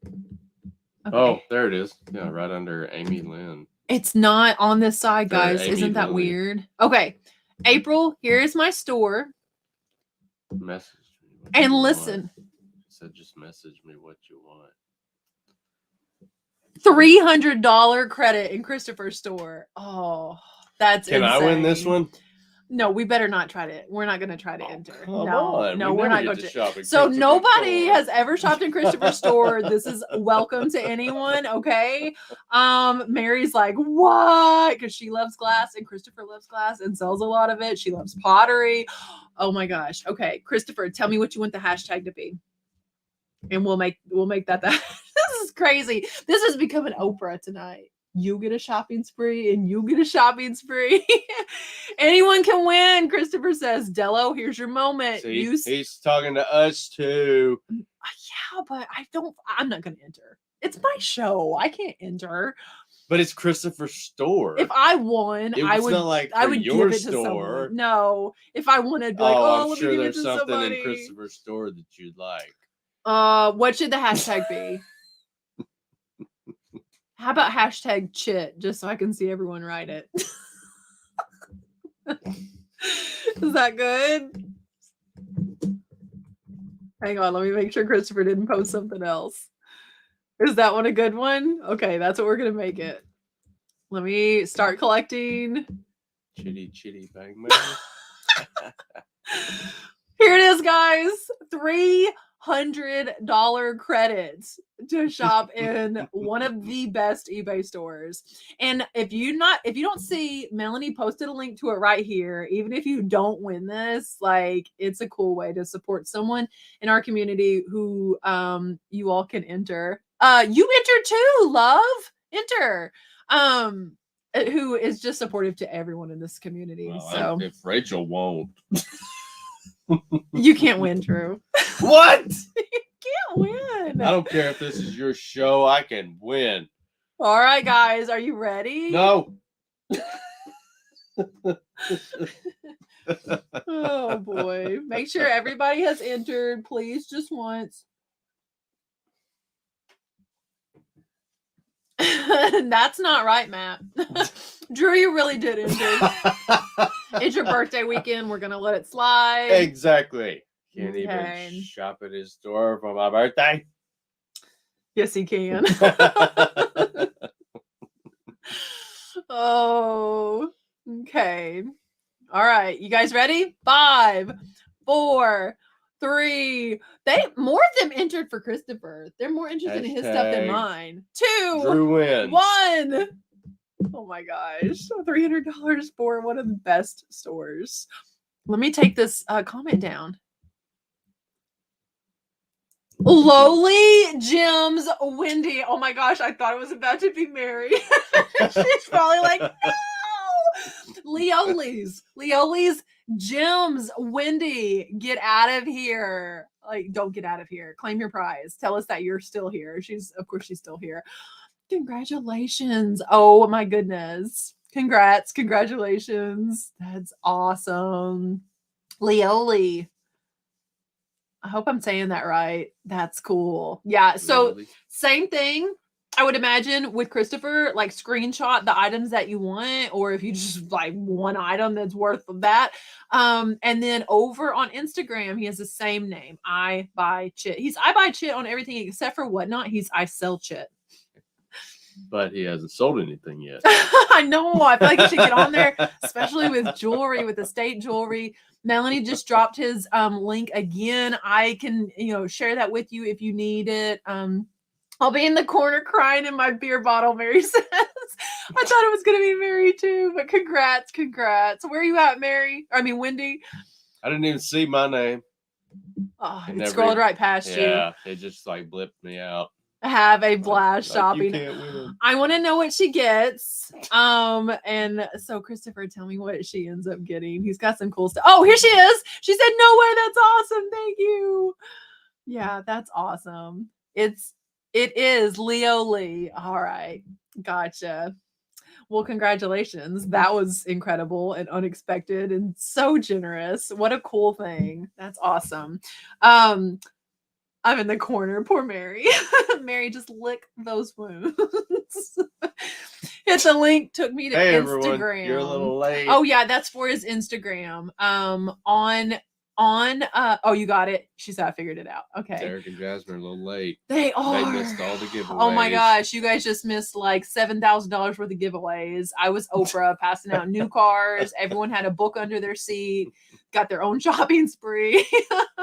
Okay. Oh, there it is. Yeah, right under Amy Lynn. It's not on this side, guys. Isn't that weird? Okay. April, here is my store. Message me. And listen. It said just message me what you want. $300 credit in Christopher's store. Oh, that's insane. Can I win this one? No, we better not try to. We're not going to try to enter. No, we're not going to. So nobody has ever shopped in Christopher's store. This is welcome to anyone. Okay. Mary's like, what? Because she loves glass and Christopher loves glass and sells a lot of it. She loves pottery. Oh my gosh. Okay, Christopher, tell me what you want the hashtag to be, and we'll make that. This is crazy. This is becoming Oprah tonight. You get a shopping spree and you get a shopping spree. Anyone can win. Christopher says, Dello, here's your moment. See, he's talking to us too. Yeah, but I'm not going to enter. It's my show. I can't enter. But it's Christopher's store. If I won, I would give it to someone. No. If I won, I'd be like, I'm let sure me give there's it to something somebody. in Christopher's store that you'd like. What should the hashtag be? How about hashtag Chit, just so I can see everyone write it? Is that good? Hang on, let me make sure Christopher didn't post something else. Is that one a good one? Okay, that's what we're gonna make it. Let me start collecting. Chitty chitty bang bang. Here it is, guys. $300 credits to shop in one of the best eBay stores. And if you don't see, Melanie posted a link to it right here. Even if you don't win this, like, it's a cool way to support someone in our community who you all can enter. You enter too, love. Enter. Who is just supportive to everyone in this community. Well, So if Rachel won't, you can't win, Drew. what? Can't win. I don't care if this is your show. I can win. All right, guys, are you ready? No. Oh boy. Make sure everybody has entered, please, just once. That's not right, Matt. Drew, you really did enter. It's your birthday weekend. We're gonna let it slide. Exactly. Can't Okay. even shop at his store for my birthday. Yes, he can. Oh, okay. All right. You guys ready? 5, 4, 3. More of them entered for Christopher. They're more interested in his stuff than Hashtag mine. 2, Drew wins. 1. Oh my gosh. $300 for one of the best stores. Let me take this comment down. Lowly Gems Wendy. Oh my gosh, I thought it was about to be Mary. She's probably like, no. Leoli's Gems Wendy. Get out of here. Like, don't get out of here. Claim your prize. Tell us that you're still here. Of course she's still here. Congratulations. Oh my goodness. Congratulations. That's awesome. Leoli. I hope I'm saying that right. That's cool. Yeah. So Really? same thing. I would imagine with Christopher, like, screenshot the items that you want, or if you just like one item that's worth that. And then over on Instagram, he has the same name. I buy chit. He's I buy chit on everything except for whatnot. He's I sell chit. But he hasn't sold anything yet. I know. I feel like you should get on there, especially with jewelry, with estate jewelry. Melanie just dropped his link again. I can, share that with you if you need it. I'll be in the corner crying in my beer bottle, Mary says. I thought it was going to be Mary too, but congrats. Where are you at, Wendy? I didn't even see my name. Oh, it scrolled right past you. Yeah, it just like blipped me out. Have a blast shopping. You can't win. I want to know what she gets. And so Christopher, tell me what she ends up getting. He's got some cool stuff. Oh, here she is. She said, "No way, that's awesome. Thank you." Yeah, that's awesome. It is Leoli. All right. Gotcha. Well, congratulations. That was incredible and unexpected and so generous. What a cool thing. That's awesome. I'm in the corner. Poor Mary. Mary, just lick those wounds. Hit the link. Took me to Hey, Instagram. everyone. You're a little late. Oh yeah, that's for his Instagram. Oh, you got it. She said I figured it out. Okay. Derek and Jasmine are a little late. They are. They missed all the giveaways. Oh my gosh, you guys just missed like $7,000 worth of giveaways. I was Oprah passing out new cars. Everyone had a book under their seat, got their own shopping spree. A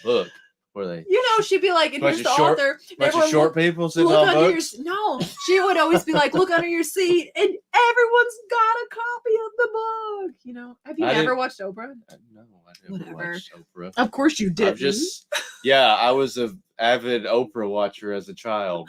book. Were they? She'd be like, and here's the author. Bunch of short people sitting look on under books? No, she would always be like, look under your seat, and everyone's got a copy of the book. Have you ever watched Oprah? No, I never watched Oprah. Of course you didn't. I was an avid Oprah watcher as a child.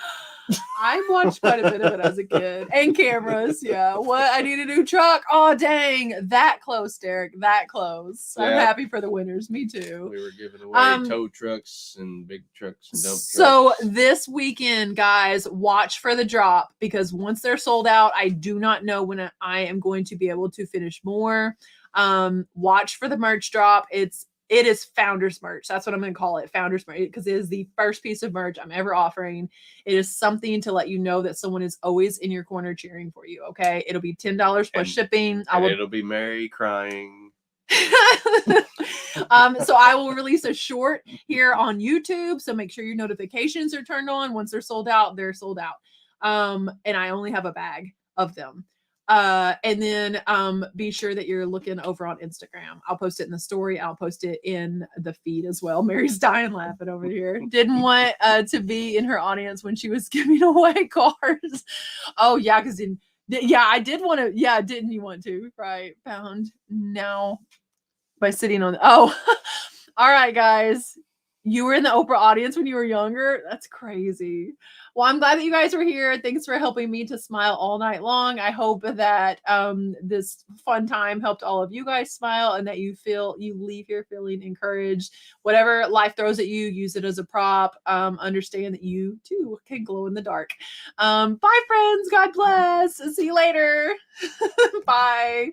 I watched quite a bit of it as a kid. And cameras, yeah. What? I need a new truck. Oh, dang. That close, Derek. That close. Yeah. I'm happy for the winners. Me too. We were giving away tow trucks and big trucks and dump trucks. So this weekend, guys, watch for the drop, because once they're sold out, I do not know when I am going to be able to finish more. Watch for the merch drop. It is Founders merch. That's what I'm going to call it, Founders merch, because it is the first piece of merch I'm ever offering. It is something to let you know that someone is always in your corner cheering for you. Okay, it'll be $10 plus shipping. It'll be Mary crying. So I will release a short here on YouTube. So make sure your notifications are turned on. Once they're sold out, they're sold out. And I only have a bag of them. And then be sure that you're looking over on Instagram. I'll post it in the story. I'll post it in the feed as well. Mary's dying laughing over here. Didn't want to be in her audience when she was giving away cards. Oh yeah, because I did want to. Yeah, didn't you want to? Right, found now by sitting on. Oh, all right, guys. You were in the Oprah audience when you were younger. That's crazy. Well, I'm glad that you guys were here. Thanks for helping me to smile all night long. I hope that this fun time helped all of you guys smile and that you leave here feeling encouraged. Whatever life throws at you, use it as a prop. Understand that you too can glow in the dark. Bye, friends. God bless. See you later. Bye.